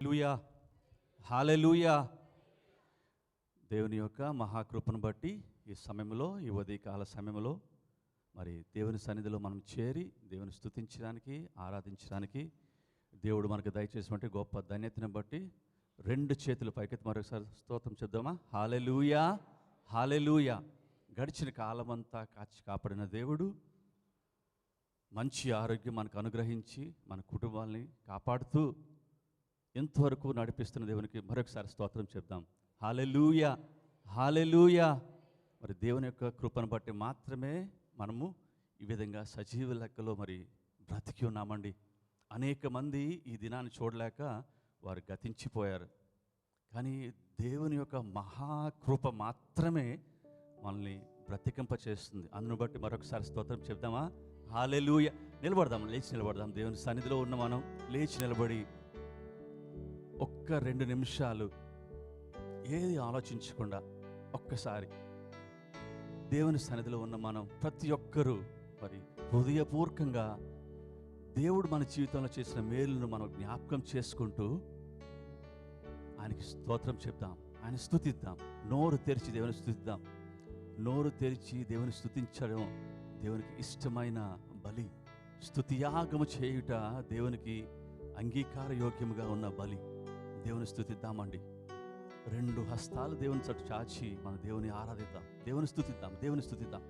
హల్లెలూయా, హల్లెలూయా. దేవుని యొక్క మహాకృపను బట్టి ఈ సమయంలో, ఈ ఉదయకాల సమయంలో మరి దేవుని సన్నిధిలో మనం చేరి దేవుని స్తుతించడానికి, ఆరాధించడానికి దేవుడు మనకు దయచేసినటువంటి గొప్ప ధన్యతను బట్టి రెండు చేతుల పైకెత్తి మరొకసారి స్తోత్రం చెప్దామా? హల్లెలూయా, హల్లెలూయా. గడిచిన కాలమంతా కాచి కాపాడిన దేవుడు మంచి ఆరోగ్యం మనకు అనుగ్రహించి మన కుటుంబాన్ని కాపాడుతూ ఎంతవరకు నడిపిస్తున్న దేవునికి మరొకసారి స్తోత్రం చెప్దాం. హల్లెలూయా, హల్లెలూయా. మరి దేవుని యొక్క కృపను బట్టి మాత్రమే మనము ఈ విధంగా సజీవ లెక్కలో మరి బ్రతికి ఉన్నామండి. అనేక మంది ఈ దినాన్ని చూడలేక వారు గతించిపోయారు. కానీ దేవుని యొక్క మహాకృప మాత్రమే మనల్ని బ్రతికింపచేస్తుంది. అందును బట్టి మరొకసారి స్తోత్రం చెప్దామా? హల్లెలూయా. నిలబడదాం, లేచి నిలబడదాం. దేవుని సన్నిధిలో ఉన్న మనం లేచి నిలబడి ఒక్క 2 నిమిషాలు ఏది ఆలోచించకుండా ఒక్కసారి దేవుని సన్నిధిలో ఉన్న మనం ప్రతి ఒక్కరూ మరి హృదయపూర్వకంగా దేవుడు మన జీవితంలో చేసిన మేలును మనం జ్ఞాపకం చేసుకుంటూ ఆయనకి స్తోత్రం చెప్దాం, ఆయన స్తుతిద్దాం. నోరు తెరిచి దేవుని స్తుతిద్దాం. నోరు తెరిచి దేవుని స్తుతించడం దేవునికి ఇష్టమైన బలి. స్తుతియాగము చేయుట దేవునికి అంగీకార యోగ్యముగా ఉన్న బలి. దేవుని స్తుతిద్దామండి. 2 హస్తాలు దేవుని చట్టు చాచి మన దేవుని ఆరాధిద్దాం, దేవుని స్తుతిద్దాం, దేవుని స్తుతిద్దాం.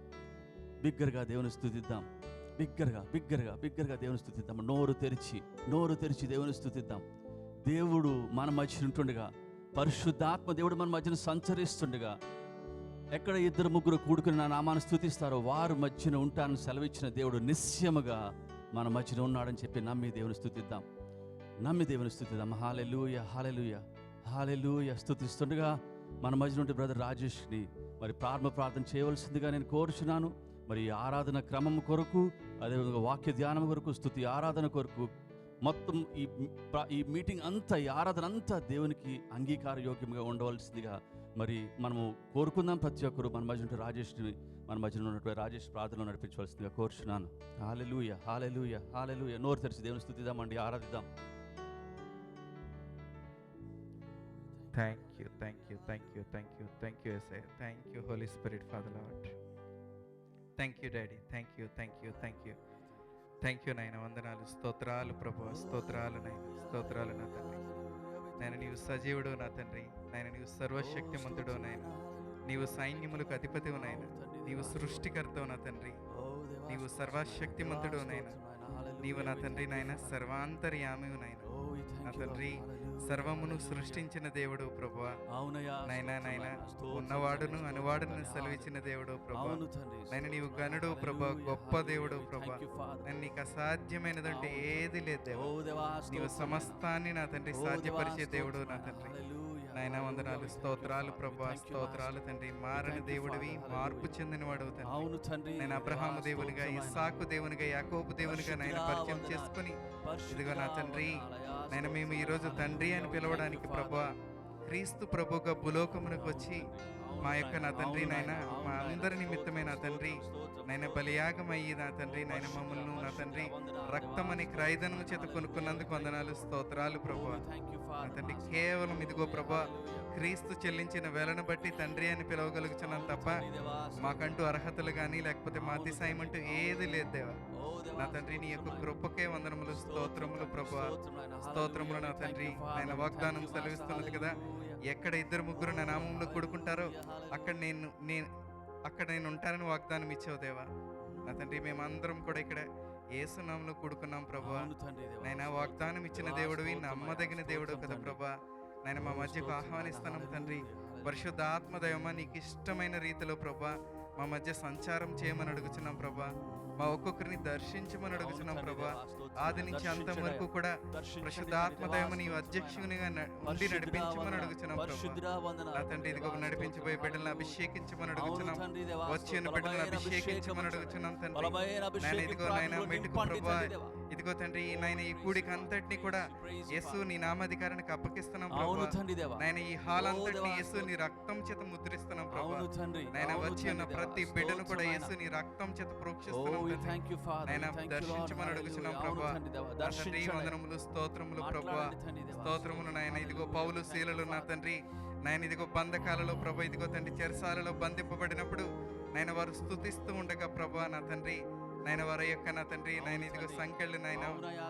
బిగ్గరగా దేవుని స్తుతిద్దాం, బిగ్గరగా బిగ్గరగా బిగ్గరగా దేవుని స్తుతిద్దాం. నోరు తెరిచి దేవుని స్తుతిద్దాం. దేవుడు మన మధ్య ఉంటుండగా, పరిశుద్ధాత్మ దేవుడు మన మధ్యన సంచరిస్తుండగా, ఎక్కడ 2-3 కూడుకుని నా నామాన్ని స్తుతిస్తారో వారు మధ్యన ఉంటానని సెలవిచ్చిన దేవుడు నిశ్చయముగా మన మధ్యన ఉన్నాడని చెప్పి నమ్మి దేవుని స్తుతిద్దాం, నమ్మి దేవుని స్తుతిద్దాం. హల్లెలూయా, హల్లెలూయా, హల్లెలూయా. స్తుతిస్తుండగా మన మధ్య నుండి బ్రదర్ రాజేష్ని మరి ప్రార్థన చేయవలసిందిగా నేను కోరుచున్నాను. మరి ఆరాధన క్రమం కొరకు, అదేవిధంగా వాక్య ధ్యానం కొరకు, స్తుతి ఆరాధన కొరకు, మొత్తం ఈ మీటింగ్ అంతా, ఈ ఆరాధన అంతా దేవునికి అంగీకార యోగ్యంగా ఉండవలసిందిగా మరి మనము కోరుకుందాం. ప్రతి ఒక్కరు మన మధ్య ఉంటే రాజేష్ని, మన మధ్యలో ఉన్నటువంటి రాజేష్ ప్రార్థనలో నడిపించవలసిందిగా కోరుచున్నాను. హల్లెలూయా, హల్లెలూయా, హల్లెలూయా. నోరు తెరిచి దేవుని స్తుతిద్దామండి, ఆరాధిద్దాం. Thank you, Isaiah. Thank you, Holy Spirit, Father Lord. Thank you, Daddy. Thank you, నాయన. వందనాలు, స్తోత్రాలు ప్రభు, స్తోత్రాలు నాయన, స్తోత్రాలు నా తండ్రి. నాయన నీవు సజీవుడు నా తండ్రి. నాయన నీవు సర్వశక్తిమంతుడు నాయన. నీవు సైన్యములకు అధిపతివు నాయన. నీవు సృష్టికర్తవు నా తండ్రి. నీవు సర్వశక్తిమంతుడు నాయన. నీవు నా తండ్రి నాయన సర్వాంతర్యామివు నాయన. నా తండ్రి సర్వమును సృష్టించిన దేవుడు ప్రభువా. నాయన ఉన్నవాడును అనువాడును సెలవిచ్చిన దేవుడు ప్రభువా. నాయన నీవు గనుడు ప్రభా, గొప్ప దేవుడు ప్రభా. నేను నీకు అసాధ్యమైనదంటే ఏది లేదు దేవా. నీవు సమస్తాన్ని నా తండ్రి సాధ్యపరిచే దేవుడు నా తండ్రి. నాయన వందనాలు, స్తోత్రాలు ప్రభా, స్తోత్రాలు తండ్రి. మారని దేవుడివి, మార్పు చెందిన వాడు తండ్రి. నేను అబ్రహాము దేవునిగా, ఇస్సాకు దేవునిగా, యాకోబు దేవునిగా నాయన పరిచయం చేసుకుని ఇదిగో నా తండ్రి నాయన మేము ఈరోజు తండ్రి అని పిలవడానికి ప్రభా, క్రీస్తు ప్రభుగా భూలోకమునకు వచ్చి మా యొక్క నా తండ్రి నాయన మా అందరి నిమిత్తమే నా తండ్రి నాయన బలియాగమయ్యి నా తండ్రి నాయన మమ్మల్ని నా తండ్రి రక్తమని క్రయధనము చేత కొనుక్కున్నందుకు వందనాలు, స్తోత్రాలు ప్రభా. నా తండ్రి కేవలం ఇదిగో ప్రభా, క్రీస్తు చెల్లించిన వేలను బట్టి తండ్రి అని పిలవగలుగుతున్నాం తప్ప మాకంటూ అర్హతలు కానీ లేకపోతే మా అతిశయం అంటూ ఏది లేదు దేవా. నా తండ్రి నీ యొక్క కృపకే వందనములు, స్తోత్రములు ప్రభా, స్తోత్రములు నా తండ్రి. ఆయన వాగ్దానం సెలవిస్తున్నది కదా, ఎక్కడ 2-3 నా నామంలో కూడుకుంటారో అక్కడ నేను ఉంటానని వాగ్దానం ఇచ్చావు దేవా. నా తండ్రి మేమందరం కూడా ఇక్కడ యేసు నామములో కూడుకున్నాం ప్రభా. నాయన వాగ్దానం ఇచ్చిన దేవుడివి, నమ్మదగిన దేవుడు కదా ప్రభా. నాయన మా మధ్యకు ఆహ్వానిస్తున్నాం తండ్రి. పరిశుద్ధాత్మ దైవమా, నీకు ఇష్టమైన రీతిలో ప్రభా మా మధ్య సంచారం చేయమని అడుగుచున్నాం ప్రభా. మా ఒక్కొక్కరిని దర్శించమని అడుగుతున్నాం ప్రభా. ఆది నుంచి అంతం వరకు కూడా పరిశుద్ధాత్మ దైవము నీవు అధ్యక్షునిగా ఉండి నడిపించమని అడుగుతున్నాం ప్రభా. నా తండ్రి ఇదిగో నడిపించబోయే బిడ్డలను అభిషేకించమని అడుగుతున్నాం. వచ్చిన బిడ్డలను అభిషేకించమని అడుగుతున్నాం తండ్రి. నేను ఇదిగో నాయన మెట్టుకు ప్రభా ఇదిగో తండ్రి నాయన ఈ కూడిక అంతటిని కూడా యేసు నీ నామాధికారానికి అప్పగిస్తున్నాం అవును ప్రభా. తండ్రి దేవా. నాయన ఈ హాల్ అంతటిని దేవా, యేసు నీ రక్తం చేత ముద్రిస్తున్నాం ప్రభా. అవును తండ్రి. నాయన అవును వచ్చి ఉన్న తండ్రి ప్రతి దేవా. బిడ్డను కూడా స్తోత్రం యేసు నీ రక్తం చేత Oh, ప్రోక్షిస్తున్నాం we తండ్రి. thank you, Father. నాయన We thank you, Lord. దర్శించమని అడుగుచున్నాం Hallelujah. ప్రభా. అవును తండ్రి దేవా. నా తండ్రి దర్శించండి. వందనములు స్తోత్రములు ప్రభా. మాట్లాడండి తండ్రి దేవా. స్తోత్రములు నాయన ఇదిగో పౌలు శీలలు నా తండ్రి నాయన ఇదిగో బంధకాలలో ప్రభా ఇదిగో తండ్రి చెరసాలలో బంధింపబడినప్పుడు నాయన వారు స్తుతిస్తూ ఉండగా ప్రభా నా తండ్రి నాయన వారి యొక్క నా తండ్రి నాయన ఇదిగో సంఖ్యలు నాయన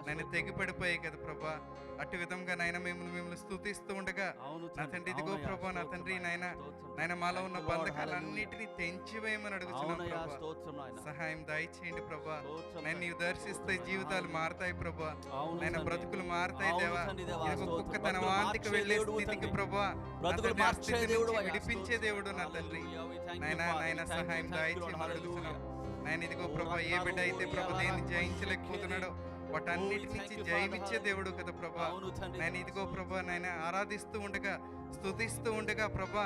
నాయన తెగిపడిపోయాయి కదా ప్రభా. అటు విధంగా నాయన మిమ్మల్ని స్తుతిస్తూ ఉండగా అవును నా తండ్రి ఇదిగో అవునయ్యా, ప్రభా నా తండ్రి స్తోత్రం నాయన స్తోత్రం. నాయన మాలో ఉన్న Thank you, Lord. బంధకాలన్నిటినీ తెంచివేయమని అడుగుతున్నాం అవునయ్యా, ప్రభా. స్తోత్రం నాయన. సహాయం దయచేయండి ప్రభా. స్తోత్రం నేను నీవు దర్శిస్తే జీవితాలు మారుతాయి ప్రభా. అవును నాయన తండ్రి. బ్రతుకులు మారుతాయి అవును దేవా. తండ్రి దేవా, ఇదిగో కుక్క స్తోత్రం. తన బ్రతుకులు వాంతికి మార్చే వెళ్ళే దేవుడు స్థితికి తండ్రి. ప్రభా బ్రతుకులు నా తండ్రి ఆ మార్చే స్థితి దేవుడు నుంచి అయ్యా, విడిపించే స్తోత్రం. దేవుడు నా తండ్రి. Hallelujah. We thank you, నాయన Father. నాయన Thank you, సహాయం thank you, Lord. దయచేయమని అడుగుతున్నాం. Hallelujah. నాయన ఇదిగో Oh, ప్రభా ఏ బిడ్డ అయితే ప్రభు Hallelujah. దేన్ని జయించలేకపోతున్నాడో వాటన్నిటి Oh, we నుంచి thank you, జయమిచ్చే Father. దేవుడు కదా ప్రభా. అవును తండ్రి నాయన దేవా. ఇదిగో ప్రభా నాయన ఆరాధిస్తూ ఉండగా స్తుతిస్తూ ఉండగా ప్రభా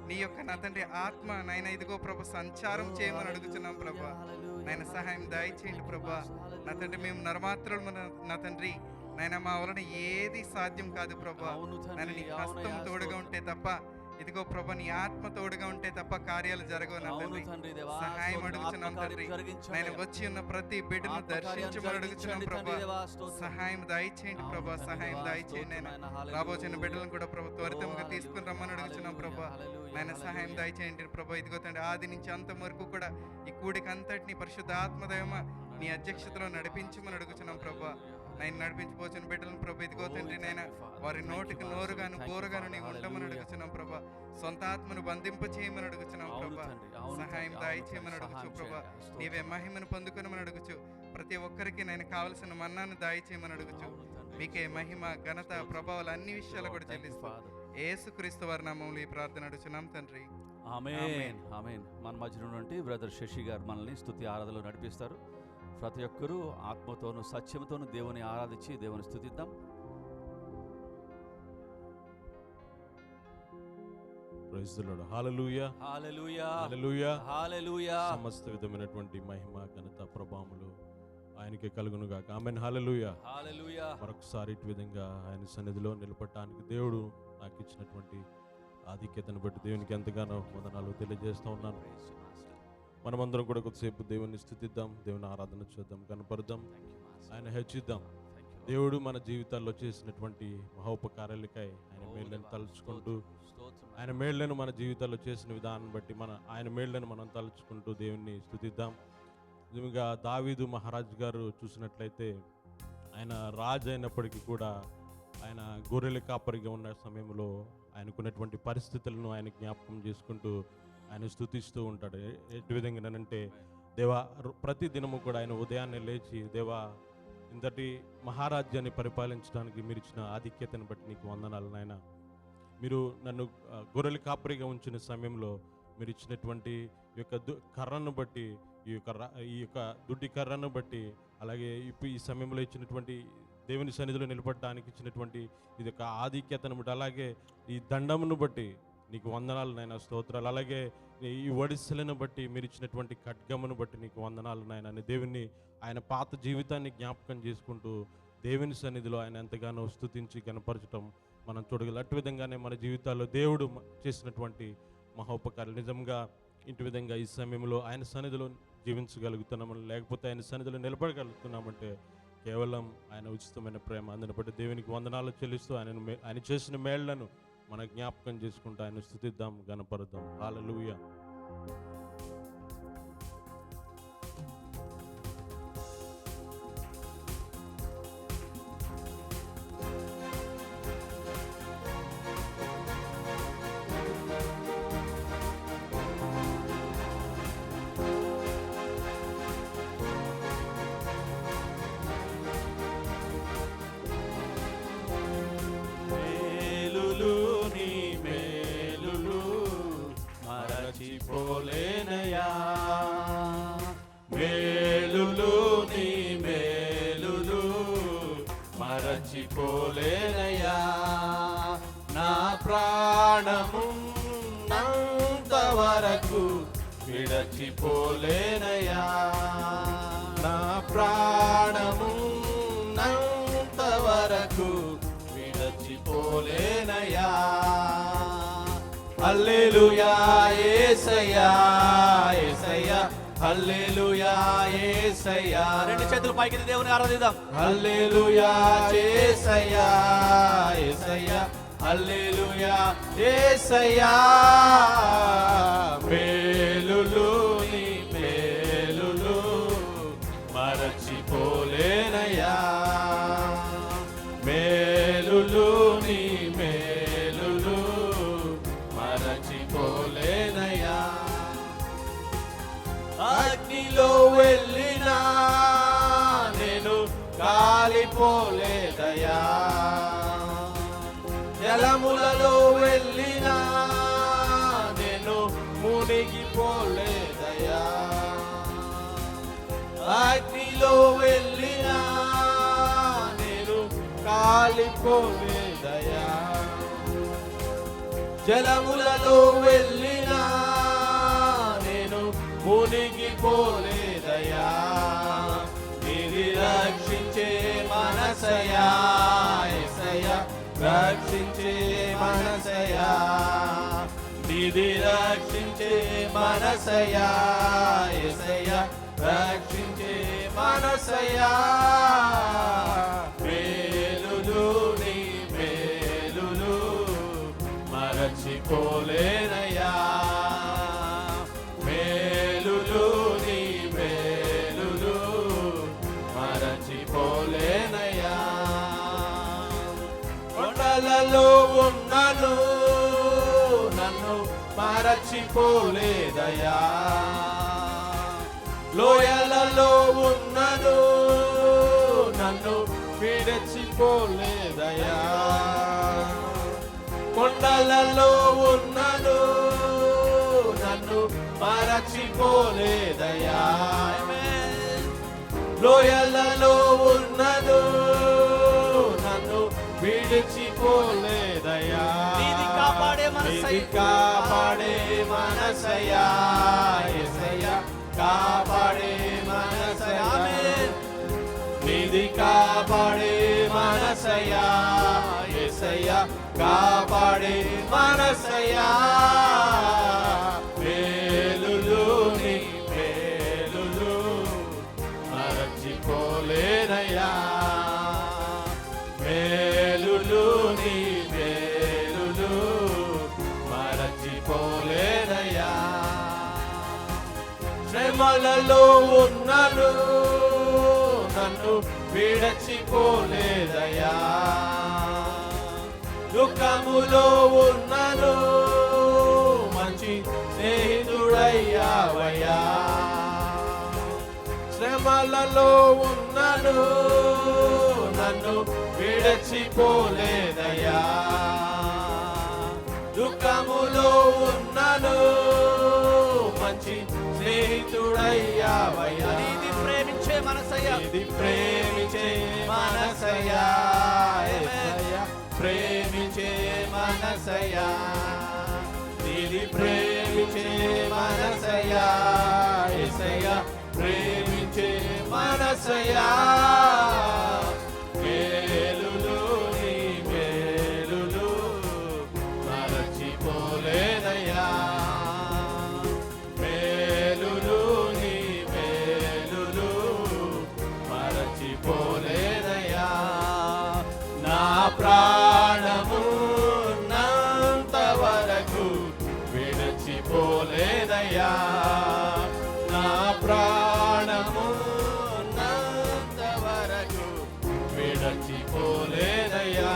నీ యొక్క నా తండ్రి ఆత్మ నాయన ఇదిగో ప్రభా సంచారం చేయమని అడుగుతున్నాం ప్రభా. నాయన సహాయం దయచేయండి ప్రభా. నా తండ్రి మేము నరమాత్రులు నా తండ్రి నాయన మా వలన ఏది సాధ్యం కాదు ప్రభా. అవును తండ్రి. నాయన నీ హస్తం అవునయ్యా, తోడుగా స్తోత్రం. ఉంటే తప్ప ఇదిగో ప్రభా నీ ఆత్మ తోడుగా ఉంటే తప్ప కార్యాలు జరగవు నా అవును తండ్రి. తండ్రి దేవా. సహాయం స్తోత్రం. అడుగుతున్నాం ఆత్మకార్యం తండ్రి. జరిగించండి నాయన అయ్యా. వచ్చి ఉన్న ప్రతి బిడ్డను ఆత్మకార్యం దర్శించమని అడుగుతున్నాం జరిగించండి ప్రభా. తండ్రి దేవా. స్తోత్రం. సహాయం దయచేయండి అవును ప్రభా. తండ్రి సహాయం దేవా. దయచేయండి స్తోత్రం నాయన. నాయన. రాబోచిన హల్లెలూయా. బిడ్డలను కూడా ప్రభు త్వరితంగా Oh, తీసుకుని రమ్మని అడుగుతున్నాం ప్రభా. హల్లెలూయా. నాయన సహాయం హల్లెలూయా. దయచేయండి ప్రభా. ఇదిగో తండ్రి ఆది నుంచి అంతం వరకు కూడా ఈ కూడిక అంతటిని పరిశుద్ధ ఆత్మదయమ నీ అధ్యక్షతలో నడిపించమని అడుగుతున్నాం ప్రభా. నేను నడిపించబోచిన బిడ్డలను ప్రభు ఇదిగో తండ్రి నాయన వారి నోటికి నోరుగాను బోరుగాను నీవు ఉండమని అడుగుతున్నాం ప్రభా. సొంత ఆత్మను బంధింప చేయమని అడుగుతున్నాం ప్రభా. సహాయం దయచేయమని అడుగుచు ప్రభా. నీవే మహిమను పొందుకొనమని అడుగుచు. ప్రతి ఒక్కరికి నేను కావలసిన మన్నాను దయచేయమని అడుగుచు. మీకే మహిమ ఘనత ప్రభావాలు అన్ని విషయాలు కూడా చెల్లిస్తూ యేసుక్రీస్తు వారి నామములో ఈ ప్రార్థన అడుగుచున్నాం తండ్రి. ఆమేన్. ఆమేన్. మన మధ్యలో నుండి బ్రదర్ శశి గారు మనల్ని స్తుతి ఆరాధనలో నడిపిస్తారు. ప్రతి ఒక్కరూ ఆత్మతోను సత్యంతోను దేవుని ఆరాధించి దేవుని స్తుతిద్దాం. Praise the Lord. Hallelujah. Hallelujah. Hallelujah. Hallelujah. సమస్త విధమైనటువంటి మహిమ ఘనత ప్రభావములు ఆయనకే కలుగును గాక. ఆమేన్. హల్లెలూయా. హల్లెలూయా. మరొకసారి ఇటు విధంగా ఆయన సన్నిధిలో నిలబడటానికి దేవుడు నాకు ఇచ్చినటువంటి ఆధిక్యతను బట్టి దేవునికి ఎంతగానో వందనాలు తెలియజేస్తూ ఉన్నాను. మనమందరం కూడా కొద్దిసేపు దేవుని స్తుతిద్దాం, దేవుని ఆరాధన చేద్దాం, కనపరుద్దాం, ఆయన హెచ్చిద్దాం. దేవుడు మన జీవితాల్లో చేసినటువంటి మహోపకారాలకై ఆయన మేళ్ళను తలుచుకుంటూ ఆయన మేళ్ళను మన జీవితాల్లో చేసిన విధానం బట్టి ఆయన మేళ్ళను మనం తలుచుకుంటూ దేవుణ్ణి స్తుతిద్దాం. నిజంగా దావీదు మహారాజు గారు చూసినట్లయితే ఆయన రాజు అయినప్పటికీ కూడా ఆయన గొర్రెల కాపరిగా ఉన్న సమయంలో ఆయనకున్నటువంటి పరిస్థితులను ఆయన జ్ఞాపకం చేసుకుంటూ ఆయన స్తుతిస్తూ ఉంటాడు. ఎటు విధంగానంటే దేవా ప్రతి దినము కూడా ఆయన ఉదయాన్నే లేచి దేవా ఇంతటి మహారాజ్యాన్ని పరిపాలించడానికి మీరు ఇచ్చిన ఆధిక్యతను బట్టి నీకు వందనాలు నాయన. మీరు నన్ను గొర్రెల కాపరిగా ఉంచిన సమయంలో మీరు ఇచ్చినటువంటి ఈ యొక్క కర్రను బట్టి ఈ యొక్క దుడ్డి కర్రను బట్టి అలాగే ఇప్పుడు ఈ సమయంలో ఇచ్చినటువంటి దేవుని సన్నిధిలో నిలబడడానికి ఇచ్చినటువంటి ఇది యొక్క ఆధిక్యతను బట్టి అలాగే ఈ దండమును బట్టి నీకు వందనాలు నాయన, స్తోత్రాలు. అలాగే ఈ ఒడిసెలను బట్టి మీరు ఇచ్చినటువంటి ఖడ్గమును బట్టి నీకు వందనాలు నాయన అని దేవుని ఆయన పాత జీవితాన్ని జ్ఞాపకం చేసుకుంటూ దేవుని సన్నిధిలో ఆయన ఎంతగానో స్తుతించి కనపరచడం మనం చూడగలం. అటు విధంగానే మన జీవితాల్లో దేవుడు చేసినటువంటి మహోపకారాలు నిజంగా ఇంటి విధంగా ఈ సమయంలో ఆయన సన్నిధిలో జీవించగలుగుతున్నామని లేకపోతే ఆయన సన్నిధిలో నిలబడగలుగుతున్నామంటే కేవలం ఆయన ఉచితమైన ప్రేమ. అందుని బట్టి దేవునికి వందనాలు చెల్లిస్తూ ఆయన చేసిన మేళ్లను మన జ్ఞాపకం చేసుకుంటూ ఆయన స్తుతిద్దాం, గణపరుద్దాం. హల్లెలూయా. మరచిపోలేనయా మేలులు నీ మేలులు మరచిపోలేనయా నా ప్రాణమున్నంత వరకు విడచిపోలేనయా నా ప్రాణమున్నంత మరచిపోలేనయ్యా. హల్లెలూయా యేసయ్యా యేసయ్యా హల్లెలూయా యేసయ్యా. రెండు చేతులు పైకి దేవుని ఆరాధిద్దాం. హల్లెలూయా యేసయ్యా యేసయ్యా హల్లెలూయా యేసయ్యా. మేలులు నీ మేలులు మరచిపోలేనయ్యా. మేలులు నీ మేలులు మరచిపోలేనయ్యా. అగ్నిలో వెళ్ళినా నేను కాలిపోలేదయ్యా. జలములలో వెళ్ళినా నేను మునిగిపోలేదయ్యా. అగ్నిలో వెళ్ళినా నేను కాలిపోలేదయ్యా. జలములలో వెళ్ళినా నేను మునిగిపోలేదయ్యా. ఇది రక్షించే మనసయా యేసయ్యా రక్షించే మనసయా. ఇది రక్షించే మనసయా యేసయ్యా రక్షించే మనసయా. మేలులు నీ మేలులు మరచిపోలేనయ్యా. మేలులు నీ మేలులు మరచిపోలేనయ్యా. కొండలలో ఉన్నను నన్ను మరచిపోలేదయ్యా. లోయలలో ఉన్నను నన్ను విడిచిపోలేదయ్యా. కొండలలో ఉన్నను నన్ను మరచిపోలేదయ్యా. లోయలలో ఉన్నను నన్ను విడిచిపోలేదయ్యా. నీది కాపాడే మనసయ్యా యేసయ్యా కాపాడే మనసయ్యా. నీది కాపాడే మనసయ్యా యేసయ్యా కాపాడే మనసయ్యా. మేలులు నీ మేలులు మరచిపోలేనయ్యా. మేలులు నీ మేలులు మరచిపోలేనయ్యా. శ్రమలలో ఉన్నను నన్ను విడిచిపోలేదయ్యా. దుఃఖములో ఉన్నను మంచి స్నేహితుడయ్యావయ్యా. శ్రమలలో ఉన్నను నన్ను విడిచిపోలేదయ్యా. దుఃఖములో ఉన్నను మంచి స్నేహితుడయ్యావయ్యా. నీది ప్రేమించే మనసయ్యా. ఇది ప్రేమించే మనసయ్యా యేసయ్యా ప్రేమించే మనసయ్యా. నీది ప్రేమించే మనసయ్యా యేసయ్యా ప్రేమించే మనసయ్యా. మేలులు నీ మేలులు మరచిపోలేనయ్యా. మేలులు నీ మేలులు మరచిపోలేనయ్యా. నా ప్రాణము నంత వరకు విడిచిపోలేదయ్యా. నా ప్రాణము నంత వరకు విడిచిపోలేదయ్యా.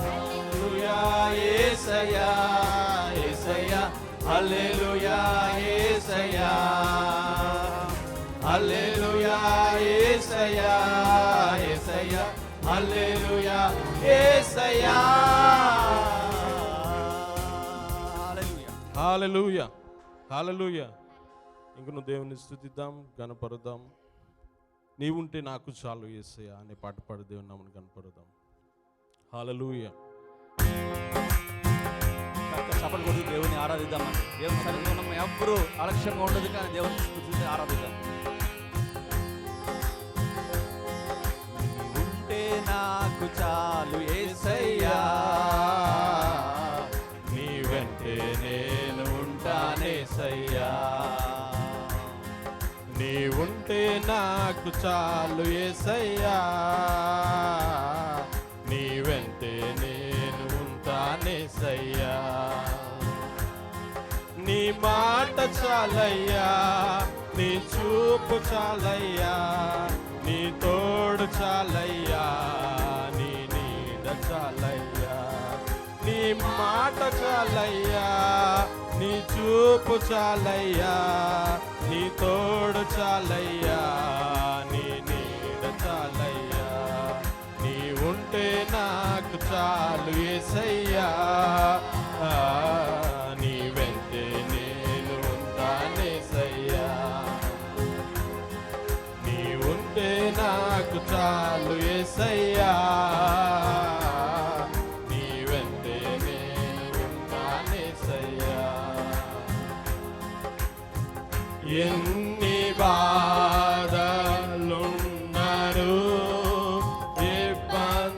హల్లెలూయా యేసయ్యా యేసయ్యా హల్లెలూయా యేసయ్యా. హల్లెలూయా యేసయ్యా యేసయ్యా హల్లెలూయా యేసయ్యా. హల్లెలూయా హల్లెలూయా. ఇంక నువ్వు దేవుని స్తుతిద్దాం, గణపరుద్దాం. నీవుంటే నాకు చాలు యేసయ్యా అనే పాట పాడు దేవుని నామమును గణపరుద్దాం. హల్లెలూయా. చప్పట్లు కొడుతూ దేవుని ఆరాధిద్దాం. దేవుని సన్నిధిలో మనం ఎవ్వరూ అలక్ష్యంగా ఉండదు, కానీ దేవుని స్తుతించి ఆరాధిద్దాం. ఉంటే నాకు చాలు నాకు చాలు యేసయ్యా, నీ వెంటే నేను ఉంటానేసయ్యా. నీ మాట చాలయ్యా, నీ చూపు చాలయ్యా, నీ తోడు చాలయ్యా, నీ నీడ చాలయ్యా. నీ మాట చాలయ్యా, నీ చూపు చాలయ్యా, నీ తోడు చాలయ్యా, నీ నీడ చాలయ్యా. నీ ఉంటే నాకు చాలు యేసయ్యా, నీ వెంటే నేను ఉంటానేసయ్యా. నీ ఉంటే నాకు చాలు యేసయ్యా, నీ వెంటే నేను ఉంటానేసయ్యా. ఎన్ని బాధలున్నను, ఇబ్బందులెదురైనను,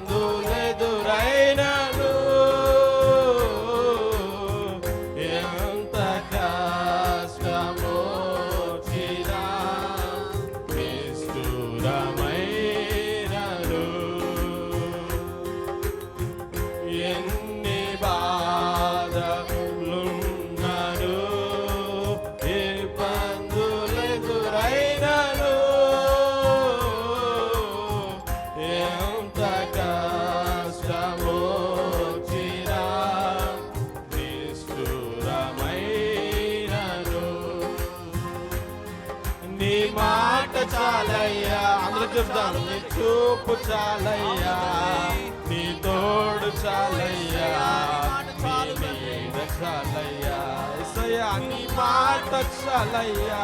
ఎంత కష్టమొచ్చినా నిష్ఠురమైనను, ఎన్ని బాధలున్నను, ఇబ్బందులెదురైనను, ఎంత కష్టమొచ్చినా నిష్ఠురమైనను. నీ మాట చాలయ్యా, అందరూ చెప్తాను. నీ చూపు చాలయ్యా, నీ తోడు చాలయ్యా, నీ నీడ చాలయ్యా. యేసయ్యా నీ మాట చాలయ్యా,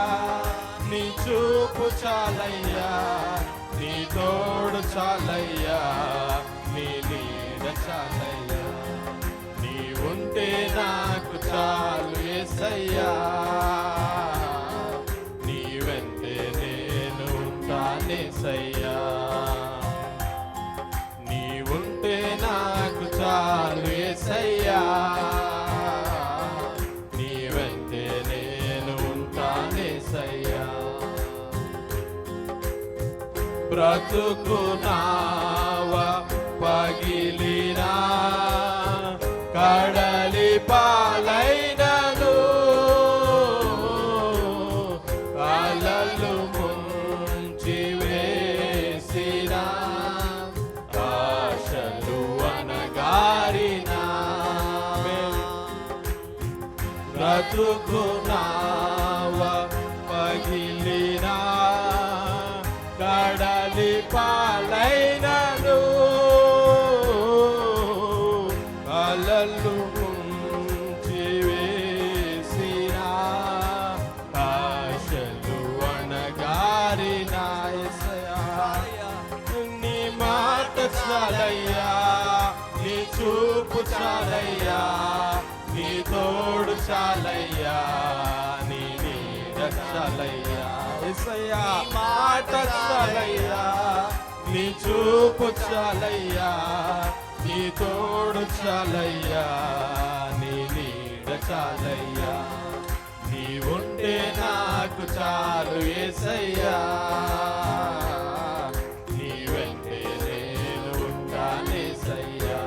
నీ చూపు చాలయ్యా, నీ తోడు చాలయ్యా, నీ నీడ చాలయ్యా. నీ ఉంటే నాకు చాలు యేసయ్యా, నీ వెంటే నేను ఉంటానేసయ్యా. నీ ఉంటే నాకు చాలు యేసయ్యా, నీ వెంటే నేను ఉంటానేసయ్యా. బ్రతుకు నావ పగిలినా, కడలి పాలైనను, అలలు ముంచి వేసినా, ఆశలు అనగారినా, బ్రతుకు నావ పగిలినా, కడలి పాలైనను, అలలు ముంచి వేసినా, ఆశలు అనగారినా. యేసయ్యా నీ మాట చాలయ్యా, నీ చూపు చాలయ్యా, నీ తోడు చాలయ్యా, నీ నీడ చాలయ్యా. యేసయ్యా మాట చాలయ్యా, నీ చూపు చాలయ్యా, నీ తోడు చాలయ్యా, నీ నీడ చాలయ్యా. నీ ఉంటే నాకు చాలు యేసయ్యా, నీ వెంటే నేను ఉంటానేసయ్యా.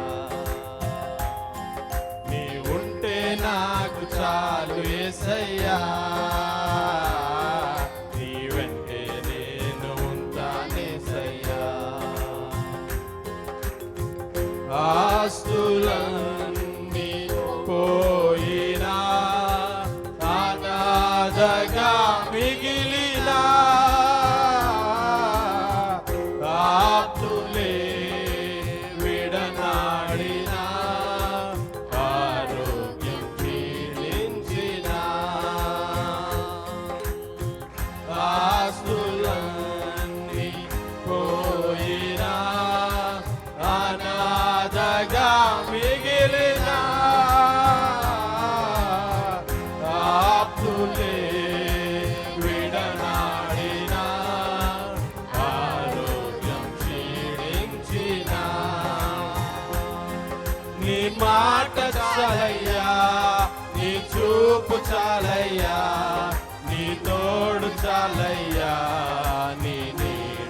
నీ ఉంటే నాకు చాలు యేసయ్యా, నీ వెంటే నేను ఉంటానేసయ్యా. ఆస్తులన్నీ పోయినా, అనాథగా మిగిలినా, ఆప్తులే విడనాడినా, ఆరోగ్యం క్షీణించినా, ఆస్తులన్నీ పోయినా, అనాథగా మిగిలినా, ఆప్తులే విడనాడినా, ఆరోగ్యం క్షీణించినా, నీ మాట చాలయ్యా, నీ చూపు చాలయ్యా, నీ తోడు చాలయ్యా, నీ నీడ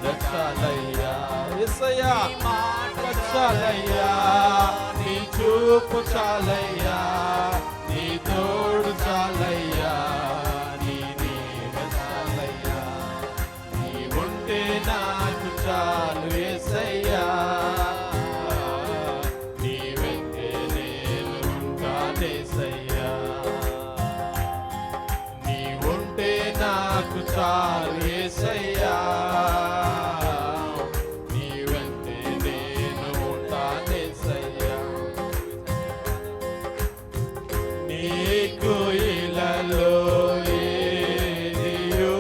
చాలయ్యా, నీ చూపు చాలయ్యా, నీ తోడు చాలయ్యా, నీ నీడ చాలయ్యా, నీ ఉంటే నాకు చాలు యేసయ్యా, నీ వెంటే నేను ఉంటానేసయ్యా, నీ ఉంటే నాకు చాలు యేసయ్యా, నీ వెంటే నేను ఉంటానేసయ్యా, నీకు ఇలలో ఏదియు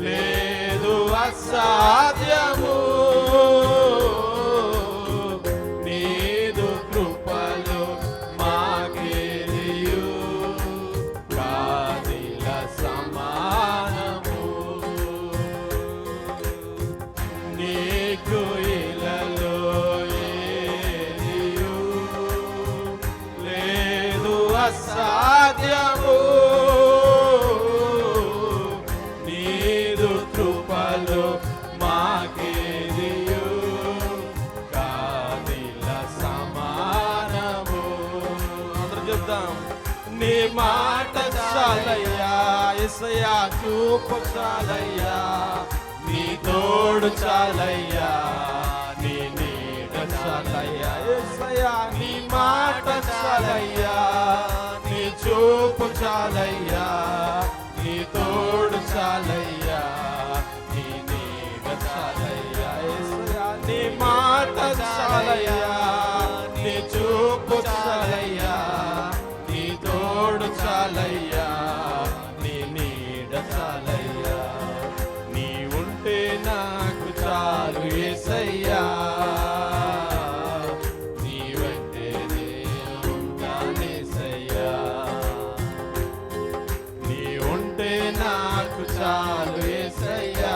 లేదు అసాధ్యము, నీదు కృపలో మాకేదియు కాదిల సమానము, నీకు ఇలలో ఏదియు లేదు అసాధ్యము, నీదు కృపలో మాకేదియు కాదిల సమానము. అందరూ చెప్తాం. నీ మాట చాలయ్యా యేసయ్యా, చూపు చాలయ్యా, నీ తోడు చాలయ్యా, నీ నీడ చాలయ్యా యేసయ్యా, నీ మాట చాలయ్యా, నీ చూపు చాలయ్యా, నీ తోడు చాలయ్యా, నీ నీడ చాలయ్యా యేసయ్యా, నీ మాట చాలయ్యా, నీ చూపు చాలయ్యా, నీ తోడు చాలయ్యా, నీ నీడ చాలయ్యా, నీ ఉంటే నాకు చాలు యేసయ్యా, నీ వెంటే నేను ఉంటానేసయ్యా, నీ ఉంటే నాకు చాలు యేసయ్యా,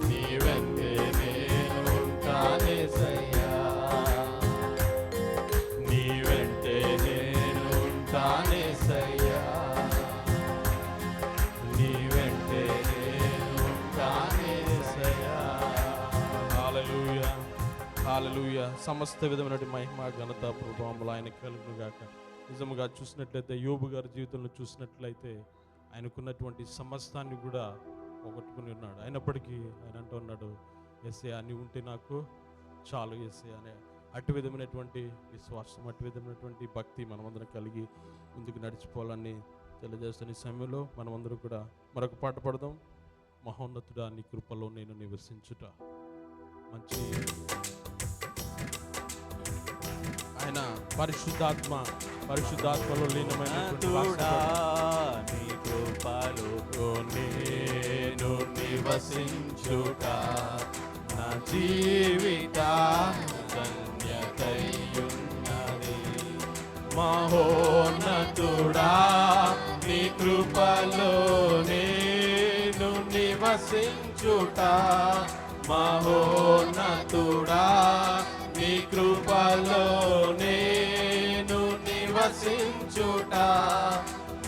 నీ వెంటే నేను ఉంటానేసయ్యా, నీ వెంటే నేను ఉంటానేసయ్యా, నీ వెంటే నేను ఉంటానేసయ్యా. హల్లెలూయా, హల్లెలూయా. సమస్త విధమైనటువంటి మహిమ ఘనత ప్రభావములు ఆయన కలుగును గాక. నిజముగా చూసినట్లయితే యోబు గారి జీవితంలో చూసినట్లయితే ఆయనకున్నటువంటి సమస్తాన్ని కూడా పోగొట్టుకుని ఉన్నాడు. అయినప్పటికీ ఆయన అంటూ ఉన్నాడు, యేసయ్యా నీ ఉంటే నాకు చాలు యేసయ్యా అనే అటు విధమైనటువంటి విశ్వాసం, అటు విధమైనటువంటి భక్తి మనమందరం కలిగి ముందుకు నడిచిపోవాలని తెలియజేస్తున్న ఈ సమయంలో మనమందరం కూడా మరొక పాట పాడదాం. మహోన్నతుడా నీ కృపలో నేను నివసించుట. మంచి ఆయన పరిశుద్ధాత్మలో లీనమైనటువంటి నీ కృపలో నేను నివసించుట నా జీవిత ధన్యతయున్నది. మహోన్నతుడా నీ కృపలో నేను నివసించుట, మహోన్నతుడా నీ కృపలో నేను నివసించుట,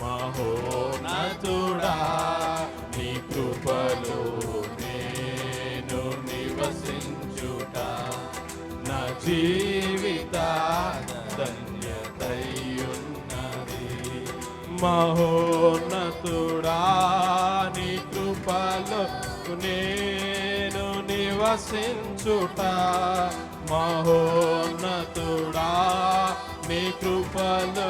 మహోన్నతుడా నీ కృపలో నేను నివసించుట నా జీవిత ధన్యతయున్నది. మహోన్నతుడా నీ కృపలో నేను నివసించుట, మహోన్నతుడా నీ కృపలో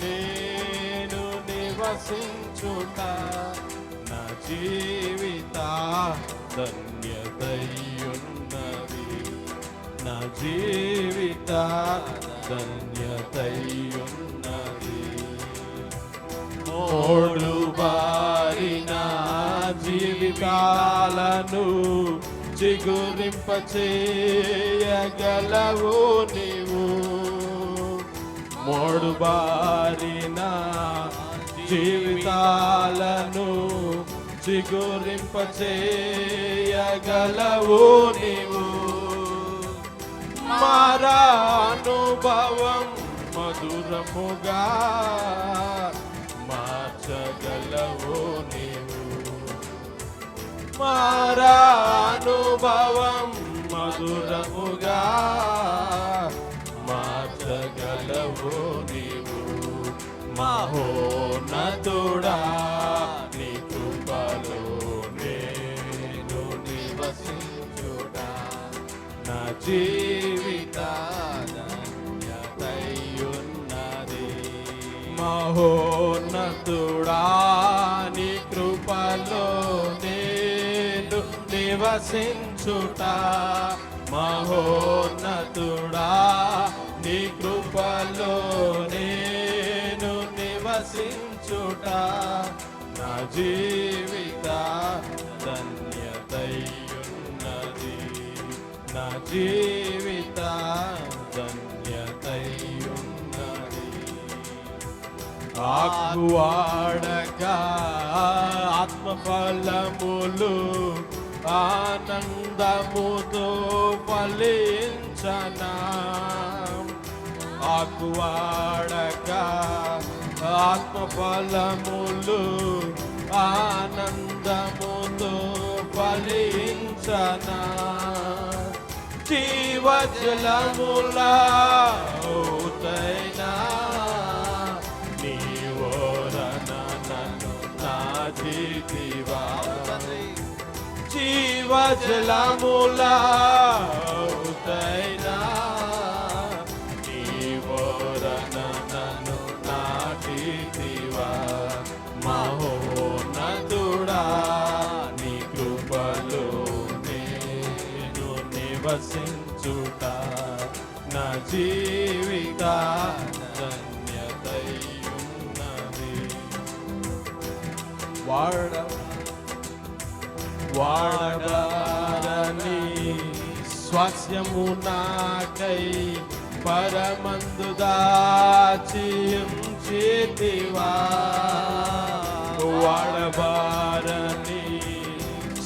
నేను నివసించుట నా జీవిత ధన్యతయున్నది, నా జీవిత ధన్యతయున్నది. మోడు బారిన జీవితాలను చిగురింపచేయగలవు నీవు, మోడు బారిన జీవితాలను చిగురింపచేయగలవు నీవు, మారానుభవం మధురముగా మార్చగలవు నీవు, మారానుభవం మధురముగా మార్చగలవు నీవు. మహోన్నతుడా నీ కృపలో నేను నివసించుడా నా జీవిత ధన్యతయున్నది. మహోన్నతుడా నీ కృపలో నేను నివసించుట. మహోన్నతుడా నీ కృపలో నేను నివసించుట నా జీవిత ధన్యతయున్నది. నా జీవిత ధన్యతయున్నది. ఆకువాడగా ఆత్మఫలములు ఆనందముతో ఫలించనా. ఆకువాడగా ఆత్మఫలములు ఆనందముతో ఫలించనా. జీవజలముల ఊతైనా నీ ఓరన నన్ను నాటితివా. జీవజలముల ఊతైనా నీ ఓరన నన్ను నాటితివా. మహోన్నతుడా నీ కృపలో నేను నివసించుట నా జీవిత ధన్యతయున్నది. వాడబారని స్వాస్యము నాకై పరమందు దాచి ఉంచితివా. వాడబారని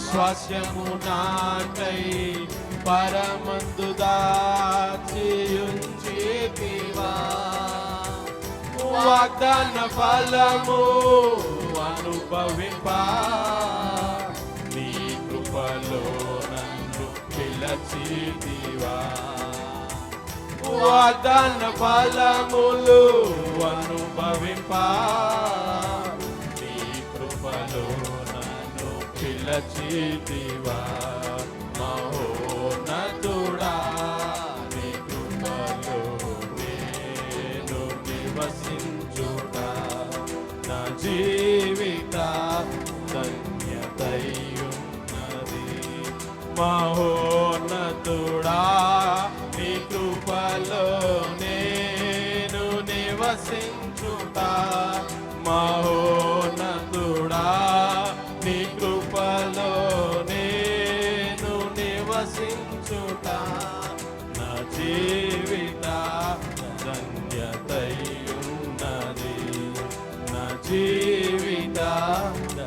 స్వాస్యము నాకై పరమందు దాచి ఉంచితివా. వాగ్దాన ఫలము అనుభవింప నీ కృపలో నన్ను పిలచితివా. వాగ్దాన ఫలములు అనుభవింప నీ కృపలో నన్ను పిలచితివా. మహోన్నతుడా నీ కృపలో నేను నివసించుట నా జీవిత ధన్యతయున్నది. మహోన్నతుడా నీ కృపలో నేను నివసించుట. మహోన్నతుడా నీ కృపలో నేను నివసించుట నా జీవిత ధన్యతయున్నది. నా జీవిత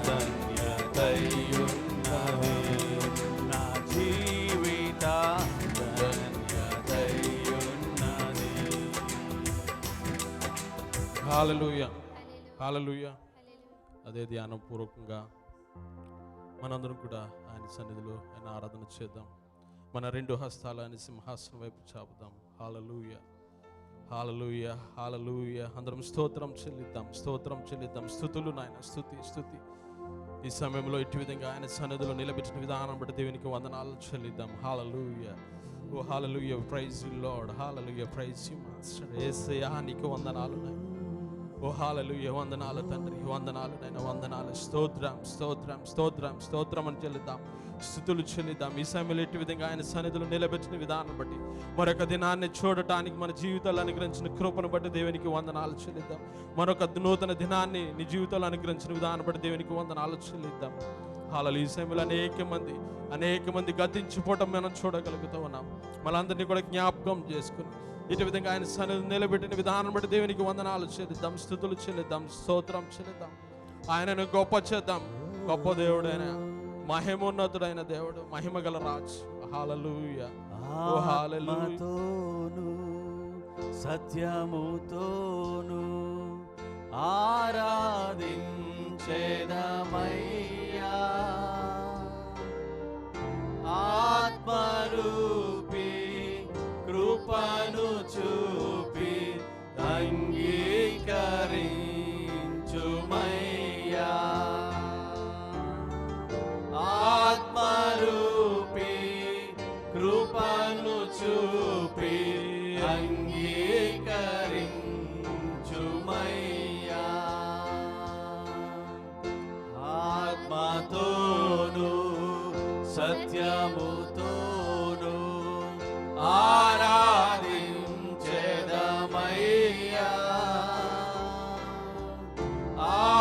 ధన్యతయున్నది. నా జీవిత ధన్యతయున్నది. హల్లెలూయా, హల్లెలూయా. అదే ధ్యానం పూర్వకంగా మనందరం కూడా ఆయన సన్నిధిలో ఆయన ఆరాధన చేద్దాం. మన రెండు హస్తాలు ఆయన సింహాసనం వైపు చాపుదాం. హల్లెలూయా, హల్లెలూయా, హల్లెలూయా. అందరం స్తోత్రం చెల్లిద్దాం, స్తోత్రం చెల్లిద్దాం. స్తుతులు నాయన, స్తుతి స్తుతి. ఈ సమయంలో ఇటు విధంగా ఆయన సన్నిధిలో నిలబెట్టిన విధానం బట్టి దేవునికి వందనాలు చెల్లిద్దాం. Hallelujah, oh hallelujah, praise you Lord. Hallelujah, praise you master. యేసయ్యా నీకు వందనాలు నాయన. ఓ హల్లెలూయా, వందనాలు తండ్రి, వందనాలు నాయన, వందనాలు. స్తోత్రం స్తోత్రం స్తోత్రం స్తోత్రం అని చెల్లిద్దాం, స్తుతులు చెల్లిద్దాం. ఈ సమయంలో ఇటు విధంగా ఆయన సన్నిధిలో నిలబెట్టిన విధానం బట్టి మరొక దినాన్ని చూడటానికి మన జీవితాలు అనుగ్రహించిన కృపను బట్టి దేవునికి వందనాలు చెల్లిద్దాం. మరొక నూతన దినాన్ని నీ జీవితాలు అనుగ్రహించిన విధానం బట్టి దేవునికి వందనాలు చెల్లిద్దాం. హల్లెలూయా. ఈ సమయంలో అనేక మంది గతించిపోవటం మనం చూడగలుగుతూ ఉన్నాం. మనందరినీ కూడా జ్ఞాపకం చేసుకుని ఇటు విధంగా ఆయన సన్నిధిలో నిలబెట్టిన విధానం బట్టి దేవునికి వందనాలు చెల్లిద్దాం, స్తుతులు చెల్లిద్దాం, స్తోత్రం చెల్లిద్దాం. ఆయనను గొప్ప చేద్దాం. గొప్ప దేవుడైన మహిమోన్నతుడైన దేవుడు, మహిమగల రాజు. హల్లెలూయా, ఓ హల్లెలూయా. సత్యముతోను ఆరాధించెదమయ్యా, ఆత్మరు కృపను చూపి అంగీకరించుమయ్యా. ఆత్మతోను సత్యముతోను ఆరాధించెదమయ్యా.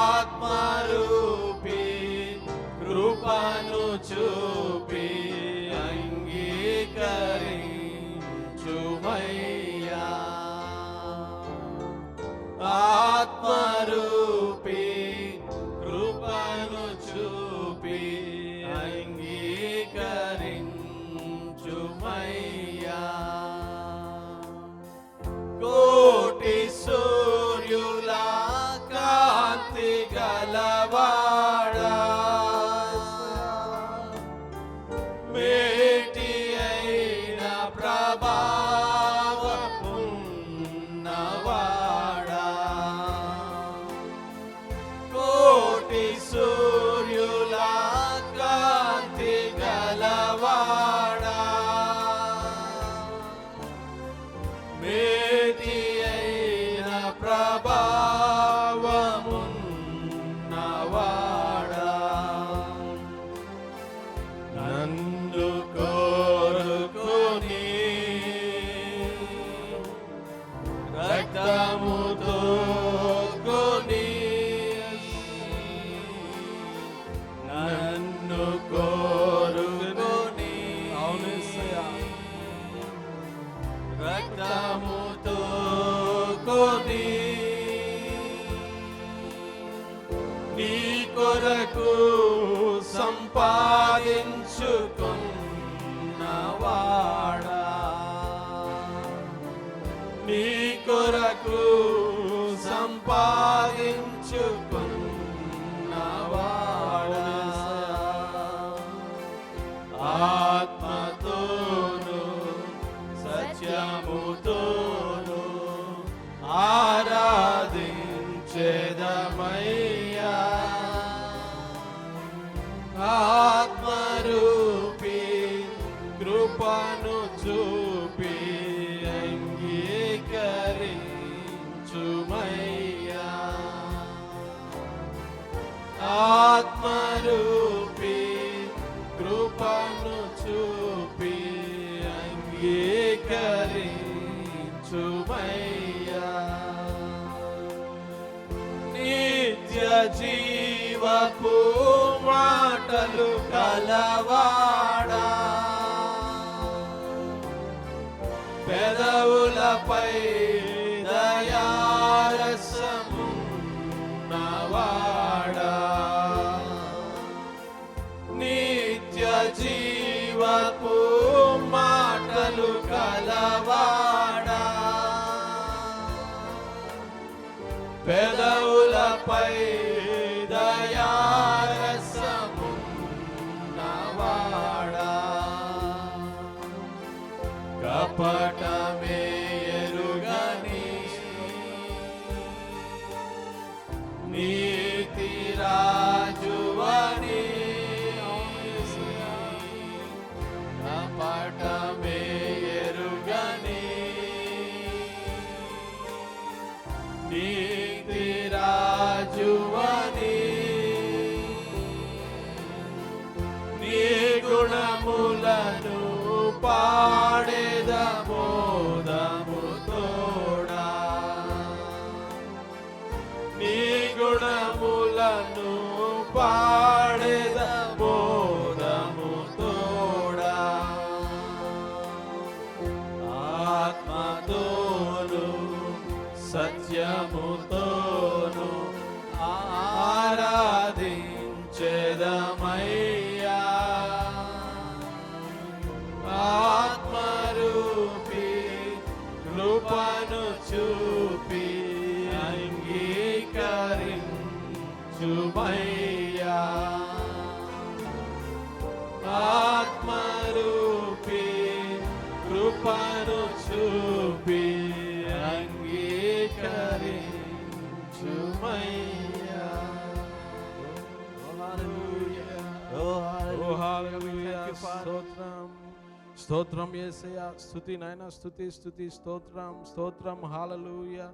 ఆత్మరూపి కృపను చూపి అంగీకరించుమయ్యా. ఆత్మరూపి కృపను చూపి అంగీకరించుమయ్యా. కోటి సూర్యుల కాంతి గలవాడా, మేటి అయిన ప్రభావమున్నవాడా. కోటి సూర్యుల కాంతి గలవాడా, మేటి అయిన ప్రభావమున్నవాడా. నన్ను కోరుకొని రక్తముతో కొని, నన్ను కోరుకొని రక్తముతో కొని, నీ కొరకు సంపాదించుకున్నవాడా, నీ కొరకు సంపాదించుకున్నవాడా. ఆత్మతోను సత్యముతోను ఆరాధించెదమయ్యా. ఆత్మరూపి కృపను చూపి అంగీకరించుమయ్యా. ఆత్మరూపి కృపను చూపి అంగీకరించుమయ్యా. నిత్య జీవపు మాటలు కలవాడా, పెదవులపై దయారసమున్నవాడా. నిత్య జీవపు మాటలు కలవాడా, పెదవులపై దయారసమున్నవాడా. కపటమే ఎరుగని నీతి రాజువని, కపటమే ఎరుగని నీతి రాజువని, నీ గుణములను పాడెదమోదముతోడా, నీ గుణములను పాడెదమోదముతోడా. ఆత్మతోను సత్యముతోను ఆరాధించెదమయ్యా. ఆత్మరూపి కృపను చూపి అంగీకరించుమయ్యా. ఆత్మరూపి కృపను చూపి అంగీకరించుమయ్యా. స్తోత్రం యేసయ్యా, స్తుతి నాయన, స్తుతి స్తుతి, స్తోత్రం స్తోత్రం. Hallelujah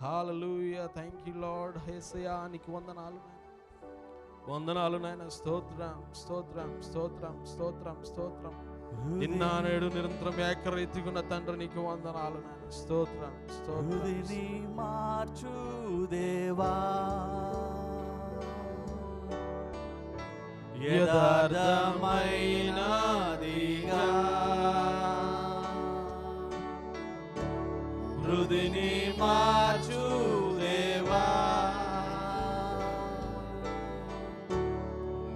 hallelujah. Thank you Lord. యేసయ్యా నీకు వందనాలు, వందనాలు నాయన. స్తోత్రం స్తోత్రం స్తోత్రం స్తోత్రం స్తోత్రం. నిన్న నేడు నిరంతరం ఏకరీతిగున్న తండ్రి నీకు వందనాలు నాయన. స్తోత్రం స్తోత్రం. హృదయని మార్చు దేవా, యథార్థమైనదిగా హృదయని మార్చు దేవా,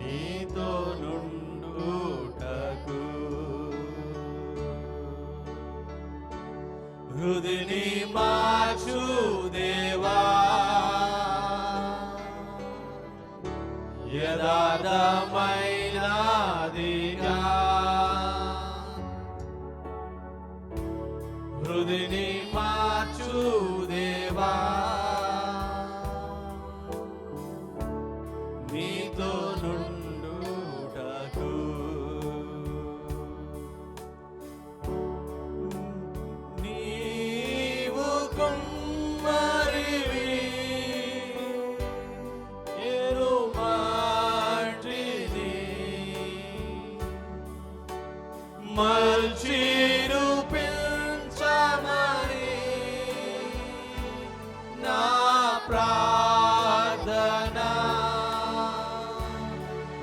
నీతో నుండుటకు హృదయని మార్చు దేవా, యథార్థమైనదిగా హృదయని మార్చు దేవా, నీతో నుండుటకు నీవు కుమ్మరివి, నేను మాటిని మల్చి రూపించమని నా ప్రార్థన.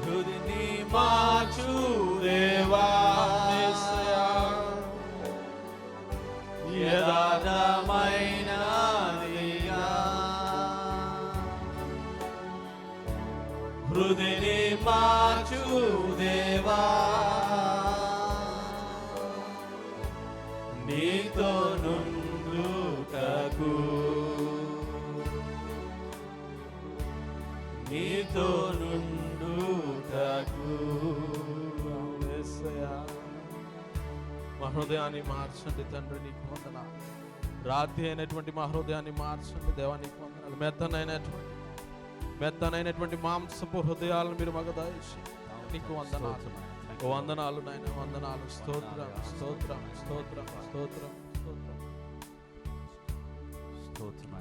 హృదయని మార్చు దేవా, యథార్థమైనదిగా హృదయని మార్చు దేవా, నీతో నుండుటకు నీతో నుండుటకు. యేసయ్యా మా హృదయాన్ని మార్చండి తండ్రి, నీకు వందనాలు. రాతి అయినటువంటి మా హృదయాన్ని మార్చండి దేవా, నీకు వందనాలు. మెత్తనైనటువంటి మాంసపు హృదయాలను మీరు మాకు దయచేయండి, నీకు వందనాలు. వందనాలు నాయన, వందనాలు. స్తోత్రం స్తోత్రం స్తోత్రం స్తోత్రం స్తోత్రం.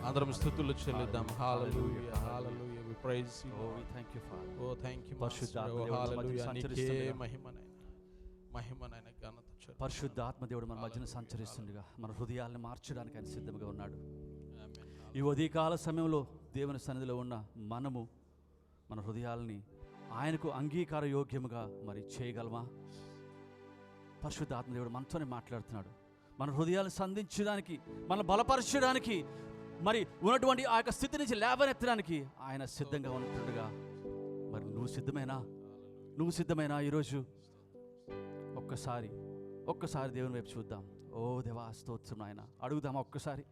అందరం స్తుతులు చెల్లిద్దాం. Hallelujah hallelujah. We praise you. Oh, we thank you, Father. Oh thank you పరిశుద్ధాత్మ మాస్టర్. దేవుడు మన హల్లెలూయా. మధ్యన నీకే సంచరిస్తుండగా, మహిమనైన ఘనత చెల్లిద్దాం. పరిశుద్ధాత్మ దేవుడు మన మధ్యన సంచరిస్తుండగా మన హృదయాలను మార్చడానికి ఆయన సిద్ధంగా ఉన్నాడు. ఆమేన్. ఈ ఉదయకాల సమయంలో దేవుని సన్నిధిలో ఉన్న మనము మన హృదయాలని ఆయనకు అంగీకార యోగ్యముగా మరి చేయగలమా? పరిశుద్ధాత్మ దేవుడు మనతోనే మాట్లాడుతున్నాడు. మన హృదయాలను సంధించడానికి, మన బలపరచడానికి, మరి ఉన్నటువంటి ఆ యొక్క స్థితి నుంచి లేవనెత్తడానికి ఆయన సిద్ధంగా ఉంటుండగా, మరి నువ్వు సిద్ధమేనా? ఈరోజు ఒక్కసారి దేవుని వైపు చూద్దాం. ఓ దేవా స్తోత్రం ఆయన అడుగుదామా ఒక్కసారి.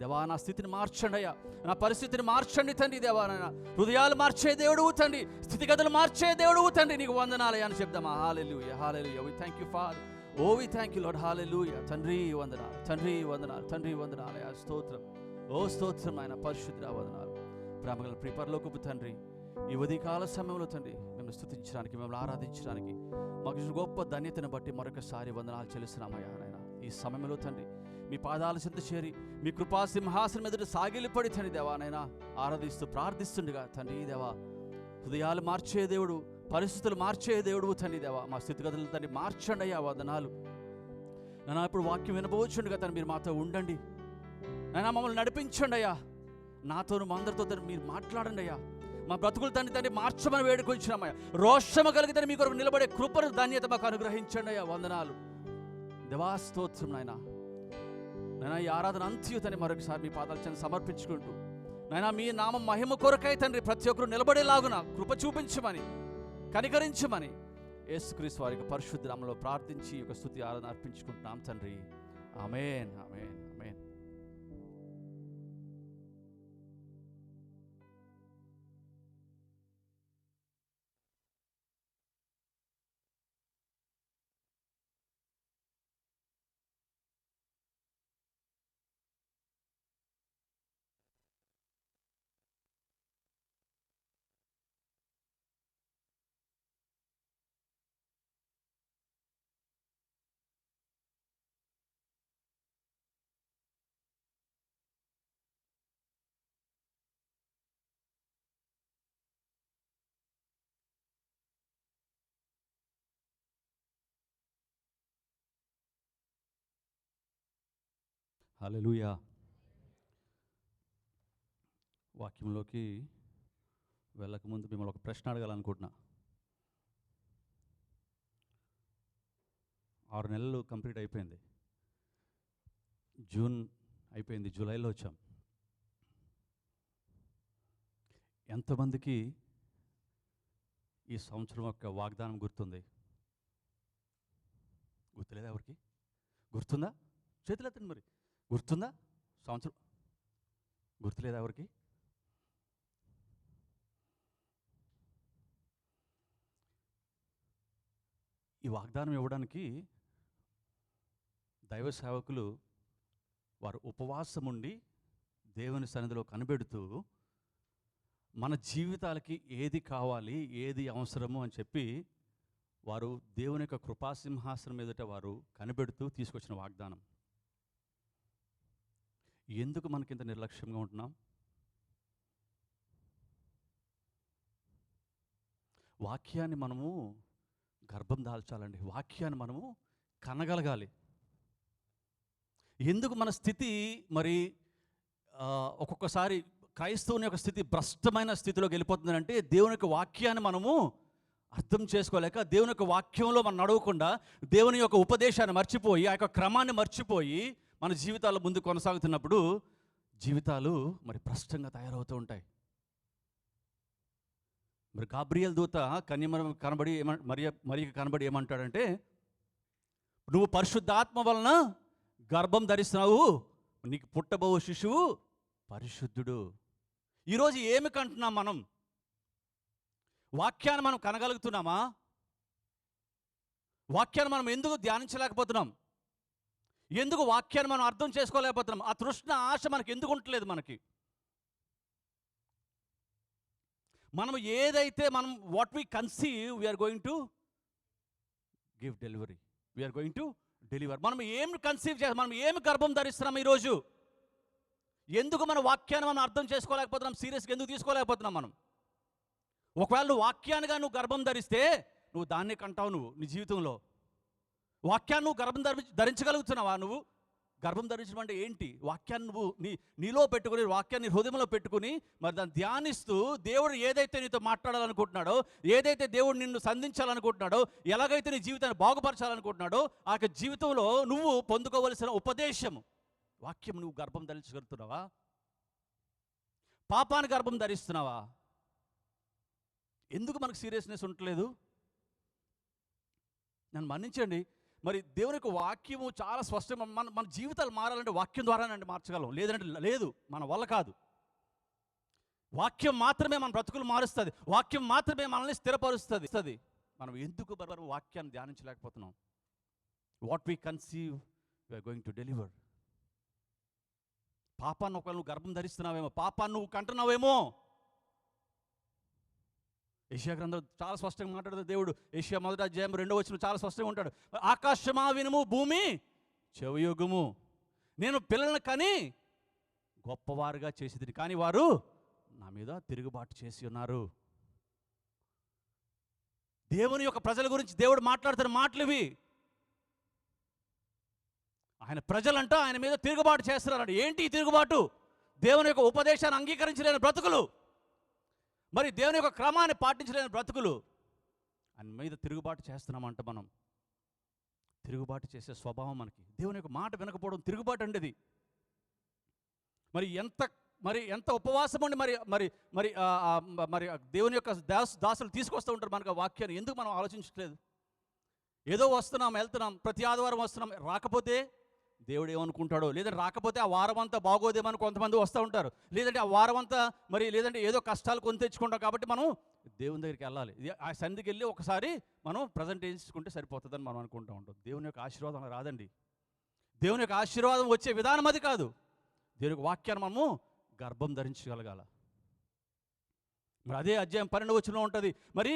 దేవా నా స్థితిని మార్చండి అయ్యా, నా పరిస్థితిని మార్చండి తండ్రి. దేవా నాయన హృదయాలు మార్చే దేవుడువు తండ్రి, స్థితిగతులు మార్చే దేవుడువు తండ్రి, నీకు వందనాలయ్యా అని చెప్దామా. Hallelujah hallelujah. We thank you Father. Oh we thank you Lord. Hallelujah. తండ్రి వందనాలు, తండ్రి వందనాలు, తండ్రి వందనాలయ్యా. స్తోత్రం, ఓ స్తోత్రం ఆయన పరిశుద్ధ వందనాలు. ప్రేమగల ప్రిపరలోకపు తండ్రి, ఈ ఉదయకాల సమయంలో తండ్రి మేము స్తుతించడానికి, మిమ్మల్ని ఆరాధించడానికి మాకు గొప్ప ధన్యతను బట్టి మరొకసారి వందనాలు చెల్లిస్తున్నామయ్యా నాయన. ఈ సమయంలో తండ్రి మీ పాదాల చెంత చేరి మీ కృపా సింహాసనం ఎదుట సాగిలిపడి తండ్రి దేవా నైనా ఆరాధిస్తూ ప్రార్థిస్తుండగా తండ్రి దేవా హృదయాలు మార్చే దేవుడు, పరిస్థితులు మార్చే దేవుడు తండ్రి దేవా. మా స్థితిగతులు తండ్రి మార్చండి అయ్యా వందనాలు. నైనా ఇప్పుడు వాక్యం వినబోచుండగా తండ్రి మీరు మాతో ఉండండి నైనా, మమ్మల్ని నడిపించండి అయ్యా. నాతోను మా అందరితో తండ్రి మీరు మాట్లాడండి అయ్యా. మా బ్రతుకులు తండ్రి మార్చమని వేడుకొచ్చినామయ్యా. రోషము కలిగితే మీ కొరకు నిలబడే కృపను ధన్యత మాకు అనుగ్రహించండి అయ్యా వందనాలు. దేవా స్తోత్రం నాయనా. నైనా ఈ ఆరాధన అంత్యు తండ్రి మరొకసారి మీ పాదాల చెంత సమర్పించుకుంటూ నైనా మీ నామం మహిమ కొరకై తండ్రి ప్రతి ఒక్కరు నిలబడేలాగున కృప చూపించమని, కనికరించమని యేసుక్రీస్తు వారికి పరిశుద్ధ నామములో ప్రార్థించి ఒక స్తుతి ఆరాధన అర్పించుకుంటున్నాం తండ్రి. ఆమేన్ ఆమేన్. హల్లెలూయా. వాక్యంలోకి వెళ్ళకముందు మిమ్మల్ని ఒక ప్రశ్న అడగాలనుకుంటున్నా. 6 నెలలు కంప్లీట్ అయిపోయింది. జూన్ అయిపోయింది, జూలైలో వచ్చాం. ఎంతమందికి ఈ సంవత్సరం యొక్క వాగ్దానం గుర్తుంది? గుర్తులేదా ఎవరికి? గుర్తుందా? చేతులెత్తండి. మరి గుర్తుందా సంవత్సరం? గుర్తులేదా ఎవరికి? ఈ వాగ్దానం ఇవ్వడానికి దైవ సేవకులు వారు ఉపవాసం ఉండి దేవుని సన్నిధిలో కనిపెడుతూ మన జీవితాలకి ఏది కావాలి, ఏది అవసరము అని చెప్పి వారు దేవుని యొక్క కృపాసింహాసనం ఎదుట వారు కనిపెడుతూ తీసుకొచ్చిన వాగ్దానం. ఎందుకు మనకింత నిర్లక్ష్యంగా ఉంటున్నాం? వాక్యాన్ని మనము గర్భం దాల్చాలండి. వాక్యాన్ని మనము కనగలగాలి. ఎందుకు మన స్థితి మరి ఒక్కొక్కసారి క్రైస్తవుని యొక్క స్థితి భ్రష్టమైన స్థితిలోకి వెళ్ళిపోతుందంటే దేవుని యొక్క వాక్యాన్ని మనము అర్థం చేసుకోలేక, దేవుని యొక్క వాక్యంలో మనం నడవకుండా, దేవుని యొక్క ఉపదేశాన్ని మర్చిపోయి, ఆ యొక్క క్రమాన్ని మర్చిపోయి మన జీవితాల్లో ముందు కొనసాగుతున్నప్పుడు జీవితాలు మరి భ్రష్టంగా తయారవుతూ ఉంటాయి. మరి గాబ్రియల్ దూత కన్యమరం కనబడి మరియకి కనబడి ఏమంటాడంటే, నువ్వు పరిశుద్ధాత్మ వలన గర్భం ధరిస్తున్నావు, నీకు పుట్టబో శిశువు పరిశుద్ధుడు. ఈరోజు ఏమి కంటున్నాం మనం? వాక్యాన్ని మనం కనగలుగుతున్నామా? వాక్యాన్ని మనం ఎందుకు ధ్యానించలేకపోతున్నాం? ఎందుకు వాక్యాన్ని మనం అర్థం చేసుకోలేకపోతున్నాం? ఆ తృష్ణ, ఆశ మనకి ఎందుకు ఉండట్లేదు? మనం ఏదైతే మనం what we conceive we are going to give delivery, we are going to deliver. మనం ఏమి కన్సీవ్ చేస్తాం, మనం ఏమి గర్భం ధరిస్తున్నాం ఈరోజు? ఎందుకు మన వాక్యాన్ని మనం అర్థం చేసుకోలేకపోతున్నాం? సీరియస్గా ఎందుకు తీసుకోలేకపోతున్నాం మనం? ఒకవేళ నువ్వు వాక్యాన్నిగా నువ్వు గర్భం ధరిస్తే నువ్వు దాన్ని కంటావు. నువ్వు నీ జీవితంలో వాక్యాన్ని నువ్వు గర్భం ధరించగలుగుతున్నావా? నువ్వు గర్భం ధరించడం అంటే ఏంటి? వాక్యాన్ని నువ్వు నీలో పెట్టుకుని, వాక్యాన్ని హృదయంలో పెట్టుకుని మరి దాన్ని ధ్యానిస్తూ దేవుడు ఏదైతే నీతో మాట్లాడాలనుకుంటున్నాడో, ఏదైతే దేవుడు నిన్ను సంధించాలనుకుంటున్నాడో, ఎలాగైతే నీ జీవితాన్ని బాగుపరచాలనుకుంటున్నాడో ఆ యొక్క జీవితంలో నువ్వు పొందుకోవలసిన ఉపదేశం వాక్యం నువ్వు గర్భం ధరించగలుగుతున్నావా? పాపాన్ని గర్భం ధరిస్తున్నావా? ఎందుకు మనకు సీరియస్నెస్ ఉండట్లేదు? నన్ను మన్నించండి. మరి దేవుని యొక్క వాక్యము చాలా స్పష్టంగా మన జీవితాలు మారాలంటే వాక్యం ద్వారానండి మార్చగలం, లేదంటే లేదు, మన వల్ల కాదు. వాక్యం మాత్రమే మన బ్రతుకులు మారుస్తుంది. వాక్యం మాత్రమే మనల్ని స్థిరపరుస్తుంది. మనం ఎందుకు వాక్యాన్ని ధ్యానించలేకపోతున్నాం? What we conceive we are going to deliver. పాపాన్ని ఒకవేళ నువ్వు గర్భం ధరిస్తున్నావేమో, పాపాన్ని నువ్వు కంటున్నావేమో. యెషయా గ్రంథం చాలా స్పష్టంగా మాట్లాడుతుంది దేవుడు. యెషయా 1వ అధ్యాయం 2వ వచనం చాలా స్పష్టంగా ఉంటాడు. ఆకాశమా వినుము, భూమి చెవియొగ్గుము, నేను పిల్లలను కని గొప్పవారుగా చేసేది, కానీ వారు నా మీద తిరుగుబాటు చేసి ఉన్నారు. దేవుని యొక్క ప్రజల గురించి దేవుడు మాట్లాడుతున్న మాటలు ఇవి. ఆయన ప్రజలంట ఆయన మీద తిరుగుబాటు చేస్తున్నారు. ఏంటి ఈ తిరుగుబాటు? దేవుని యొక్క ఉపదేశాన్ని అంగీకరించలేని బ్రతుకులు, మరి దేవుని యొక్క క్రమాన్ని పాటించలేని బ్రతుకులు. ఆయన మీద తిరుగుబాటు చేస్తున్నామంట. మనం తిరుగుబాటు చేసే స్వభావం మనకి. దేవుని యొక్క మాట వినకపోవడం తిరుగుబాటు అండి. మరి ఎంత ఉపవాసం ఉండి మరి మరి మరి మరి దేవుని యొక్క దాసులు తీసుకొస్తూ ఉంటారు మనకు ఆ వాక్యాన్ని. ఎందుకు మనం ఆలోచించట్లేదు? ఏదో వస్తున్నాం, వెళ్తున్నాం, ప్రతి ఆదివారం వస్తున్నాం, రాకపోతే దేవుడు ఏమనుకుంటాడో, లేదంటే రాకపోతే ఆ వారం అంతా బాగోదేమని కొంతమంది వస్తూ ఉంటారు, లేదంటే ఆ వారం అంతా మరి లేదంటే ఏదో కష్టాలు కొని తెచ్చుకుంటాం కాబట్టి మనం దేవుని దగ్గరికి వెళ్ళాలి, ఆ సంధికి వెళ్ళి ఒకసారి మనం ప్రజెంట్ చేసుకుంటే సరిపోతుందని మనం అనుకుంటూ ఉంటాం. దేవుని యొక్క ఆశీర్వాదం రాదండి. దేవుని యొక్క ఆశీర్వాదం వచ్చే విధానం అది కాదు. దేవుని యొక్క వాక్యాన్ని మనము గర్భం ధరించగలగాల. మరి అదే అధ్యాయం 12వ వచనంలో ఉంటుంది. మరి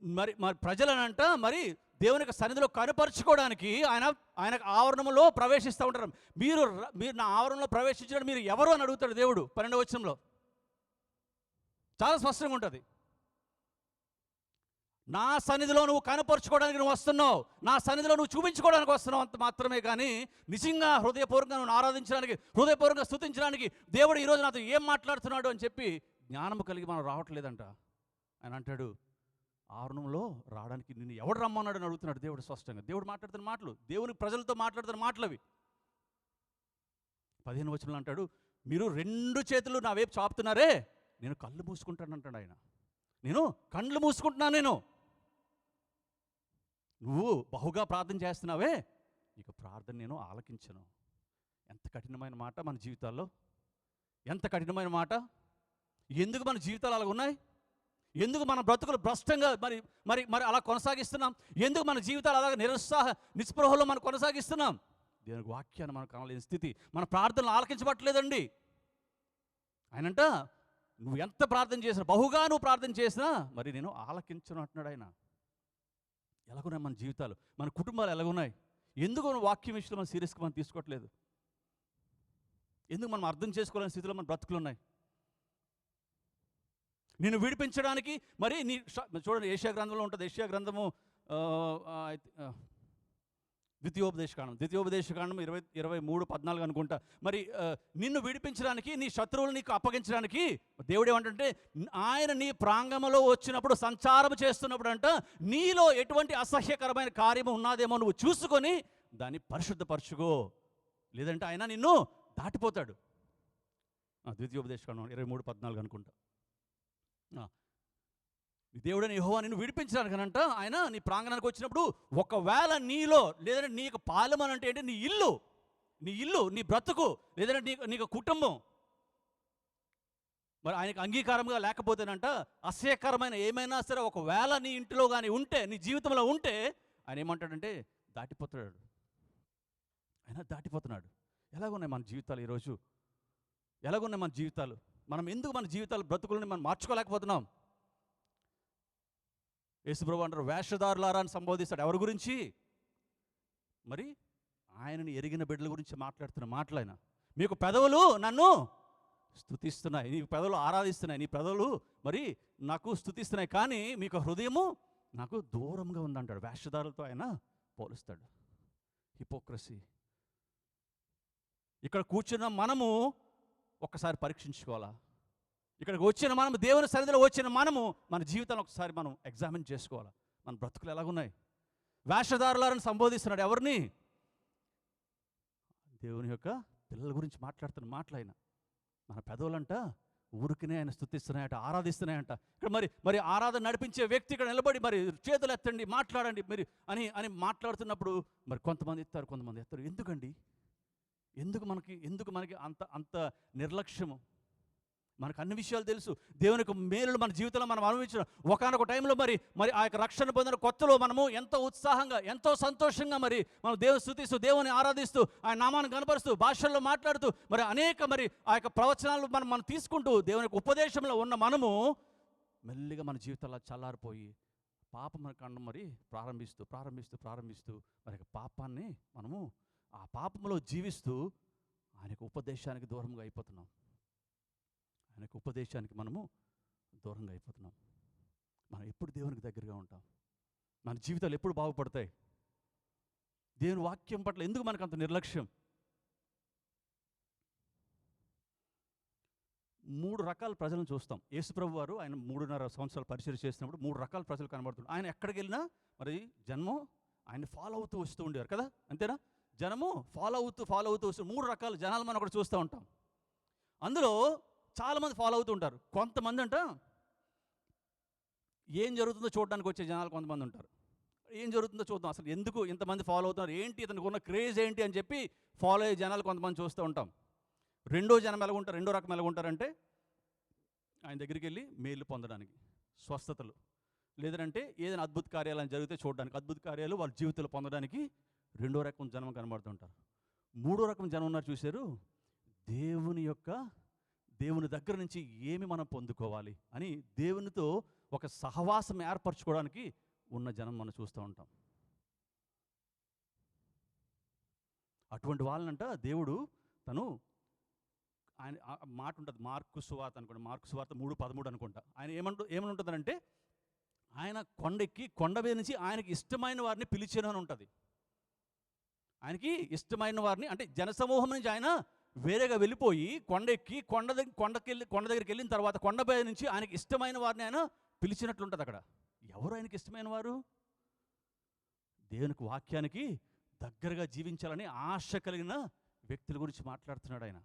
మరి మరి ప్రజలనంట మరి దేవుని యొక్క సన్నిధిలో కనుపరుచుకోవడానికి ఆయన ఆవరణంలో ప్రవేశిస్తూ ఉంటారు. మీరు నా ఆవరణలో ప్రవేశించడం మీరు ఎవరు అని అడుగుతాడు దేవుడు 12వ వచనంలో. చాలా స్పష్టంగా ఉంటుంది. నా సన్నిధిలో నువ్వు కనపరుచుకోవడానికి నువ్వు వస్తున్నావు, నా సన్నిధిలో నువ్వు చూపించుకోవడానికి వస్తున్నావు అంత మాత్రమే. కానీ నిజంగా హృదయపూర్వకంగా నువ్వు ఆరాధించడానికి, హృదయపూర్వకంగా స్తుతించడానికి దేవుడు ఈరోజు నాతో ఏం మాట్లాడుతున్నాడు అని చెప్పి జ్ఞానము కలిగి మనం రావట్లేదంట. ఆయన అంటాడు, ఆరుణంలో రావడానికి నిన్ను ఎవడు రమ్మన్నాడు అని అడుగుతున్నాడు దేవుడు స్పష్టంగా. దేవుడు మాట్లాడుతున్న మాటలు, దేవుని ప్రజలతో మాట్లాడుతున్న మాటలు అవి. 15వ వచనంలో అంటాడు, మీరు 2 చేతులు నా వైపు చాపుతున్నారే, నేను కళ్ళు మూసుకుంటాను అంటాడు ఆయన. నేను కళ్ళు మూసుకుంటున్నాను, నువ్వు బహుగా ప్రార్థన చేస్తున్నావే, నీకు ప్రార్థన నేను ఆలకించను. ఎంత కఠినమైన మాట మన జీవితాల్లో, ఎంత కఠినమైన మాట. ఎందుకు మన జీవితాలు అలాగ ఉన్నాయి? ఎందుకు మన బ్రతుకులు భ్రష్టంగా మరి మరి మరి అలా కొనసాగిస్తున్నాం? ఎందుకు మన జీవితాలు అలాగ నిస్పృహలో మనం కొనసాగిస్తున్నాం? దేవుని వాక్యాన్ని మనకు కావాలని స్థితి, మన ప్రార్థనలు ఆలకించబట్టలేదండి. ఆయనంట, నువ్వు ఎంత ప్రార్థన చేసినా, బహుగా నువ్వు ప్రార్థన చేసినా మరి నేను ఆలకించను అంటున్నాడు ఆయన. ఎలాగున్నాయి మన జీవితాలు, మన కుటుంబాలు ఎలాగున్నాయి? ఎందుకు మన వాక్యం విషయంలో మనం సీరియస్గా మనం తీసుకోవట్లేదు? ఎందుకు మనం అర్థం చేసుకోలేని స్థితిలో మన బ్రతుకులు ఉన్నాయి? నిన్ను విడిపించడానికి మరి చూడండి, ఏషియా గ్రంథంలో ఉంటుంది. ఏషియా గ్రంథము ద్వితీయోపదేశకాండం 23:14 అనుకుంటా. మరి నిన్ను విడిపించడానికి, నీ శత్రువులు నీకు అప్పగించడానికి దేవుడు ఏమంటే, ఆయన నీ ప్రాంగణంలో వచ్చినప్పుడు, సంచారం చేస్తున్నప్పుడు అంట, నీలో ఎటువంటి అసహ్యకరమైన కార్యము ఉన్నదేమో నువ్వు చూసుకొని దాన్ని పరిశుద్ధపరచుకో, లేదంటే ఆయన నిన్ను దాటిపోతాడు. ద్వితీయోపదేశకాండం 23:14 అనుకుంటా. దేవుడని యెహోవా నిన్ను విడిపించడానికనంట ఆయన నీ ప్రాంగణానికి వచ్చినప్పుడు, ఒకవేళ నీలో, లేదంటే నీకు పాలెం అంటే ఏంటి, నీ ఇల్లు, నీ బ్రతుకు, లేదంటే నీకు కుటుంబం మరి ఆయనకు అంగీకారంగా లేకపోతేనంట, అసహ్యకరమైన ఏమైనా సరే ఒకవేళ నీ ఇంటిలో కానీ ఉంటే, నీ జీవితంలో ఉంటే, ఆయన ఏమంటాడంటే దాటిపోతున్నాడు. ఆయన దాటిపోతున్నాడు. ఎలాగున్నాయి మన జీవితాలు ఈరోజు? ఎలాగున్నాయి మన జీవితాలు? మనం ఎందుకు మన జీవితాలు, బ్రతుకులని మనం మార్చుకోలేకపోతున్నాం? యేసుప్రభువు అంటారు, వేషధారులారా అని సంబోధిస్తాడు. ఎవరి గురించి? మరి ఆయనని ఎరిగిన బిడ్డల గురించి మాట్లాడుతున్న మాటలు ఆయన. మీకు పెదవులు నన్ను స్తుతిస్తున్నాయి, నీ పెదవులు ఆరాధిస్తున్నాయి, నీ పెదవులు మరి నాకు స్తుతిస్తున్నాయి, కానీ మీకు హృదయము నాకు దూరంగా ఉందంటాడు. వేషధారులతో ఆయన పోలుస్తాడు. హిపోక్రసీ. ఇక్కడ కూర్చున్న మనము ఒక్కసారి పరీక్షించుకోవాలా? ఇక్కడికి వచ్చిన మనము, దేవుని సన్నిధిలో వచ్చిన మనము, మన జీవితాన్ని ఒకసారి మనం ఎగ్జామిన్ చేసుకోవాలా? మన బ్రతుకులు ఎలాగున్నాయి? వేషధారులను సంబోధిస్తున్నాడు. ఎవరిని? దేవుని యొక్క పిల్లల గురించి మాట్లాడుతున్న మాటలైన. మన పెదవులంట ఊరికినే ఆయన స్తుతిస్తున్నాయట, ఆరాధిస్తున్నాయంట. ఇక్కడ మరి ఆరాధన నడిపించే వ్యక్తి ఇక్కడ నిలబడి మరి చేతులు ఎత్తండి, మాట్లాడండి మరి అని మాట్లాడుతున్నప్పుడు మరి కొంతమంది ఎత్తారు, కొంతమంది ఎత్తారు. ఎందుకు మనకి అంత నిర్లక్ష్యము? మనకు అన్ని విషయాలు తెలుసు. దేవుని యొక్క మేలులు మన జీవితంలో మనం అనుభవించిన ఒకనొక టైంలో మరి ఆ యొక్క రక్షణ పొందిన కొత్తలో మనము ఎంతో ఉత్సాహంగా, ఎంతో సంతోషంగా మనం దేవుని స్తుతిస్తూ, దేవుని ఆరాధిస్తూ, ఆయన నామాన్ని కనపరుస్తూ, భాషల్లో మాట్లాడుతూ మరి అనేక ఆ యొక్క ప్రవచనాలు మనం తీసుకుంటూ దేవుని యొక్క ఉపదేశంలో ఉన్న మనము మెల్లిగా మన జీవితాల్లో చల్లారిపోయి పాపం కాండం మరి ప్రారంభిస్తూ మరి పాపాన్ని మనము ఆ పాపంలో జీవిస్తూ ఆయనకు ఉపదేశానికి దూరంగా అయిపోతున్నాం. ఆయనకు ఉపదేశానికి మనము దూరంగా అయిపోతున్నాం. మనం ఎప్పుడు దేవునికి దగ్గరగా ఉంటాం? మన జీవితాలు ఎప్పుడు బాగుపడతాయి? దేవుని వాక్యం పట్ల ఎందుకు మనకు అంత నిర్లక్ష్యం? 3 రకాల ప్రజలను చూస్తాం. యేసుప్రభు వారు ఆయన 3.5 సంవత్సరాలు పరిచయం చేసినప్పుడు 3 రకాల ప్రజలు కనబడుతున్నారు. ఆయన ఎక్కడికి వెళ్ళినా మరి జనము ఆయన ఫాలో అవుతూ వస్తూ ఉండేవారు కదా, అంతేనా? జనము ఫాలో అవుతూ వస్తూ 3 రకాల జనాలు మనం అక్కడ చూస్తూ ఉంటాం. అందులో చాలామంది ఫాలో అవుతూ ఉంటారు. కొంతమంది అంట ఏం జరుగుతుందో చూడడానికి వచ్చే జనాలు కొంతమంది ఉంటారు. ఏం జరుగుతుందో చూద్దాం, అసలు ఎందుకు ఇంతమంది ఫాలో అవుతున్నారు, ఏంటి ఇతనికి ఉన్న క్రేజ్ ఏంటి అని చెప్పి ఫాలో అయ్యే జనాలు కొంతమంది చూస్తూ ఉంటాం. రెండో రకం ఎలాగుంటారంటే ఆయన దగ్గరికి వెళ్ళి మేలు పొందడానికి, స్వస్థతలు, లేదంటే ఏదైనా అద్భుత కార్యాలు జరిగితే చూడడానికి, అద్భుత కార్యాలు వాళ్ళ జీవితంలో పొందడానికి రెండో రకం జనం కనబడుతుంటారు. 3వ రకం జనం ఉన్నారు చూశారు, దేవుని దగ్గర నుంచి ఏమి మనం పొందుకోవాలి అని దేవునితో ఒక సహవాసం ఏర్పరచుకోవడానికి ఉన్న జనం మనం చూస్తూ ఉంటాం. అటువంటి వాళ్ళనంట దేవుడు తను ఆయన మాట ఉంటుంది, మార్కు సువార్త అనుకోండి, మార్కు సువార్త 3:13 అనుకుంటా. ఆయన ఏమని ఉంటుందంటే, ఆయన కొండెక్కి కొండ మీద నుంచి ఆయనకి ఇష్టమైన వారిని పిలిచాను అని ఉంటుంది. ఆయనకి ఇష్టమైన వారిని అంటే జనసమూహం నుంచి ఆయన వేరేగా వెళ్ళిపోయి కొండెక్కి కొండ దగ్గరికి వెళ్ళిన తర్వాత కొండ మీద నుంచి ఆయనకి ఇష్టమైన వారిని ఆయన పిలిచినట్లుంటుంది అక్కడ. ఎవరు ఆయనకి ఇష్టమైన వారు? దేవునికి వాక్యానికి దగ్గరగా జీవించాలని ఆశ కలిగిన వ్యక్తుల గురించి మాట్లాడుతున్నాడు ఆయన.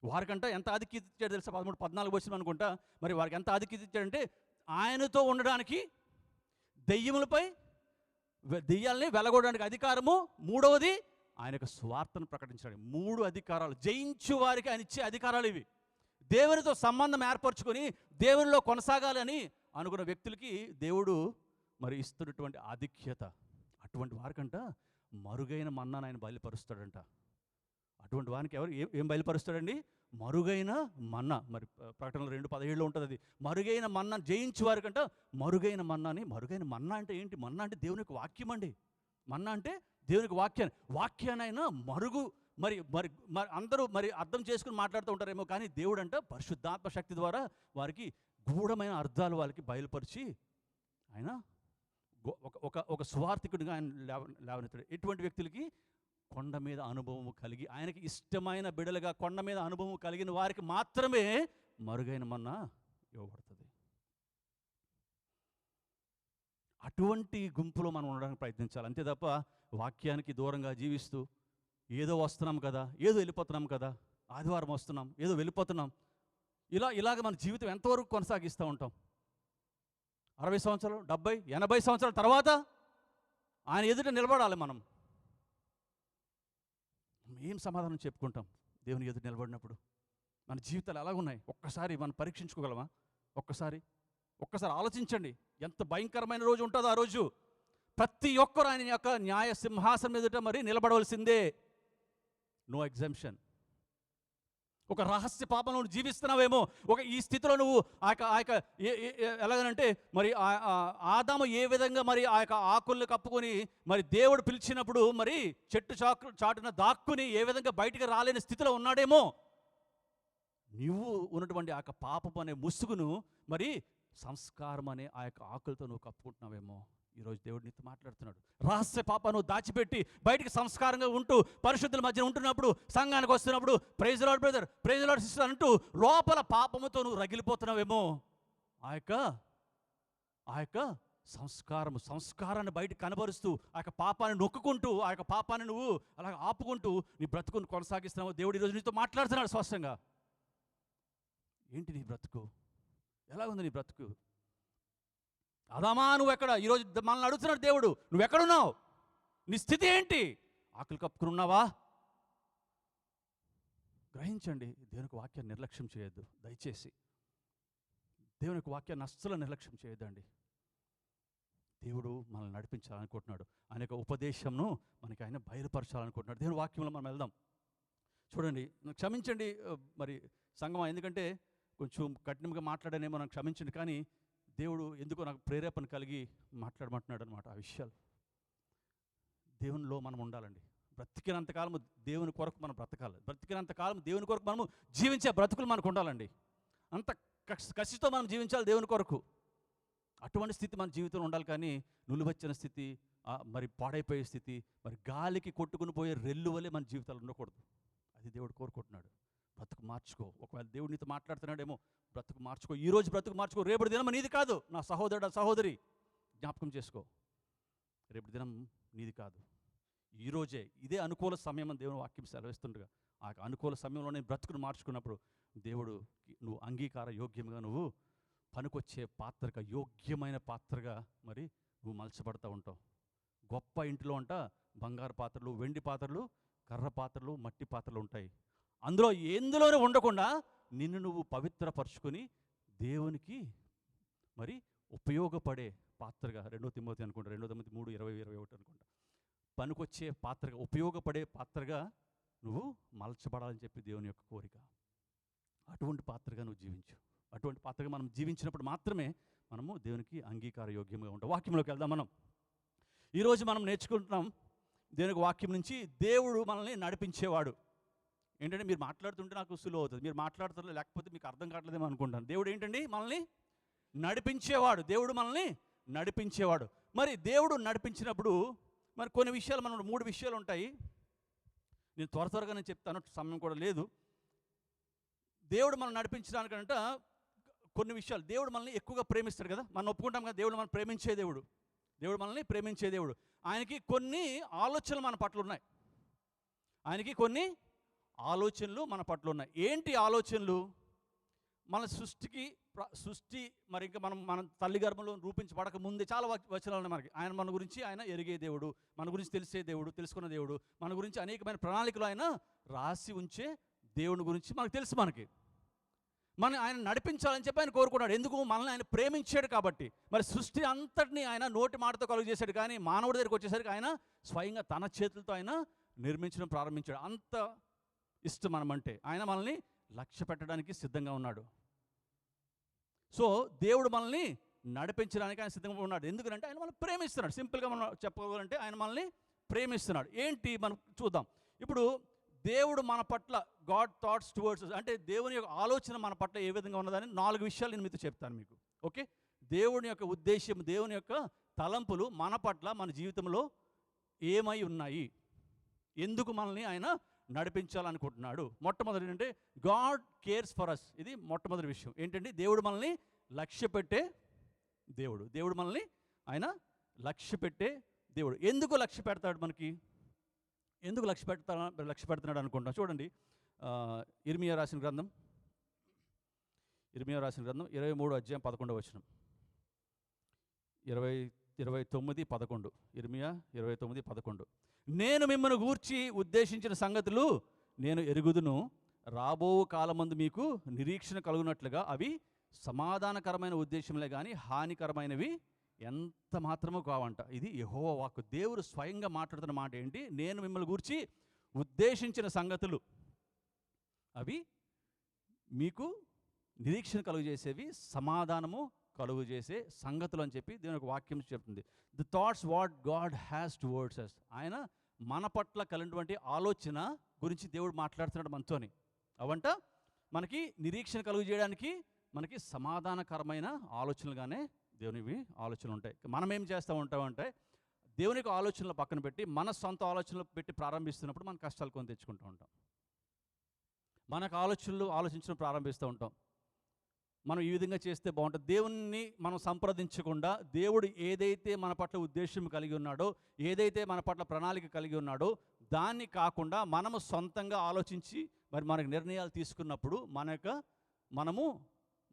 వారికంట ఎంత ఆధిక్యత ఇచ్చాడు తెలుసా? 13-14 వచ్చిన అనుకుంటా. మరి వారికి ఎంత ఆధిక్యత ఇచ్చాడంటే ఆయనతో ఉండడానికి దెయ్యాలని వెలగొట్టడానికి అధికారము, మూడవది ఆయన యొక్క స్వార్థను ప్రకటించాడు. 3 అధికారాలు జయించు వారికి ఆయన ఇచ్చే అధికారాలు ఇవి. దేవునితో సంబంధం ఏర్పరచుకొని దేవునిలో కొనసాగాలని అనుకున్న వ్యక్తులకి దేవుడు మరి ఇస్తున్నటువంటి ఆధిక్యత. అటువంటి వారికంట మరుగైన మన్నాను ఆయన బయలుపరుస్తాడంట. అటువంటి వారికి ఏం బయలుపరుస్తాడండి? మరుగైన మన్నా. మరి ప్రకటనలో 2:17 ఉంటుంది అది. మరుగైన మన్నా జయించు వారికంట మరుగైన మన్నాని. మరుగైన మన్నా అంటే ఏంటి? మన్నా అంటే దేవునికి వాక్యం అండి. మన్నా అంటే దేవునికి వాక్యాన్ని ఆయన మరి అందరూ మరి అర్థం చేసుకుని మాట్లాడుతూ ఉంటారేమో, కానీ దేవుడు అంట పరిశుద్ధాత్మ శక్తి ద్వారా వారికి గూఢమైన అర్థాలు వాళ్ళకి బయలుపరిచి ఆయన ఒక సువార్థికుడిగా ఆయన లేవనెత్తాడు. ఎటువంటి వ్యక్తులకి? కొండ మీద అనుభవం కలిగి ఆయనకి ఇష్టమైన బిడలుగా కొండ మీద అనుభవం కలిగిన వారికి మాత్రమే మరుగైన మన్నా ఇవ్వబడుతుంది. అటువంటి గుంపులో మనం ఉండడానికి ప్రయత్నించాలి. అంతే తప్ప వాక్యానికి దూరంగా జీవిస్తూ ఏదో వస్తున్నాం కదా, ఏదో వెళ్ళిపోతున్నాం కదా, ఆదివారం వస్తున్నాం, ఏదో వెళ్ళిపోతున్నాం, ఇలాగ మన జీవితం ఎంతవరకు కొనసాగిస్తూ ఉంటాం? 60 సంవత్సరాలు, 70, 80 సంవత్సరాల తర్వాత ఆయన ఎదుట నిలబడాలి. మనం ఏం సమాధానం చెప్పుకుంటాం దేవుని ఎదుట నిలబడినప్పుడు? మన జీవితాలు ఎలాగున్నాయి? ఒక్కసారి మనం పరీక్షించుకోగలమా? ఒక్కసారి ఆలోచించండి. ఎంత భయంకరమైన రోజు ఉంటుందో ఆ రోజు. ప్రతి ఒక్కరు ఆయన యొక్క న్యాయ సింహాసనం ఎదుట మరి నిలబడవలసిందే. No exemption. ఒక రహస్య పాపంలో నువ్వు జీవిస్తున్నావేమో, ఈ స్థితిలో నువ్వు ఎలాగనంటే మరి ఆదాము ఏ విధంగా మరి ఆ యొక్క ఆకుల్ని కప్పుకొని మరి దేవుడు పిలిచినప్పుడు మరి చెట్టు చాటున దాక్కుని ఏ విధంగా బయటికి రాలేని స్థితిలో ఉన్నాడేమో, నువ్వు ఉన్నటువంటి ఆ యొక్క పాపం అనే ముసుగును మరి సంస్కారం అనే ఆ యొక్క ఆకులతో నువ్వు కప్పుకుంటున్నావేమో. ఈరోజు దేవుడు నీతో మాట్లాడుతున్నాడు. రహస్య పాపాను దాచిపెట్టి బయటికి సంస్కారంగా ఉంటూ పరిశుద్ధుల మధ్య ఉంటున్నప్పుడు, సంఘానికి వస్తున్నప్పుడు praise Lord brother, praise Lord sister అంటూ లోపల పాపముతో నువ్వు రగిలిపోతున్నావేమో. ఆ యొక్క సంస్కారాన్ని బయట కనబరుస్తూ ఆ యొక్క పాపాన్ని నొక్కుంటూ ఆ యొక్క పాపాన్ని నువ్వు అలాగ ఆపుకుంటూ నీ బ్రతుకుని కొనసాగిస్తున్నావు. దేవుడు ఈరోజు నీతో మాట్లాడుతున్నాడు స్పష్టంగా. ఏంటి నీ బ్రతుకు? ఎలాగుంది నీ బ్రతుకు? అదామా నువ్వు ఎక్కడ? ఈరోజు మనల్ని అడుగుతున్నాడు దేవుడు, నువ్వు ఎక్కడున్నావు? నీ స్థితి ఏంటి? ఆకులు కప్పుకుని ఉన్నావా? గ్రహించండి. దేవునికి వాక్యాన్ని నిర్లక్ష్యం చేయొద్దు దయచేసి. దేవునికి వాక్యాన్ని అస్సలు నిర్లక్ష్యం చేయొద్దండి. దేవుడు మనల్ని నడిపించాలనుకుంటున్నాడు. ఆయన యొక్క ఉపదేశంను మనకి ఆయన బయలుపరచాలనుకుంటున్నాడు. దేవుని వాక్యంలో మనం వెళ్దాం. చూడండి, క్షమించండి మరి సంగమా, ఎందుకంటే కొంచెం కఠినంగా మాట్లాడానేమో, నాకు క్షమించండి. కానీ దేవుడు ఎందుకో నాకు ప్రేరేపణ కలిగి మాట్లాడమంటున్నాడు అనమాట ఆ విషయాలు. దేవునిలో మనం ఉండాలండి. బ్రతికినంతకాలం దేవుని కొరకు మనం బ్రతకాలి. బ్రతికినంతకాలం దేవుని కొరకు మనము జీవించే బ్రతుకులు మనకు ఉండాలండి. అంత కసితో మనం జీవించాలి దేవుని కొరకు. అటువంటి స్థితి మన జీవితంలో ఉండాలి. కానీ నులివచ్చిన స్థితి, మరి పాడైపోయే స్థితి, మరి గాలికి కొట్టుకుని పోయే రెల్లు వలె మన జీవితాలు ఉండకూడదు. అది దేవుడు కోరుకుంటున్నాడు. బ్రతుకు మార్చుకో. ఒకవేళ దేవుడు నీతో మాట్లాడుతున్నాడేమో, బ్రతుకు మార్చుకో. ఈరోజు బ్రతుకు మార్చుకో. రేపటి దినం నీది కాదు. నా సహోదరుడు సహోదరి జ్ఞాపకం చేసుకో, రేపటి దినం నీది కాదు. ఈరోజే ఇదే అనుకూల సమయం అని దేవుని వాక్యం సెలవిస్తుండగా ఆ అనుకూల సమయంలో నేను బ్రతుకును మార్చుకున్నప్పుడు దేవుడు నువ్వు అంగీకార యోగ్యంగా, నువ్వు పనికొచ్చే పాత్రగా, యోగ్యమైన పాత్రగా మరి నువ్వు మలచబడతా ఉంటావు. గొప్ప ఇంటిలో అంట బంగారు పాత్రలు, వెండి పాత్రలు, కర్ర పాత్రలు, మట్టి పాత్రలు ఉంటాయి. అందులో ఎందులోనే ఉండకుండా నిన్ను నువ్వు పవిత్రపరుచుకొని దేవునికి మరి ఉపయోగపడే పాత్రగా, 2 తిమోతి అనుకుంటా, 2 తిమోతి 3:20-21 అనుకుంటా, పనికొచ్చే పాత్రగా, ఉపయోగపడే పాత్రగా నువ్వు మలచబడాలని చెప్పి దేవుని యొక్క కోరిక. అటువంటి పాత్రగా నువ్వు జీవించు. అటువంటి పాత్రగా మనం జీవించినప్పుడు మాత్రమే మనము దేవునికి అంగీకార యోగ్యంగా ఉంటాం. వాక్యంలోకి వెళ్దాం. మనం ఈరోజు మనం నేర్చుకుంటున్నాం దేవునికి వాక్యం నుంచి దేవుడు మనల్ని నడిపించేవాడు. ఏంటంటే మీరు మాట్లాడుతుంటే నాకు సులువు అవుతుంది, మీరు మాట్లాడుతున్నారు లేకపోతే మీకు అర్థం కావట్లేదేమో అనుకుంటాను. దేవుడు ఏంటండి? మనల్ని నడిపించేవాడు. దేవుడు మనల్ని నడిపించేవాడు. మరి దేవుడు నడిపించినప్పుడు మరి కొన్ని విషయాలు మనం 3 విషయాలు ఉంటాయి. నేను త్వరగా నేను చెప్తాను, సమయం కూడా లేదు. దేవుడు మనం నడిపించడానికంట కొన్ని విషయాలు. దేవుడు మనల్ని ఎక్కువగా ప్రేమిస్తాడు కదా, మనం ఒప్పుకుంటాం కదా, దేవుడు మనం ప్రేమించే దేవుడు. దేవుడు మనల్ని ప్రేమించే దేవుడు. ఆయనకి కొన్ని ఆలోచనలు మన పట్ల ఉన్నాయి. ఆయనకి కొన్ని ఆలోచనలు మన పట్ల ఉన్నాయి. ఏంటి ఆలోచనలు? మన సృష్టి మరి ఇంకా మన తల్లి గర్భంలో రూపించబడక ముందే చాలా వచనాలు ఉన్నాయి మనకి. ఆయన మన గురించి ఆయన ఎరిగే దేవుడు, మన గురించి తెలిసే దేవుడు, తెలుసుకున్న దేవుడు, మన గురించి అనేకమైన ప్రణాళికలు ఆయన రాసి ఉంచే దేవుని గురించి మనకు తెలుసు. మన ఆయన నడిపించాలని చెప్పి ఆయన కోరుకున్నాడు. ఎందుకు? మనల్ని ఆయన ప్రేమించాడు కాబట్టి. మరి సృష్టి అంతటిని ఆయన నోటి మాటతో కలుగు చేశాడు, కానీ మానవుడి దగ్గరికి వచ్చేసరికి ఆయన స్వయంగా తన చేతులతో ఆయన నిర్మించడం ప్రారంభించాడు. అంత ఇష్టం మనమంటే. ఆయన మనల్ని లక్ష్య పెట్టడానికి సిద్ధంగా ఉన్నాడు. సో దేవుడు మనల్ని నడిపించడానికి ఆయన సిద్ధంగా ఉన్నాడు. ఎందుకంటే ఆయన మనల్ని ప్రేమిస్తున్నాడు. సింపుల్గా మనం చెప్పుకోవాలంటే ఆయన మనల్ని ప్రేమిస్తున్నాడు. ఏంటి మనం చూద్దాం. ఇప్పుడు దేవుడు మన పట్ల, గాడ్ థాట్స్ టువర్డ్స్, అంటే దేవుని యొక్క ఆలోచన మన పట్ల ఏ విధంగా ఉన్నదని 4 విషయాలు నేను మీతో చెప్తాను మీకు. ఓకే, దేవుని యొక్క ఉద్దేశం, దేవుని యొక్క తలంపులు మన పట్ల, మన జీవితంలో ఏమై ఉన్నాయి, ఎందుకు మనల్ని ఆయన నడిపించాలనుకుంటున్నాడు. మొట్టమొదటి ఏంటంటే గాడ్ కేర్స్ ఫర్ అస్. ఇది మొట్టమొదటి విషయం. ఏంటంటే దేవుడు మనల్ని లక్ష్య పెట్టే దేవుడు. దేవుడు మనల్ని ఆయన లక్ష్య పెట్టే దేవుడు. ఎందుకు లక్ష్య పెడతాడు మనకి? ఎందుకు లక్ష్య పెడుతున్నాడు అనుకుంటాం. చూడండి, ఇర్మియా రాసిన గ్రంథం 23వ అధ్యాయం 11వ వచనం. 29:11. ఇర్మియా 29:11. నేను మిమ్మల్ని గూర్చి ఉద్దేశించిన సంగతులు నేను ఎరుగుదును, రాబో కాలమందు మీకు నిరీక్షణ కలుగునట్లుగా అవి సమాధానకరమైన ఉద్దేశంలే కానీ హానికరమైనవి ఎంత మాత్రమూ కావంట. ఇది యెహోవా వాక్కు. దేవుడు స్వయంగా మాట్లాడుతున్న మాట ఏంటి? నేను మిమ్మల్ని గూర్చి ఉద్దేశించిన సంగతులు అవి మీకు నిరీక్షణ కలుగజేసేవి, సమాధానము కలుగజేసే సంగతులు అని చెప్పి దేవుని ఒక వాక్యం చెప్తుంది. The thoughts what God has towards us. ఆయన మన పట్ల కలిగినటువంటి ఆలోచన గురించి దేవుడు మాట్లాడుతున్నాడు మనతోని. అవంట మనకి నిరీక్షణ కలుగజేయడానికి, మనకి సమాధానకరమైన ఆలోచనలుగానే దేవునివి ఆలోచనలు ఉంటాయి. మనం ఏం చేస్తూ ఉంటామంటే దేవునికి ఆలోచనలు పక్కన పెట్టి మన సొంత ఆలోచనలు పెట్టి ప్రారంభిస్తున్నప్పుడు మన కష్టాలు కొని తెచ్చుకుంటూ ఉంటాం. మనకు ఆలోచించడం ప్రారంభిస్తూ ఉంటాం. మనం ఈ విధంగా చేస్తే బాగుంటుంది. దేవుణ్ణి మనం సంప్రదించకుండా దేవుడు ఏదైతే మన పట్ల ఉద్దేశం కలిగి ఉన్నాడో, ఏదైతే మన పట్ల ప్రణాళిక కలిగి ఉన్నాడో దాన్ని కాకుండా మనము సొంతంగా ఆలోచించి మరి మనకు నిర్ణయాలు తీసుకున్నప్పుడు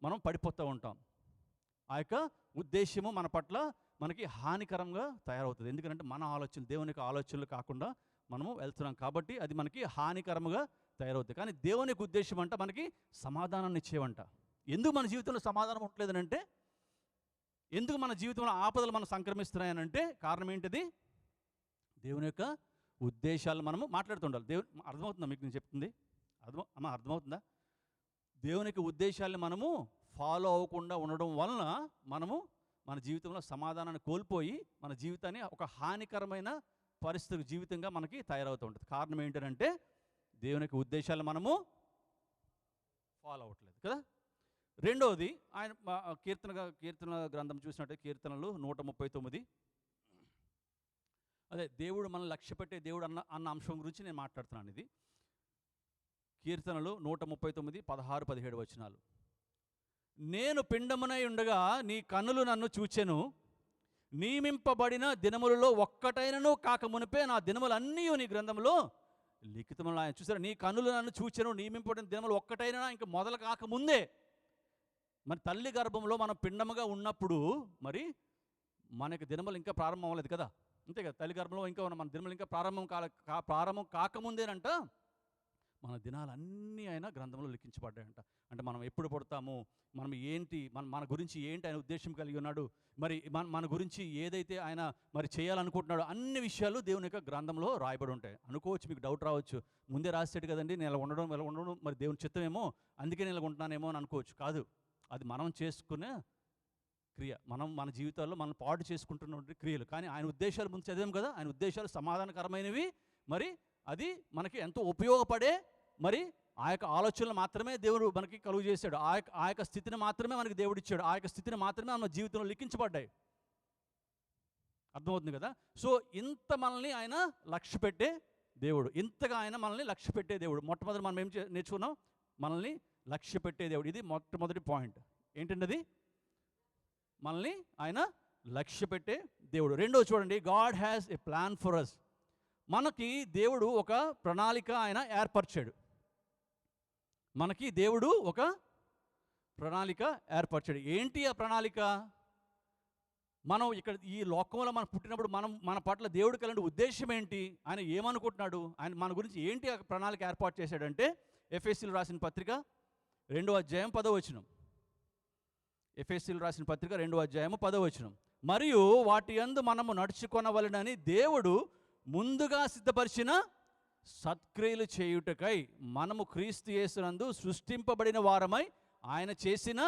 మనం పడిపోతూ ఉంటాం. ఆ యొక్క ఉద్దేశము మన పట్ల మనకి హానికరంగా తయారవుతుంది. ఎందుకంటే మన ఆలోచనలు దేవునికి ఆలోచనలు కాకుండా మనము వెళ్తున్నాం కాబట్టి అది మనకి హానికరముగా తయారవుతుంది. కానీ దేవునికి ఉద్దేశం అంట మనకి సమాధానాన్ని ఇచ్చేవంట. ఎందుకు మన జీవితంలో సమాధానం ఉండలేదనంటే, ఎందుకు మన జీవితంలో ఆపదలు మనం సంక్రమిస్తున్నాయనంటే కారణం ఏంటిది? దేవుని యొక్క ఉద్దేశాలు మనము మాట్లాడుతుండాలి. అర్థమవుతుందా మీకు నేను చెప్తుంది? అర్థమవుతుందా? దేవుని యొక్క ఉద్దేశాలను మనము ఫాలో అవ్వకుండా ఉండడం వలన మనము మన జీవితంలో సమాధానాన్ని కోల్పోయి మన జీవితాన్ని ఒక హానికరమైన పరిస్థితి జీవితంగా మనకి తయారవుతూ ఉంటుంది. కారణం ఏంటంటే దేవుని యొక్క ఉద్దేశాలు మనము ఫాలో అవ్వట్లేదు కదా. రెండవది, ఆయన కీర్తన గ్రంథం చూసినట్టే కీర్తనలు 139. అదే దేవుడు మనల్ని లక్ష్య పెట్టే దేవుడు అన్న అంశం గురించి నేను మాట్లాడుతున్నాను. ఇది కీర్తనలు 139, 16, 17 వచనాలు. నేను పిండమునై ఉండగా నీ కన్నులు నన్ను చూచెను, నియమింపబడిన దినములలో ఒక్కటైనను కాక మునిపే నా దినములన్నీ నీ గ్రంథంలో లిఖితములు. ఆయన చూసారా, నీ కన్నులు నన్ను చూచెను, నియమింపబడిన దినములు ఒక్కటైనా ఇంకా మొదలు కాకముందే. మరి తల్లి గర్భంలో మనం పిండముగా ఉన్నప్పుడు మరి మనకి దినములు ఇంకా ప్రారంభం అవ్వలేదు కదా, అంతే కదా. తల్లి గర్భంలో ఇంకా మన దినములు ఇంకా ప్రారంభం కాకముందేనంట మన దినాలన్నీ ఆయన గ్రంథంలో లిఖించబడ్డాయంట. అంటే మనం ఎప్పుడు పుడతాము, మనం ఏంటి, మన గురించి ఏంటి ఆయన ఉద్దేశం కలిగి ఉన్నాడు, మరి మన గురించి ఏదైతే ఆయన మరి చేయాలనుకుంటున్నాడో అన్ని విషయాలు దేవుని యొక్క గ్రంథంలో రాయబడి ఉంటాయి. అనుకోవచ్చు, మీకు డౌట్ రావచ్చు, ముందే రాసేడు కదండి నేను ఇలా ఉండడం మరి దేవుని చిత్తమేమో అందుకే నేను ఇలా ఉంటున్నానేమో అని అనుకోవచ్చు. కాదు, అది మనం చేసుకునే క్రియ. మనం మన జీవితాల్లో మనం పాటు చేసుకుంటున్న క్రియలు. కానీ ఆయన ఉద్దేశాలు ముందు చదివాం కదా, ఆయన ఉద్దేశాలు సమాధానకరమైనవి, మరి అది మనకి ఎంతో ఉపయోగపడే మరి ఆ యొక్క ఆలోచనలు మాత్రమే దేవుడు మనకి కలుగు చేశాడు. ఆ యొక్క స్థితిని మాత్రమే మనకి దేవుడు ఇచ్చాడు. ఆ యొక్క స్థితిని మాత్రమే మన జీవితంలో లిఖించబడ్డాయి. అర్థమవుతుంది కదా? సో ఇంత మనల్ని ఆయన లక్ష్య పెట్టే దేవుడు, ఇంతగా ఆయన మనల్ని లక్ష్య పెట్టే దేవుడు. మొట్టమొదటి మనం ఏం నేర్చుకున్నాం? మనల్ని లక్ష్య పెట్టే దేవుడు. ఇది మొట్టమొదటి పాయింట్. ఏంటండి అది? మనల్ని ఆయన లక్ష్య పెట్టే దేవుడు. రెండో చూడండి, God has a plan for us. మనకి దేవుడు ఒక ప్రణాళిక ఆయన ఏర్పరిచాడు. మనకి దేవుడు ఒక ప్రణాళిక ఏర్పరిచాడు. ఏంటి ఆ ప్రణాళిక? మనం ఇక్కడ ఈ లోకంలో మనం పుట్టినప్పుడు మన పట్ల దేవుడు కలిగిన ఉద్దేశం ఏంటి? ఆయన ఏమనుకుంటున్నాడు? ఆయన మన గురించి ఏంటి ఆ ప్రణాళిక ఏర్పాటు చేశాడంటే, ఎఫెసీయులకు రాసిన పత్రిక 2వ అధ్యాయం 10వ వచనం. ఎఫెసీయులకు రాసిన పత్రిక 2వ అధ్యాయం 10వ వచనం. మరియు వాటి యందు మనము నడుచుకొనవలెనని దేవుడు ముందుగా సిద్ధపరిచిన సత్క్రియలు చేయుటకై మనము క్రీస్తు యేసునందు సృష్టింపబడిన వారమై ఆయన చేసిన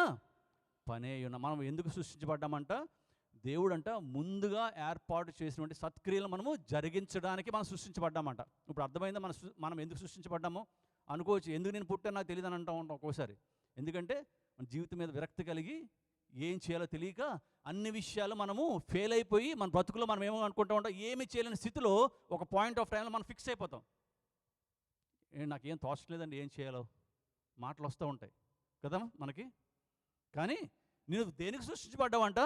పనేయున్న. మనం ఎందుకు సృష్టించబడ్డామంట? దేవుడంట ముందుగా ఏర్పాటు చేసినటువంటి సత్క్రియలు మనము జరిగించడానికి మనం సృష్టించబడ్డామంట. ఇప్పుడు అర్థమైందా మనం ఎందుకు సృష్టించబడ్డామో? అనుకోవచ్చు, ఎందుకు నేను పుట్టాను నాకు తెలియదు అని అంటూ ఉంటాం ఒక్కోసారి. ఎందుకంటే మన జీవితం మీద విరక్తి కలిగి ఏం చేయాలో తెలియక అన్ని విషయాలు మనము ఫెయిల్ అయిపోయి మన బ్రతుకులో మనం ఏమో అనుకుంటూ ఉంటాం. ఏమి చేయలేని స్థితిలో ఒక పాయింట్ ఆఫ్ టైంలో మనం ఫిక్స్ అయిపోతాం. నాకేం తోచలేదండి ఏం చేయాలో మాటలు వస్తూ ఉంటాయి కదా మనకి. కానీ నేను దేనికి సృష్టించబడ్డావంట?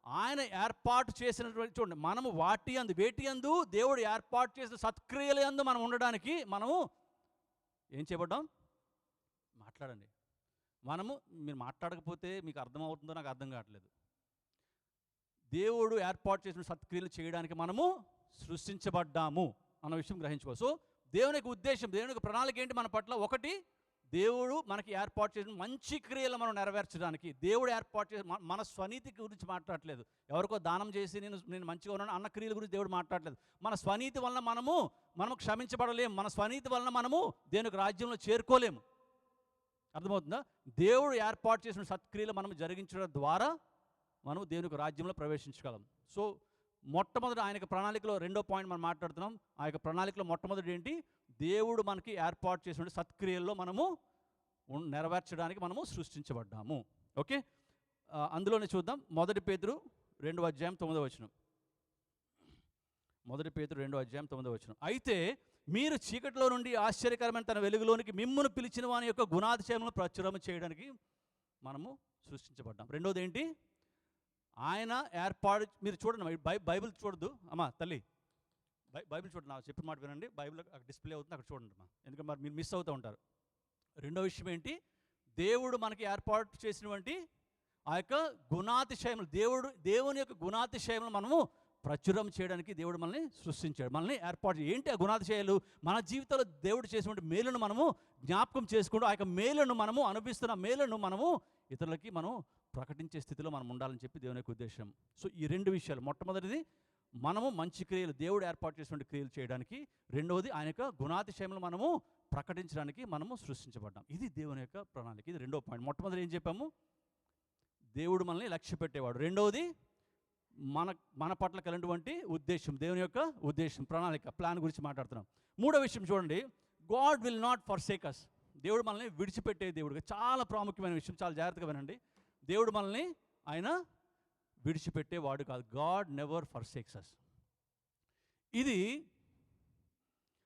ఆయన ఏర్పాటు చేసినటువంటి, చూడండి, మనము వేటి యందు దేవుడు ఏర్పాటు చేసిన సత్క్రియల యందు మనం ఉండడానికి మనము ఏం చేయబడ్డాం? మాట్లాడండి. మీరు మాట్లాడకపోతే మీకు అర్థమవుతుందో నాకు అర్థం కావట్లేదు. దేవుడు ఏర్పాటు చేసిన సత్క్రియలు చేయడానికి మనము సృష్టించబడ్డాము అన్న విషయం గ్రహించుకోవాలి. సో దేవునికి ఉద్దేశం, దేవునికి ప్రణాళిక ఏంటి మన పట్ల? ఒకటి, దేవుడు మనకి ఏర్పాటు చేసిన మంచి క్రియలు మనం నెరవేర్చడానికి. దేవుడు ఏర్పాటు చేసిన మన స్వనీతి గురించి మాట్లాడట్లేదు. ఎవరికో దానం చేసి నేను మంచిగా ఉన్నాను అన్న క్రియల గురించి దేవుడు మాట్లాడలేదు. మన స్వనీతి వలన మనము క్షమించబడలేము. మన స్వనీతి వలన మనము దేవునికి రాజ్యంలో చేరుకోలేము. అర్థమవుతుందా? దేవుడు ఏర్పాటు చేసిన సత్క్రియలు మనం జరిగించడం ద్వారా మనం దేవునికి రాజ్యంలో ప్రవేశించగలం. సో మొట్టమొదటి ఆయన ప్రణాళికలో రెండో పాయింట్ మనం మాట్లాడుతున్నాం. ఆ యొక్క ప్రణాళికలో మొట్టమొదటి ఏంటి? దేవుడు మనకి ఏర్పాటు చేసిన సత్క్రియల్లో మనము నెరవేర్చడానికి మనము సృష్టించబడ్డాము. ఓకే, అందులోనే చూద్దాం. 1 పేతురు 2వ అధ్యాయం 9వ వచనం. 1 పేతురు 2వ అధ్యాయం 9వ వచనం. అయితే మీరు చీకటిలో నుండి ఆశ్చర్యకరమైన తన వెలుగులోనికి మిమ్మును పిలిచిన వాని యొక్క గుణాతిశయములను ప్రచురం చేయడానికి మనము సృష్టించబడ్డాం. రెండోది ఏంటి? ఆయన ఏర్పాటు, మీరు చూడండి, బైబిల్ చూడద్దు అమ్మా తల్లి, బైబిల్ చూడండి, నాకు చెప్పిన మాట వినండి. బైబిల్ అక్కడ డిస్ప్లే అవుతుంది, అక్కడ చూడండి అమ్మా, ఎందుకంటే మరి మీరు మిస్ అవుతూ ఉంటారు. రెండో విషయం ఏంటి? దేవుడు మనకి ఏర్పాటు చేసినటువంటి ఆ యొక్క గుణాతిశయములు, దేవుని యొక్క గుణాతిశయములు మనము ప్రచురం చేయడానికి దేవుడు మనల్ని సృష్టించాడు, మనల్ని ఏర్పాటు. ఏంటి ఆ గుణాతిశయాలు? మన జీవితంలో దేవుడు చేసినటువంటి మేలును మనము జ్ఞాపకం చేసుకుంటూ ఆ యొక్క మేలును మనము అనుభవిస్తున్న మేలును మనము ఇతరులకి మనం ప్రకటించే స్థితిలో మనం ఉండాలని చెప్పి దేవుని యొక్క ఉద్దేశం. సో ఈ రెండు విషయాలు, మొట్టమొదటిది మనము మంచి క్రియలు, దేవుడు ఏర్పాటు చేసినటువంటి క్రియలు చేయడానికి. రెండవది ఆయన యొక్క గుణాతిశయములు మనము ప్రకటించడానికి మనము సృష్టించబడ్డాం. ఇది దేవుని యొక్క ప్రణాళిక. ఇది రెండో పాయింట్. మొట్టమొదటి ఏం చెప్పాము? దేవుడు మనల్ని లక్ష్య పెట్టేవాడు. రెండవది మన పట్ల కలిగినటువంటి ఉద్దేశం, దేవుని యొక్క ఉద్దేశం, ప్రణాళిక, ప్లాన్ గురించి మాట్లాడుతున్నాం. మూడో విషయం చూడండి, God will not forsake us. దేవుడు మనల్ని విడిచిపెట్టే దేవుడు. చాలా ప్రాముఖ్యమైన విషయం, చాలా జాగ్రత్తగా వినండి. దేవుడు మనల్ని ఆయన విడిచిపెట్టేవాడు కాదు. God never forsakes us. ఇది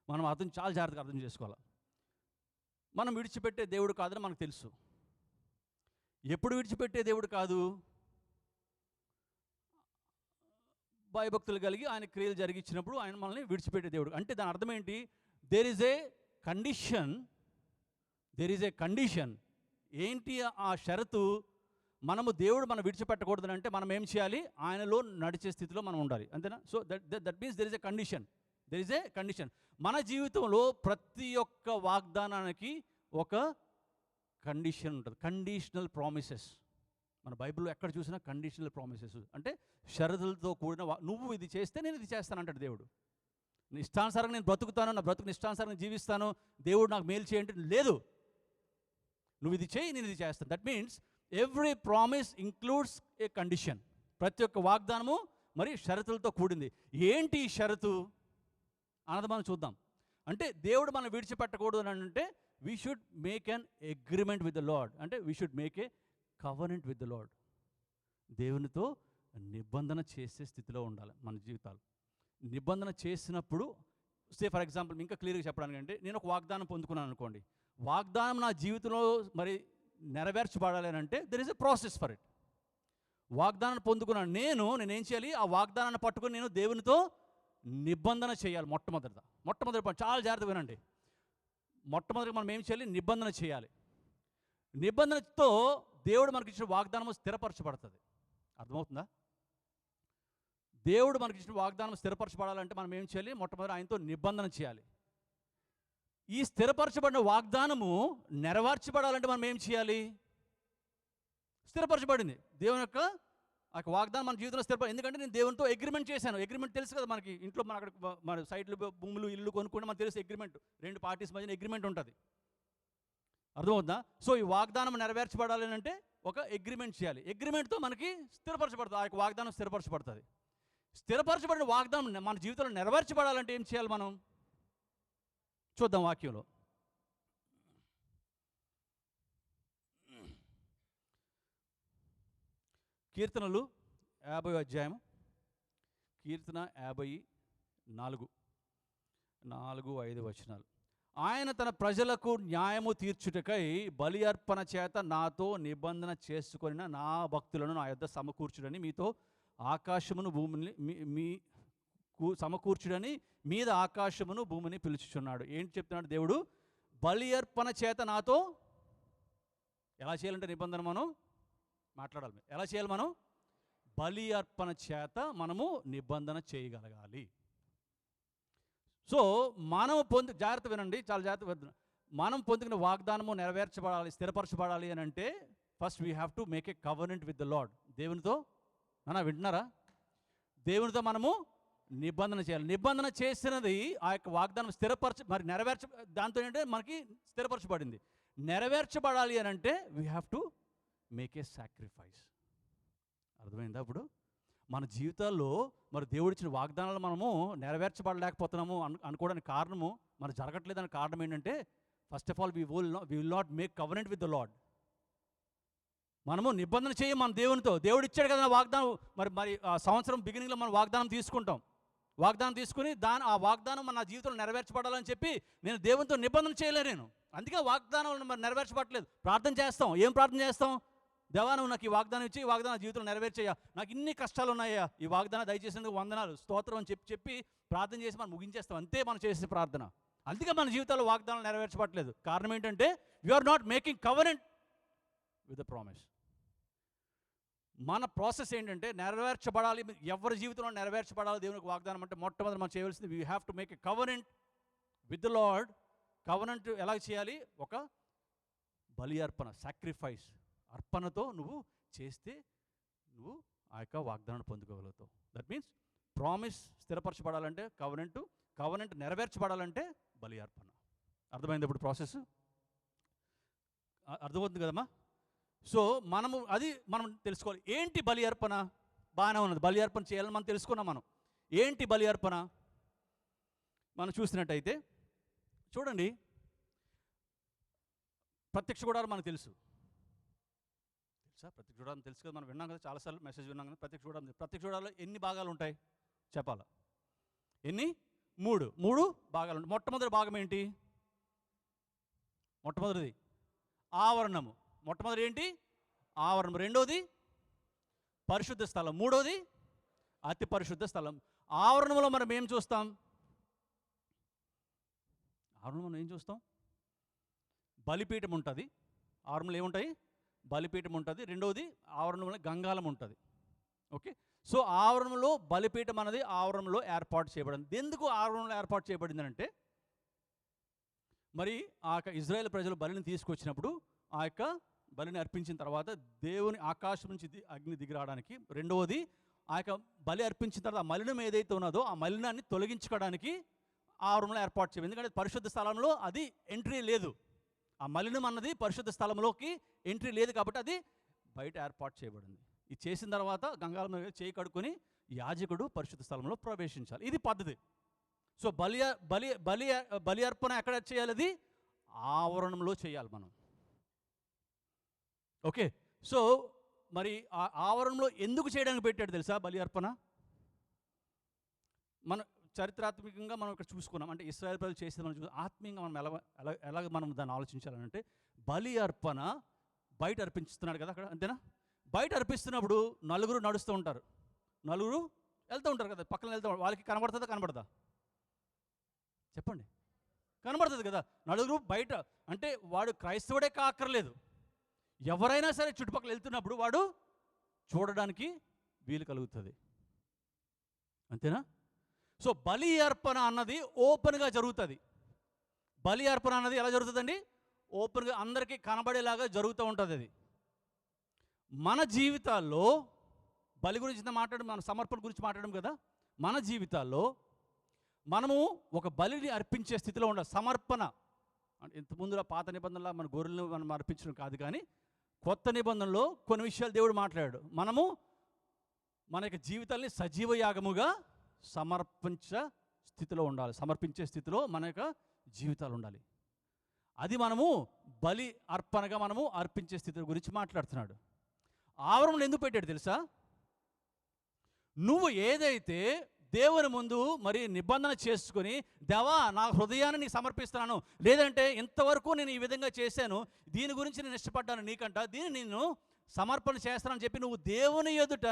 మనం చాలా జాగ్రత్తగా అర్థం చేసుకోవాలి. మనం విడిచిపెట్టే దేవుడు కాదని మనకు తెలుసు. ఎప్పుడు విడిచిపెట్టే దేవుడు కాదు? భయభక్తులు కలిగి ఆయన క్రియలు జరిగించినప్పుడు ఆయన మనల్ని విడిచిపెట్టే దేవుడు. అంటే దాని అర్థం ఏంటి? There is a condition. ఏంటి ఆ షరతు? మనము దేవుడు మనం విడిచిపెట్టకూడదని అంటే మనం ఏం చేయాలి? ఆయనలో నడిచే స్థితిలో మనం ఉండాలి, అంతేనా? So that means there is a condition. మన జీవితంలో ప్రతి ఒక్క వాగ్దానానికి ఒక కండిషన్ ఉంటుంది. Conditional promises. మన బైబిల్లో ఎక్కడ చూసినా కండిషనల్ ప్రామిసెస్ అంటే షరతులతో కూడిన, నువ్వు ఇది చేస్తే నేను ఇది చేస్తాను అంటాడు దేవుడు. ఇష్టానుసారంగా నేను బ్రతుకుతాను, నా బ్రతుకుని ఇష్టానుసారంగా జీవిస్తాను, దేవుడు నాకు మేలు చేయంటే లేదు. నువ్వు ఇది చేయి, నేను ఇది చేస్తాను. That means every promise includes A condition. ప్రతి ఒక్క వాగ్దానము మరి షరతులతో కూడింది. ఏంటి ఈ షరతు అన్నది మనం చూద్దాం. అంటే దేవుడు మనం విడిచిపెట్టకూడదు అని అంటే we should make an agreement with the Lord. అంటే we should make a covenant with the Lord. దేవునితో నిబంధన చేసే స్థితిలో ఉండాలి మన జీవితాలు. నిబంధన చేసినప్పుడు ఫర్ ఎగ్జాంపుల్ ఇంకా క్లియర్గా చెప్పడానికి అంటే, నేను ఒక వాగ్దానం పొందుకున్నాను అనుకోండి. వాగ్దానం నా జీవితంలో మరి నెరవేర్చబడాలి అని అంటే there is a process for it. వాగ్దానాన్ని పొందుకున్నాను, నేనేం చేయాలి? ఆ వాగ్దానాన్ని పట్టుకొని నేను దేవునితో నిబంధన చేయాలి. మొట్టమొదటి చాలా జాగ్రత్త వినండి. మొట్టమొదటిగా మనం ఏం చేయాలి? నిబంధన చేయాలి. నిబంధనతో దేవుడు మనకి ఇచ్చిన వాగ్దానము స్థిరపరచబడుతుంది. అర్థమవుతుందా? దేవుడు మనకి ఇచ్చిన వాగ్దానం స్థిరపరచబడాలంటే మనం ఏం చేయాలి? మొట్టమొదటి ఆయనతో నిబంధన చేయాలి. ఈ స్థిరపరచబడిన వాగ్దానము నెరవేర్చబడాలంటే మనం ఏం చేయాలి? స్థిరపరచబడింది దేవుని యొక్క వాగ్దానం మన జీవితంలో ఎందుకంటే నేను దేవునితో అగ్రిమెంట్ చేశాను. అగ్రిమెంట్ తెలుసు కదా మనకి. ఇంట్లో మన అక్కడ మన సైట్లు, భూములు, ఇల్లు కొనుక్కుంటే మనకు తెలుసు అగ్రిమెంట్. 2 పార్టీస్ మధ్యన అగ్రిమెంట్ ఉంటుంది. అర్థమవుతుందా? సో ఈ వాగ్దానం నెరవేర్చబడాలి అంటే ఒక అగ్రిమెంట్ చేయాలి. అగ్రిమెంట్తో మనకి స్థిరపరచబడుతుంది. ఆ యొక్క వాగ్దానం స్థిరపరచబడుతుంది. స్థిరపరచబడిన వాగ్దానం మన జీవితంలో నెరవేర్చబడాలంటే ఏం చేయాలి మనం? చూద్దాం వాక్యంలో. కీర్తనలు 50వ అధ్యాయం, కీర్తన 54, 4-5 వచనాలు. ఆయన తన ప్రజలకు న్యాయము తీర్చుటకై బలి అర్పణ చేత నాతో నిబంధన చేసుకొనిన నా భక్తులను నా యొద్ద సమకూర్చుడని మీతో ఆకాశమును భూమిని సమకూర్చుడని మీద ఆకాశమును భూమిని పిలుచుచున్నాడు. ఏంటి చెప్తున్నాడు దేవుడు? బలి అర్పణ చేత నాతో ఎలా చేయాలంటే నిబంధన మనం మాట్లాడాలి. ఎలా చేయాలి? మనం బలి అర్పణ చేత మనము నిబంధన చేయగలగాలి. సో మనం జాగ్రత్త వినండి, చాలా జాగ్రత్త వినండి. మనం పొందుకున్న వాగ్దానము నెరవేర్చబడాలి, స్థిరపరచబడాలి అని అంటే first we have to make a covenant with the Lord. దేవునితో వింటున్నారా? దేవునితో మనము నిబంధన చేయాలి. నిబంధన చేసినది ఆ యొక్క వాగ్దానం మరి దాంతో ఏంటంటే మనకి స్థిరపరచబడింది. నెరవేర్చబడాలి అని అంటే we have to make a sacrifice. అర్థమైందా? ఇప్పుడు మన జీవితాల్లో మరి దేవుడిచ్చిన వాగ్దానాలు మనము నెరవేర్చబడలేకపోతున్నాము అనుకోవడానికి కారణము, మరి జరగట్లేదని కారణం ఏంటంటే first of all we will not make covenant with the lord. మనము నిబంధన చేయం మన దేవునితో. దేవుడు ఇచ్చాడు కదా వాగ్దానం. మరి సంవత్సరం బిగినింగ్లో మనం వాగ్దానం తీసుకుంటాం. వాగ్దానం తీసుకుని ఆ వాగ్దానం మన జీవితంలో నెరవేర్చబడాలని చెప్పి నేను దేవునితో నిబంధన చేయలేను నేను. అందుకే వాగ్దానం మరి నెరవేర్చబడలేదు. ప్రార్థన చేస్తాం. ఏం ప్రార్థన చేస్తాం? దేవా, నువ్వు నాకు ఈ వాగ్దానం ఇచ్చి ఈ వాగ్దానం జీవితంలో నెరవేర్చేయ్యా, నాకు ఇన్ని కష్టాలు ఉన్నాయా, ఈ వాగ్దానం దయచేసేందుకు వందనాలు, స్తోత్రం అని చెప్పి ప్రార్థన చేసి మనం ముగించేస్తాం. అంతే మనం చేసే ప్రార్థన. అందుకే మన జీవితాల్లో వాగ్దానం నెరవేర్చబడలేదు. కారణం ఏంటంటే you are not making covenant with the promise. మన ప్రాసెస్ ఏంటంటే నెరవేర్చబడాలి. ఎవరి జీవితంలో నెరవేర్చబడాలి దేవునికి వాగ్దానం అంటే మొట్టమొదటి మనం చేయవలసింది we have to make a covenant with the lord. Covenant ఎలా చేయాలి? ఒక బలి అర్పణ, సాక్రిఫైస్, అర్పణతో నువ్వు చేస్తే నువ్వు ఆ యొక్క వాగ్దానాన్ని పొందుకోగలుగుతావు. దట్ మీన్స్ ప్రామిస్ స్థిరపరచబడాలంటే కవనెంట్ నెరవేర్చబడాలంటే బలి అర్పణ. అర్థమైంది ఇప్పుడు ప్రాసెస్? అర్థమవుతుంది కదమ్మా? సో మనం తెలుసుకోవాలి. ఏంటి బలి అర్పణ? బాగానే ఉన్నది, బలి అర్పణ చేయాలని మనం తెలుసుకున్నాం. మనం ఏంటి బలి అర్పణ మనం చూసినట్టయితే చూడండి, ప్రత్యక్ష గుడారం మనకు తెలుసా? ప్రత్యక్ష గుడారం తెలుసు కదా, మనం విన్నాం కదా, చాలాసార్లు మెసేజ్ విన్నాం కదా. ప్రత్యక్ష గుడారంలో ఎన్ని భాగాలు ఉంటాయి చెప్పాలా? ఎన్ని? 3 భాగాలు ఉంటాయి. మొట్టమొదటి భాగం ఏంటి? మొట్టమొదటిది ఆవరణము. మొట్టమొదటి ఏంటి? ఆవరణం. రెండోది పరిశుద్ధ స్థలం. మూడోది అతి పరిశుద్ధ స్థలం. ఆవరణంలో మనం ఏం చూస్తాం? ఆవరణంలో మనం ఏం చూస్తాం? బలిపీఠం ఉంటుంది. ఆవరణంలో ఏముంటాయి? బలిపీఠం ఉంటుంది. రెండవది ఆవరణంలో గంగాలం ఉంటుంది. ఓకే. సో ఆవరణంలో బలిపీఠం అనేది ఆవరణంలో ఏర్పాటు చేయబడింది. ఎందుకు ఆవరణంలో ఏర్పాటు చేయబడింది అంటే, మరి ఆ యొక్క ఇజ్రాయేల్ ప్రజలు బలిని తీసుకొచ్చినప్పుడు ఆ యొక్క బలిని అర్పించిన తర్వాత దేవుని ఆకాశం నుంచి అగ్ని దిగి రావడానికి, రెండవది ఆ యొక్క బలి అర్పించిన తర్వాత ఆ మలినం ఏదైతే ఉన్నదో ఆ మలినాన్ని తొలగించుకోవడానికి ఆవరణంలో ఏర్పాటు చేయబడింది. ఎందుకంటే పరిశుద్ధ స్థలంలో అది ఎంట్రీ లేదు. ఆ మలినం అన్నది పరిశుద్ధ స్థలంలోకి ఎంట్రీ లేదు కాబట్టి అది బయట ఏర్పాటు చేయబడింది. ఇది చేసిన తర్వాత గంగాళం చేయి కడుక్కొని యాజకుడు పరిశుద్ధ స్థలంలో ప్రవేశించాలి. ఇది పద్ధతి. సో బలి అర్పణ ఎక్కడ చేయాలి? అది ఆవరణంలో చేయాలి మనం. ఓకే, సో మరి ఆ ఆవరణంలో ఎందుకు చేయడానికి పెట్టాడు తెలుసా బలి అర్పణ? మన చరిత్రాత్మకంగా మనం ఇక్కడ చూసుకున్నాం, అంటే ఇశ్రాయేల్ ప్రజలు చేసేది మనం ఆత్మీయంగా మనం ఎలాగ మనం దాన్ని ఆలోచించాలంటే, బలి అర్పణ బయట అర్పించుతున్నాడు కదా అక్కడ, అంతేనా? బయట అర్పిస్తున్నప్పుడు నలుగురు నడుస్తూ ఉంటారు, నలుగురు వెళ్తూ ఉంటారు కదా, పక్కన వెళ్తూ ఉంటారు. వాళ్ళకి కనబడుతుందా కనబడదా? చెప్పండి. కనబడుతుంది కదా. నలుగురు బయట, అంటే వాడు క్రైస్తవుడే కాక్కర్లేదు, ఎవరైనా సరే చుట్టుపక్కల వెళ్తున్నప్పుడు వాడు చూడడానికి వీలు కలుగుతుంది, అంతేనా? సో బలి అర్పణ అన్నది ఓపెన్గా జరుగుతుంది. బలి అర్పణ అన్నది ఎలా జరుగుతుందండి? ఓపెన్గా అందరికీ కనబడేలాగా జరుగుతూ ఉంటుంది. అది మన జీవితాల్లో బలి గురించి మన సమర్పణ గురించి మాట్లాడడం కదా. మన జీవితాల్లో మనము ఒక బలిని అర్పించే స్థితిలో ఉండాలి. సమర్పణ అంటే ఇంతకుముందులో పాత నిబంధనలో మన గొర్రెలను మనం అర్పించడం కాదు, కానీ కొత్త నిబంధనలో కొన్ని విషయాలు దేవుడు మాట్లాడాడు. మనము మన యొక్క జీవితాల్ని సజీవ యాగముగా సమర్పించే స్థితిలో మన యొక్క జీవితాలు ఉండాలి. అది మనము బలి అర్పణగా మనము అర్పించే స్థితి గురించి మాట్లాడుతున్నాడు. ఆవరణలు ఎందుకు పెట్టాడు తెలుసా? నువ్వు ఏదైతే దేవుని ముందు మరి నిబంధన చేసుకొని, దేవా నా హృదయాన్ని నీకు సమర్పిస్తున్నాను, లేదంటే ఇంతవరకు నేను ఈ విధంగా చేశాను, దీని గురించి నేను ఇష్టపడ్డాను నీకంట, దీన్ని నేను సమర్పణ చేస్తానని చెప్పి నువ్వు దేవుని ఎదుట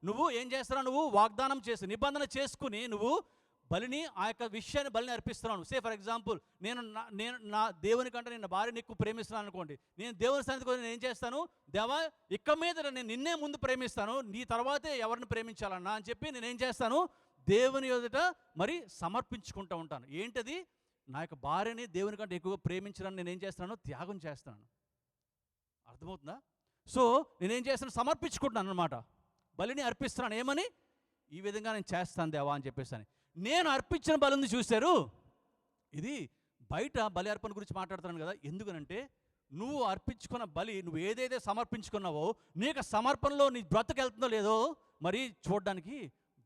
నువ్వు ఏం చేస్తున్నావు? నువ్వు వాగ్దానం చేసి నిబంధన చేసుకుని నువ్వు బలిని, ఆ యొక్క విషయాన్ని బలిని అర్పిస్తున్నాను. సే ఫర్ ఎగ్జాంపుల్, నేను నా దేవుని కంటే నేను భార్యని ఎక్కువ ప్రేమిస్తున్నాను అనుకోండి. నేను దేవుని సన్నిధికి నేను ఏం చేస్తాను? దేవా ఇక మీద నేను నిన్నే ముందు ప్రేమిస్తాను, నీ తర్వాతే ఎవరిని ప్రేమించాలన్నా అని చెప్పి నేను ఏం చేస్తాను? దేవుని ఎదుట మరి సమర్పించుకుంటూ ఉంటాను. ఏంటది? నా యొక్క భార్యని దేవుని కంటే ఎక్కువగా ప్రేమించడానికి నేను ఏం చేస్తున్నాను? త్యాగం చేస్తున్నాను. అర్థమవుతుందా? సో నేనేం చేస్తాను? సమర్పించుకుంటున్నాను అనమాట, బలిని అర్పిస్తున్నాను. ఏమని? ఈ విధంగా నేను చేస్తాను దేవా అని చెప్పేసి. నేను అర్పించిన బలిని చూశారు. ఇది బయట బలి అర్పణ గురించి మాట్లాడుతున్నాను కదా. ఎందుకనంటే నువ్వు అర్పించుకున్న బలి, నువ్వు ఏదైతే సమర్పించుకున్నావో నీకు సమర్పణలో నీ బ్రతుకు వెళ్తుందో లేదో మరి చూడడానికి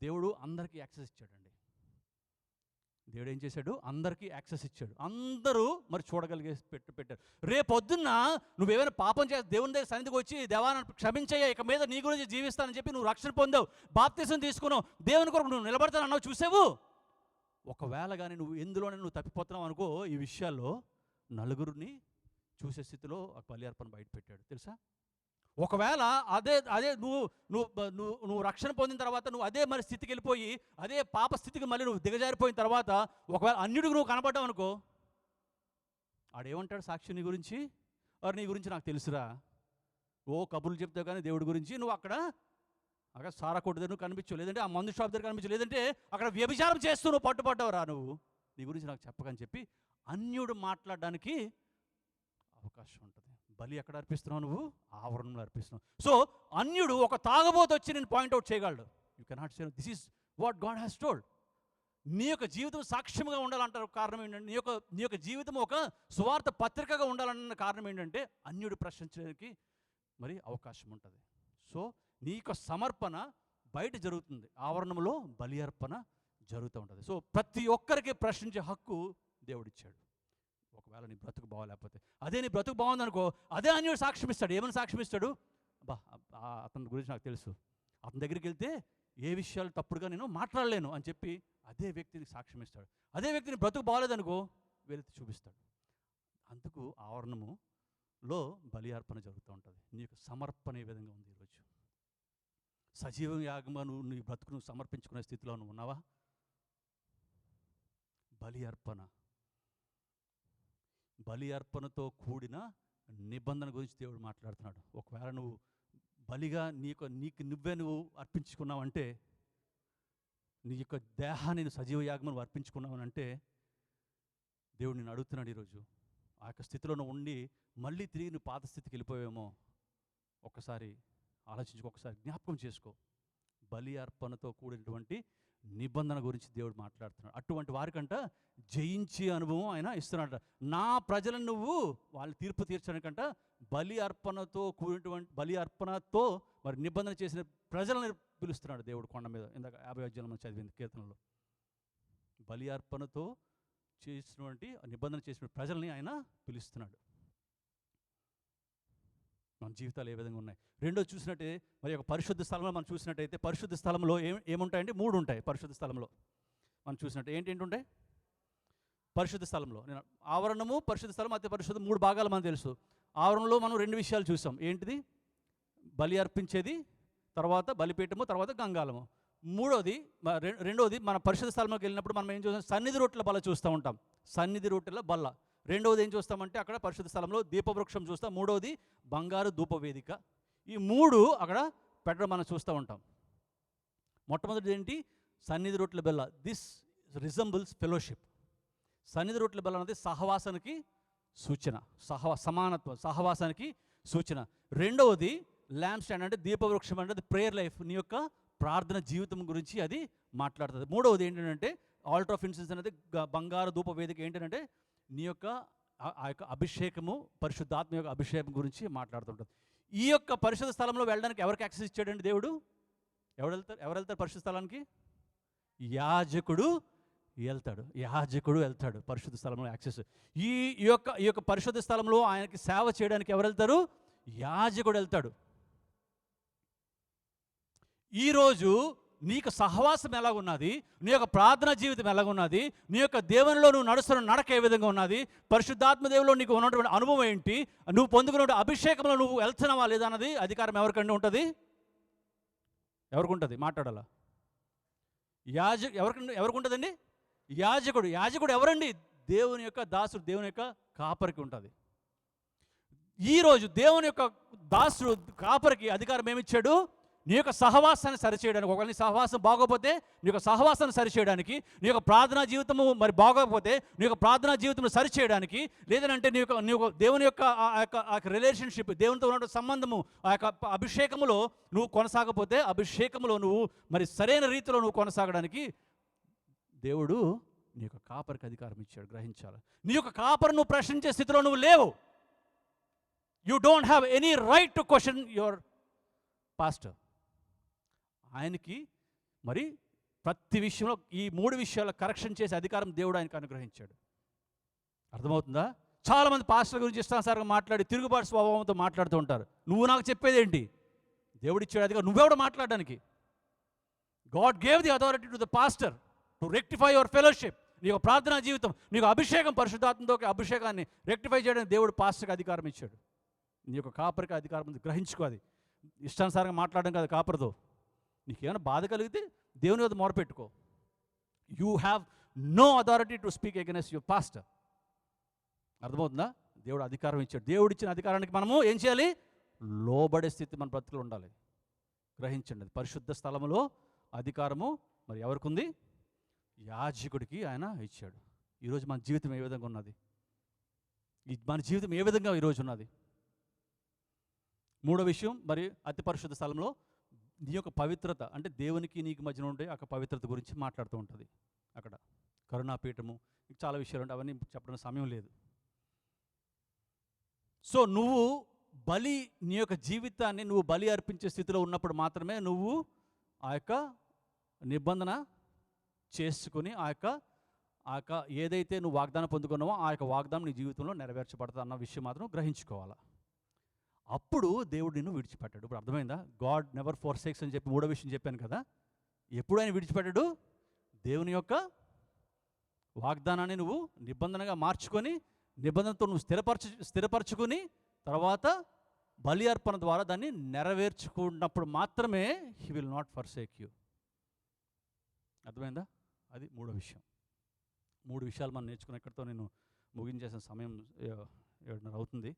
దేవుడు అందరికీ యాక్సెస్ ఇచ్చాడండి. దేవుడు ఏం చేశాడు? అందరికీ యాక్సెస్ ఇచ్చాడు. అందరూ మరి చూడగలిగే పెట్టారు. రేపొద్దున్న నువ్వేమైనా పాపం చేసి దేవుని దగ్గర సన్నిధికి వచ్చి, దేవా నన్ను క్షమించయ్యా, ఇక మీద నీ గురించి జీవిస్తానని చెప్పి నువ్వు రక్షణ పొందావు, బాప్తిసం తీసుకున్నావు, దేవుని కొరకు నువ్వు నిలబడతానన్నావు, చూసావు. ఒకవేళ కానీ నువ్వు ఎందులోనే నువ్వు తప్పిపోతున్నావు అనుకో, ఈ విషయాల్లో నలుగురిని చూసే స్థితిలో ఒక బలి అర్పణ బయట పెట్టాడు తెలుసా. ఒకవేళ అదే నువ్వు రక్షణ పొందిన తర్వాత నువ్వు అదే మరి స్థితికి వెళ్ళిపోయి, అదే పాప స్థితికి మళ్ళీ నువ్వు దిగజారిపోయిన తర్వాత ఒకవేళ అన్యుడికి నువ్వు కనపడ్డావు అనుకో, ఆడేమంటాడు సాక్షి నీ గురించి? వారు నీ గురించి నాకు తెలుసురా, ఓ కబుర్లు చెప్తావు కానీ దేవుడి గురించి నువ్వు అక్కడ సారా కొట్టు దగ్గర నువ్వు కనిపించవు, లేదంటే ఆ మందు షాప్ దగ్గర కనిపించవు, లేదంటే అక్కడ వ్యభిచారం చేస్తూ నువ్వు పట్టుపడ్డావురా, నీ గురించి నాకు చెప్పకని చెప్పి అన్యుడు మాట్లాడడానికి అవకాశం ఉంటుంది. బలి ఎక్కడ అర్పిస్తున్నావు? నువ్వు ఆవరణంలో అర్పిస్తున్నావు. సో అన్యుడు ఒక తాగబోతు వచ్చి నేను పాయింట్అవుట్ చేయగలడు. You cannot say this is what God has told. నీ యొక్క జీవితం సాక్ష్యంగా ఉండాలంటారు. కారణం ఏంటంటే నీ యొక్క జీవితం ఒక సువార్త పత్రికగా ఉండాలన్న కారణం ఏంటంటే అన్యుడు ప్రశ్నించడానికి మరి అవకాశం ఉంటుంది. సో నీ యొక్క సమర్పణ బయట జరుగుతుంది, ఆవరణంలో బలి అర్పణ జరుగుతూ ఉంటుంది. సో ప్రతి ఒక్కరికి ప్రశ్నించే హక్కు దేవుడిచ్చాడు. ఒకవేళ నీ బ్రతుకు బాగోలేకపోతే, అదే నీ బ్రతుకు బాగుందనుకో, అదే అన్యుడు సాక్ష్యం ఇస్తాడు. ఏమని సాక్ష్యం ఇస్తాడు? అతని గురించి నాకు తెలుసు, అతని దగ్గరికి వెళ్తే ఏ విషయాలు తప్పుడుగా నేను మాట్లాడలేను అని చెప్పి అదే వ్యక్తిని సాక్ష్యం ఇస్తాడు. అదే వ్యక్తిని బ్రతుకు బాగోలేదనుకో వెళితే చూపిస్తాడు. అందుకు ఆవరణములో బలి అర్పణ జరుగుతూ ఉంటుంది. నీ యొక్క సమర్పణ ఏ విధంగా ఉంది? ఈరోజు సజీవ యాగంగా నువ్వు నీ బ్రతుకును సమర్పించుకునే స్థితిలో నువ్వు ఉన్నావా? బలి అర్పణతో కూడిన నిబంధన గురించి దేవుడు మాట్లాడుతున్నాడు. ఒకవేళ నువ్వు బలిగా నీకు నువ్వు అర్పించుకున్నావంటే, నీ యొక్క దేహాన్ని నువ్వు సజీవ యాగం నువ్వు అర్పించుకున్నావనంటే, దేవుడు నేను అడుగుతున్నాడు ఈరోజు, ఆ యొక్క స్థితిలో నువ్వు ఉండి మళ్ళీ తిరిగి నువ్వు పాత స్థితికి వెళ్ళిపోయావేమో ఒక్కసారి ఆలోచించుకో, ఒకసారి జ్ఞాపకం చేసుకో. బలి అర్పణతో కూడినటువంటి నిబంధన గురించి దేవుడు మాట్లాడుతున్నాడు. అటువంటి వారికంట జయించే అనుభవం ఆయన ఇస్తున్నాడు. నా ప్రజలను నువ్వు వాళ్ళ తీర్పు తీర్చడానికంట బలి అర్పణతో కూడినటువంటి బలి అర్పణతో మరి నిబంధన చేసిన ప్రజలను పిలుస్తున్నాడు దేవుడు కొండ మీద. ఇందాక 50 అధ్యాయంలో మనం చదివింది కీర్తనలో. బలి అర్పణతో చేసినటువంటి నిబంధన చేసిన ప్రజల్ని ఆయన పిలుస్తున్నాడు. మన జీవితాలు ఏ విధంగా ఉన్నాయి. రెండో చూసినట్టే మరి ఒక పరిశుద్ధ స్థలంలో మనం చూసినట్టయితే పరిశుద్ధ స్థలంలో ఏముంటాయంటే 3 ఉంటాయి. పరిశుద్ధ స్థలంలో మనం చూసినట్టు ఏంటి ఉంటాయి పరిశుద్ధ స్థలంలో? నేను ఆవరణము, పరిశుద్ధ స్థలం, అతి పరిశుద్ధం 3 భాగాలు మనకు తెలుసు. ఆవరణలో మనం 2 విషయాలు చూసాం. ఏంటిది? బలి అర్పించేది, తర్వాత బలిపీఠము, తర్వాత గంగాలము. రెండోది మన పరిశుద్ధ స్థలంలోకి వెళ్ళినప్పుడు మనం ఏం చూస్తాం? సన్నిధి రొట్టెల బల్ల చూస్తూ ఉంటాం. సన్నిధి రొట్టెల బల్ల. రెండవది ఏం చూస్తామంటే అక్కడ పరిశుద్ధ స్థలంలో దీపవృక్షం చూస్తాం. మూడవది బంగారు ధూపవేదిక. ఈ 3 అక్కడ పెట్టడం మనం చూస్తూ ఉంటాం. మొట్టమొదటిది ఏంటి? సన్నిధి రొట్టెల బల్ల. This resembles fellowship. సన్నిధి రొట్టెల బల్ల అనేది సహవాసానికి సూచన, సమానత్వం, సహవాసానికి సూచన. రెండవది ల్యాంప్ స్టాండ్ అంటే దీపవృక్షం అంటే ప్రేయర్ లైఫ్, నీ యొక్క ప్రార్థన జీవితం గురించి అది మాట్లాడుతుంది. మూడవది ఏంటంటే ఆల్టర్ ఆఫ్ ఇన్సెన్స్ అనేది బంగారు ధూప వేదిక. ఏంటంటే నీ యొక్క ఆ యొక్క అభిషేకము, పరిశుద్ధాత్మ యొక్క అభిషేకం గురించి మాట్లాడుతుంటుంది. ఈ యొక్క పరిశుద్ధ స్థలంలో వెళ్ళడానికి ఎవరికి యాక్సెస్ ఇచ్చాడండి దేవుడు? ఎవరు వెళ్తారు పరిశుద్ధ స్థలానికి? యాజకుడు వెళ్తాడు పరిశుద్ధ స్థలంలో యాక్సెస్. ఈ యొక్క పరిశుద్ధ స్థలంలో ఆయనకి సేవ చేయడానికి ఎవరు వెళ్తారు? యాజకుడు వెళ్తాడు. ఈరోజు నీకు సహవాసం ఎలాగున్నది, నీ యొక్క ప్రార్థనా జీవితం ఎలాగున్నది, నీ యొక్క దేవునిలో నువ్వు నడుస్తున్న నడక ఏ విధంగా ఉన్నది, పరిశుద్ధాత్మ దేవులో నీకు ఉన్నటువంటి అనుభవం ఏంటి, నువ్వు పొందుకున్న అభిషేకంలో నువ్వు వెళ్తున్నావా లేదా అన్నది అధికారం ఎవరికండి ఉంటుంది? ఎవరికి ఉంటుంది? మాట్లాడాలా? ఎవరికి ఉంటుందండి? యాజకుడు ఎవరండి? దేవుని యొక్క దాసుడు, దేవుని యొక్క కాపరికి ఉంటుంది. ఈరోజు దేవుని యొక్క దాసుడు కాపరికి అధికారం ఏమిచ్చాడు? నీ యొక్క సహవాసాన్ని సరిచేయడానికి. ఒకవేళ నీ సహవాసం బాగోపోతే నీ యొక్క సహవాసాన్ని సరిచేయడానికి, నీ యొక్క ప్రార్థనా జీవితము మరి బాగోకపోతే నీ యొక్క ప్రార్థనా జీవితంలో సరిచేయడానికి, లేదంటే నీ యొక్క దేవుని యొక్క ఆ యొక్క రిలేషన్షిప్, దేవునితో ఉన్న సంబంధము, ఆ యొక్క అభిషేకములో నువ్వు కొనసాగపోతే, అభిషేకములో నువ్వు మరి సరైన రీతిలో నువ్వు కొనసాగడానికి దేవుడు నీ యొక్క కాపరికి అధికారం ఇచ్చాడు. గ్రహించాలి. నీ యొక్క కాపరు నువ్వు ప్రశ్నించే స్థితిలో నువ్వు లేవు. You don't have any right to question your pastor. ఆయనకి మరి ప్రతి విషయంలో ఈ 3 విషయాలు కరెక్షన్ చేసే అధికారం దేవుడు ఆయనకు అనుగ్రహించాడు. అర్థమవుతుందా? చాలామంది పాస్టర్ గురించి ఇష్టానుసారంగా మాట్లాడి తిరుగుబాటు స్వభావంతో మాట్లాడుతూ ఉంటారు. నువ్వు నాకు చెప్పేది ఏంటి? దేవుడిచ్చాడు అధికారం, నువ్వెవడు మాట్లాడడానికి? God gave the authority to the pastor to rectify your fellowship. నీకు ప్రార్థనా జీవితం, నీకు అభిషేకం, పరిశుద్ధాత్మతో అభిషేకాన్ని రెక్టిఫై చేయడానికి దేవుడు పాస్టర్కి అధికారం ఇచ్చాడు. నీ యొక్క కాపరికి అధికారం ఉంది. గ్రహించుకో. అది ఇష్టానుసారంగా మాట్లాడడం కాదు. కాపరితో నీకేమైనా బాధ కలిగితే దేవుని వద్ద మొరపెట్టుకో. You have no authority to speak against your pastor. అర్థమవుతుందా? దేవుడు అధికారం ఇచ్చాడు. దేవుడు ఇచ్చిన అధికారానికి మనము ఏం చేయాలి? లోబడే స్థితి మన బ్రతుకులు ఉండాలి. గ్రహించండి. పరిశుద్ధ స్థలములో అధికారము మరి ఎవరికి ఉంది? యాజకుడికి ఆయన ఇచ్చాడు. ఈరోజు మన జీవితం ఏ విధంగా ఉన్నది? మన జీవితం ఏ విధంగా ఈరోజు ఉన్నది? మూడో విషయం, మరి అతి పరిశుద్ధ స్థలంలో నీ యొక్క పవిత్రత, అంటే దేవునికి నీకు మధ్యన ఉండే ఆ పవిత్రత గురించి మాట్లాడుతూ ఉంటుంది. అక్కడ కరుణాపీఠము, చాలా విషయాలు ఉంటాయి. అవన్నీ చెప్పడానికి సమయం లేదు. సో నువ్వు నీ యొక్క జీవితాన్ని నువ్వు బలి అర్పించే స్థితిలో ఉన్నప్పుడు మాత్రమే నువ్వు ఆ యొక్క నిబంధన చేసుకుని ఆ యొక్క ఏదైతే నువ్వు వాగ్దానం పొందుకున్నావో ఆ యొక్క వాగ్దానం నీ జీవితంలో నెరవేర్చబడుతుంది అన్న విషయం మాత్రం గ్రహించుకోవాలా. అప్పుడు దేవుడు నిన్ను విడిచిపెట్టాడు. ఇప్పుడు అర్థమైందా? గాడ్ నెవర్ ఫోర్సేక్స్ అని చెప్పి 3వ విషయం చెప్పాను కదా. ఎప్పుడు ఆయన విడిచిపెట్టాడు? దేవుని యొక్క వాగ్దానాన్ని నువ్వు నిబంధనగా మార్చుకొని, నిబంధనతో నువ్వు స్థిరపరచుకుని, తర్వాత బలి అర్పణ ద్వారా దాన్ని నెరవేర్చుకున్నప్పుడు మాత్రమే he will not forsake you. అర్థమైందా? అది 3వ విషయం. 3 విషయాలు మనం నేర్చుకుని ఎక్కడితో నేను ముగించేసిన సమయం 7:30 అవుతుంది.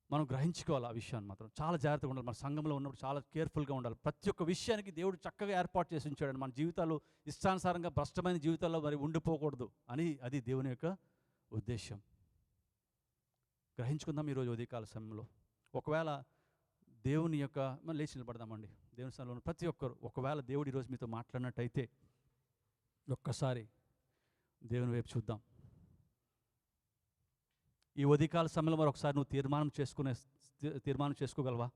మనం గ్రహించుకోవాలి. ఆ విషయాన్ని మాత్రం చాలా జాగ్రత్తగా ఉండాలి. మన సంఘంలో ఉన్నప్పుడు చాలా కేర్ఫుల్గా ఉండాలి. ప్రతి ఒక్క విషయానికి దేవుడు చక్కగా ఏర్పాటు చేసి ఉంచాడు. మన జీవితాలు ఇష్టానుసారంగా భ్రష్టమైన జీవితాల్లో మరి ఉండిపోకూడదు అని అది దేవుని యొక్క ఉద్దేశం. గ్రహించుకుందాం ఈరోజు ఉదయకాల సమయంలో. ఒకవేళ దేవుని యొక్క మనం లేచి నిలబడదామండి. దేవుని స్థలంలో ప్రతి ఒక్కరు, ఒకవేళ దేవుడు ఈరోజు మీతో మాట్లాడినట్టయితే ఒక్కసారి దేవుని వైపు చూద్దాం. ఈ ఉదయకాల సమయంలో మరి ఒకసారి నువ్వు తీర్మానం చేసుకోగలవా?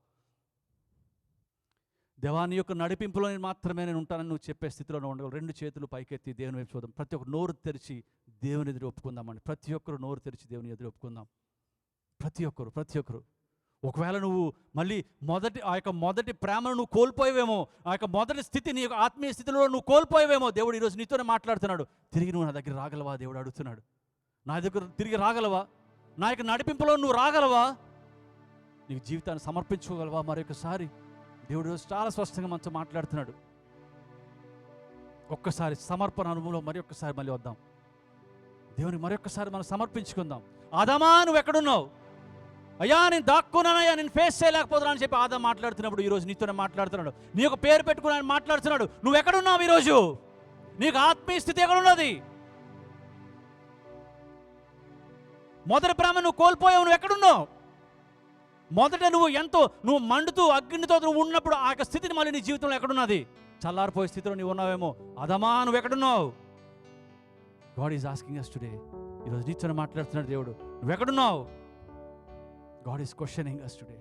దేవాని యొక్క నడిపింపులో మాత్రమే నేను ఉంటానని నువ్వు చెప్పే స్థితిలో ఉండగలవు. 2 చేతులు పైకెత్తి దేవుని వైపు చూద్దాం. ప్రతి ఒక్క నోరు తెరిచి దేవుని ఎదురు ఒప్పుకుందామండి. ప్రతి ఒక్కరు నోరు తెరిచి దేవుని ఎదురు ఒప్పుకుందాం. ప్రతి ఒక్కరు. ఒకవేళ నువ్వు మళ్ళీ మొదటి ప్రేమను నువ్వు కోల్పోయేవేమో, ఆ యొక్క మొదటి స్థితి నీ యొక్క ఆత్మీయ స్థితిలో నువ్వు కోల్పోయేవేమో, దేవుడు ఈరోజు నీతోనే మాట్లాడుతున్నాడు. తిరిగి నువ్వు నా దగ్గర రాగలవా? దేవుడు అడుగుతున్నాడు. నా దగ్గర తిరిగి రాగలవా? నా యొక్క నడిపింపులో నువ్వు రాగలవా? నీకు జీవితాన్ని సమర్పించుకోగలవా? మరొకసారి దేవుడు ఈరోజు చాలా స్పష్టంగా మనతో మాట్లాడుతున్నాడు. ఒక్కసారి సమర్పణ అనుభవంలో మరొకసారి మళ్ళీ వద్దాం. దేవుని మరొకసారి మనం సమర్పించుకుందాం. ఆదామా, నువ్వు ఎక్కడున్నావు? అయ్యా, నేను దాక్కున్నానయ్యా, నేను ఫేస్ చేయలేకపోతున్నా అని చెప్పి ఆదాం మాట్లాడుతున్నప్పుడు ఈరోజు నీతోనే మాట్లాడుతున్నాడు. నీ యొక్క పేరు పెట్టుకుని ఆయన మాట్లాడుతున్నాడు. నువ్వు ఎక్కడున్నావు ఈరోజు? నీకు ఆత్మీయ స్థితి ఎక్కడున్నది? మొదటి ప్రేమ నువ్వు కోల్పోయావు. నువ్వు ఎక్కడున్నావు? మొదట నువ్వు మండుతూ అగ్నితో నువ్వు ఉన్నప్పుడు ఆ యొక్క స్థితిని మళ్ళీ నీ జీవితంలో ఎక్కడున్నది? చల్లారిపోయే స్థితిలో నువ్వు ఉన్నావేమో. ఆదామా, నువ్వు ఎక్కడున్నావు? God is asking us today. ఈరోజు నీతోనే మాట్లాడుతున్నాడు దేవుడు. నువ్వు ఎక్కడున్నావు? God is questioning us today.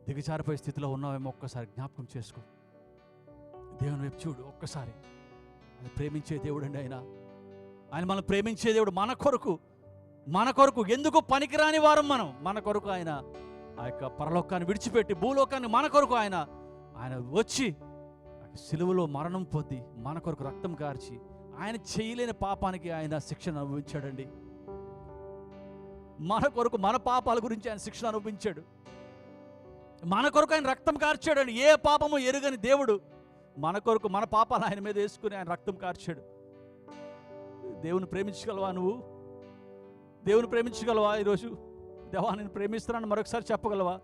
దిగజారిపోయే స్థితిలో ఉన్నావేమో. ఒక్కసారి జ్ఞాపకం చేసుకో. దేవుని వైపు చూడు ఒక్కసారి. ఆయన ప్రేమించే దేవుడు అండి. ఆయన మనం ప్రేమించే దేవుడు. మన కొరకు ఎందుకు పనికిరాని వారం మనం. మన కొరకు ఆయన ఆ యొక్క పరలోకాన్ని విడిచిపెట్టి భూలోకాన్ని మన కొరకు ఆయన వచ్చి సిలువలో మరణం పొంది మన కొరకు రక్తం కార్చి ఆయన చేయలేని పాపానికి ఆయన శిక్షను అనుభవించాడండి. మన కొరకు మన పాపాల గురించి ఆయన శిక్షణ అనుభవించాడు. మన కొరకు ఆయన రక్తం కార్చాడండి. ఏ పాపము ఎరుగని దేవుడు మన కొరకు మన పాపాలు ఆయన మీద వేసుకుని ఆయన రక్తం కార్చాడు. దేవుని ప్రేమించగలవా? నువ్వు దేవుని ప్రేమించగలవా? ఈరోజు దేవా నేను ప్రేమిస్తున్నాను మరొకసారి చెప్పగలవా?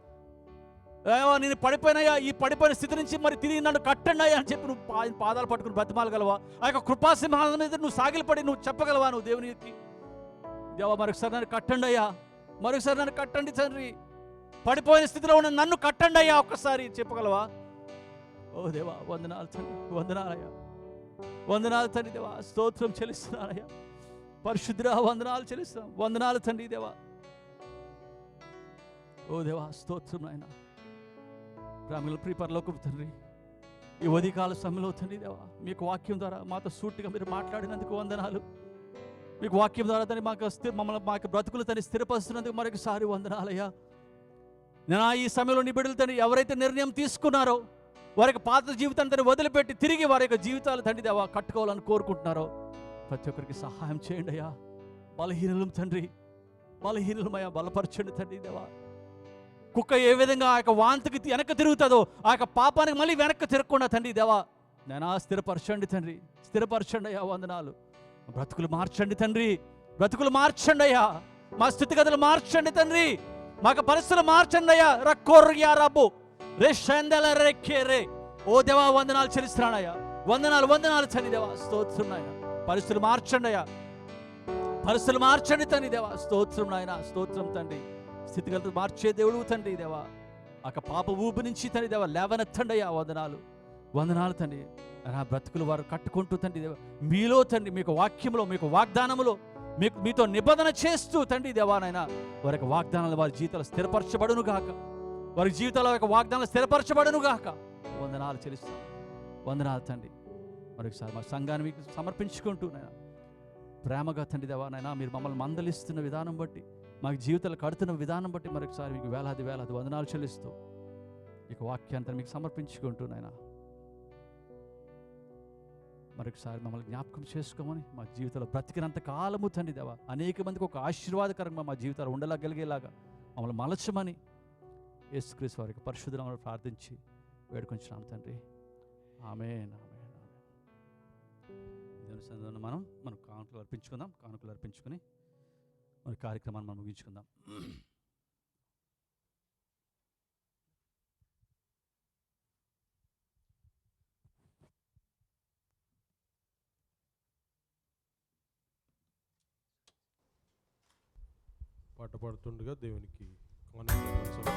దేవా నేను పడిపోయినాయా, ఈ పడిపోయిన స్థితి నుంచి మరి తిరిగి నన్ను కట్టండి అని చెప్పి నువ్వు ఆయన పాదాలు పట్టుకుని బతిమాలగలవా? ఆ యొక్క కృపాసింహాల మీద నువ్వు సాగిలపడి నువ్వు చెప్పగలవా? నువ్వు దేవునికి దేవా మరొకసారి నన్ను కట్టండి అయ్యా, మరొకసారి నన్ను కట్టండి తండ్రి, పడిపోయిన స్థితిలో ఉన్న నన్ను కట్టండి అయ్యా ఒక్కసారి చెప్పగలవా? ఓ దేవా వందనాలు తండ్రి, వందనాలయ్యా, వందనాలు తండ్రి. దేవా స్తోత్రం చెల్లిస్తున్నానయ్యా, పరిశుద్ధుడా వందనాలు చెల్లిస్తున్నాం. వందనాలు తండ్రి దేవా. ఓ దేవా స్తోత్రం నాయన. ప్రేమల ప్రియపరలోకపు తండ్రి, ఈ ఉదయకాల సమయంలో తండ్రి దేవా మీకు వాక్యం ద్వారా మాతో సూటిగా మీరు మాట్లాడినందుకు వందనాలు. మీకు వాక్యం ద్వారా తండ్రి మాకు బ్రతుకులు తండ్రి స్థిరపరుస్తున్నందుకు మరొకసారి వందనాలయ్యా. నేను ఈ సమయంలో నీ బిడ్డలు తండ్రి ఎవరైతే నిర్ణయం తీసుకున్నారో వారికి పాత జీవితాన్ని తండ్రి వదిలిపెట్టి తిరిగి వారి యొక్క జీవితాలు తండ్రి దేవా కట్టుకోవాలని కోరుకుంటున్నారో ప్రతి ఒక్కరికి సహాయం చేయండి అయ్యా. బలహీనులం తండ్రి, బలహీనులమయ్యా, బలపరచండి తండ్రి దేవా. కుక్క ఏ విధంగా ఆ యొక్క వాంతికి వెనక్కి తిరుగుతుందో ఆ యొక్క పాపానికి మళ్ళీ వెనక్కి తిరగకుండా తండ్రి దేవా నేను స్థిరపరచండి తండ్రి, స్థిరపరచండి అయ్యా. వందనాలు. బ్రతుకులు మార్చండి తండ్రి, బ్రతుకులు మార్చండి అయ్యా. మా స్థితిగతులు మార్చండి తండ్రి, మాకు పరిస్థితులు మార్చండి అయ్యా. రక్కోర్యా రబ్బు రేషందల రెక్కేరే. ఓ దేవా వందనాలు చెల్లిస్తున్నానయ్యా. వందనాలు వందనాలు తండ్రి దేవా స్తోత్రం నాయన. పరిస్థితులు మార్చండి అయ్యా, పరిస్థితులు మార్చండి తండ్రి దేవా స్తోత్రం నాయన. స్తోత్రం తండ్రి. స్థితిగతులు మార్చే దేవుడు తండ్రి దేవా. ఆ పాప ఊపు నుంచి తండ్రి దేవా లేవనెత్తండి అయ్యా. వందనాలు వందనాలు తండ్రి. నా బ్రతుకులు వారు కట్టుకుంటూ తండ్రి దేవా మీలో తండ్రి మీకు వాక్యంలో మీకు వాగ్దానములో మీతో నిబంధన చేస్తూ తండ్రి దేవానైనా వారి యొక్క వాగ్దానాలు వారి జీవితాలు స్థిరపరచబడును గాక, వారి జీవితాల యొక్క వాగ్దానాలు స్థిరపరచబడును గాక. వందనాలు చెల్లిస్తాం. వందనాలు తండ్రి. మరొకసారి మా సంఘాన్ని మీకు సమర్పించుకుంటూ నాయన ప్రేమగా తండ్రి దేవానైనా మీరు మమ్మల్ని మందలిస్తున్న విధానం బట్టి మాకు జీవితాలు కడుతున్న విధానం బట్టి మరొకసారి మీకు వేలాది వేలాది వందనాలు చెల్లిస్తూ ఇక వాక్యాంతా మీకు సమర్పించుకుంటూ నాయన మరొకసారి మమ్మల్ని జ్ఞాపకం చేసుకోమని మా జీవితంలో బ్రతికినంత కాలము తండ్రి దేవా అనేక మందికి ఒక ఆశీర్వాదకరంగా మా జీవితాలు ఉండగలిగేలాగా మమ్మల్ని మలచమని యేసుక్రీస్తు వారికి పరిశుద్ధనామములో ప్రార్థించి వేడుకొంచున్నాం తండ్రి. ఆమేన్. దేవుని సన్నిధిలో మనం కానుకలు అర్పించుకుందాం. కానుకలు అర్పించుకొని మన కార్యక్రమాన్ని మనం ముగించుకుందాం. పాట పాడుతుండగా దేవునికి కానుకలు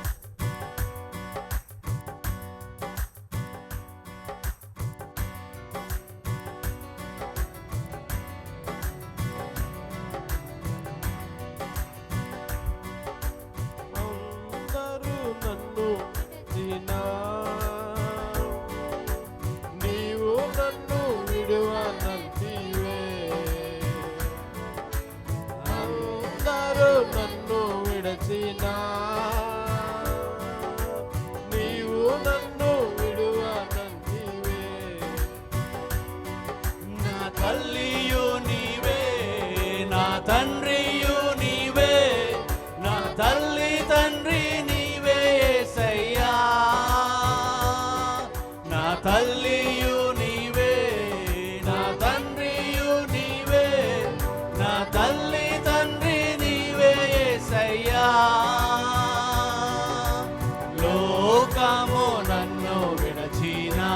విడచినా నీవు నన్ను విడువనంటివే. నా తల్లియు నీవే, నా తండ్రియు నీవే, నా తల్లి తండ్రి నీవే యేసయ్యా. నా తల్లియు నీవే, నా తండ్రియు నీవే, నా తల్లి తండ్రి నీవే యేసయ్యా. లోకము నన్ను విడచినా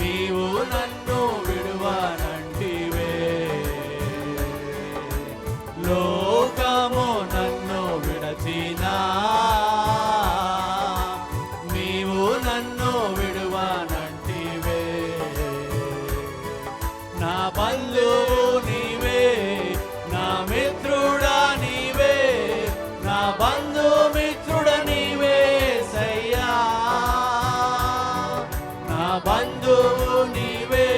నీవు నన్ను విడువనంటివే. లోకము నన్ను విడచినా నీవు నన్ను విడువనంటివే. నా బంధువు నీవే, నా మిత్రుడా నీవే, నా బంధుమిత్రుడ నీవే యేసయ్యా. నా బంధువు నీవే,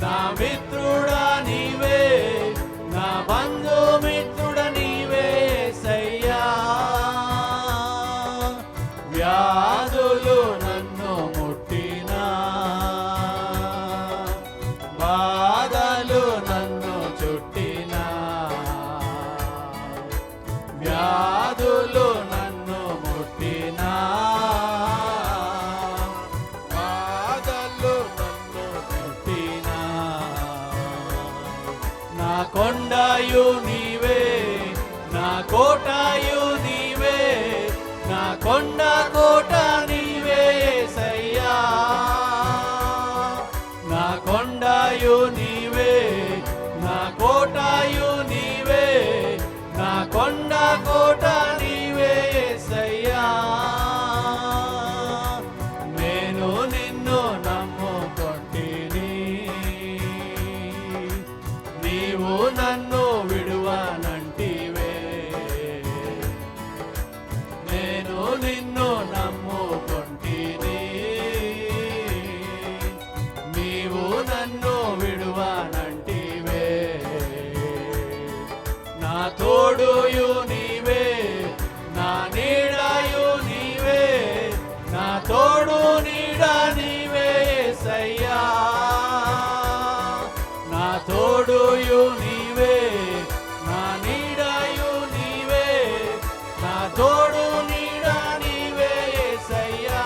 నా మిత్రుడా నీవే, నా బంధుమిత్రుడ నీవే యేసయ్యా. వ్యాధులు నన్ను ముట్టినా, బాధలు నన్ను చుట్టినా, వ్యాధులు నన్ను ముట్టినా, బాధలు నన్ను ముట్టినా, నా కొండయు నీవే, నా కోటయు నీవే, నా కొండ కోట నీవే యేసయ్యా. నా కొండయు నీవే, నా కోటయు నీవే, నా కొండ కోట నీవే యేసయ్యా. నేను నిన్ను నమ్ముకొంటిని, నీవు నన్ను విడువనంటివే. నేను నిన్ను నమ్ముకొంటిని, నీవు నన్ను విడువనంటివే. నా తోడుయు నీవే, నా నీడయు నీవే, నా తోడు నీడ నీవే యేసయ్యా. నా తోడుయు నీవే, నా నీడయు నీవే, నా తోడు నీడ నీవే యేసయ్యా.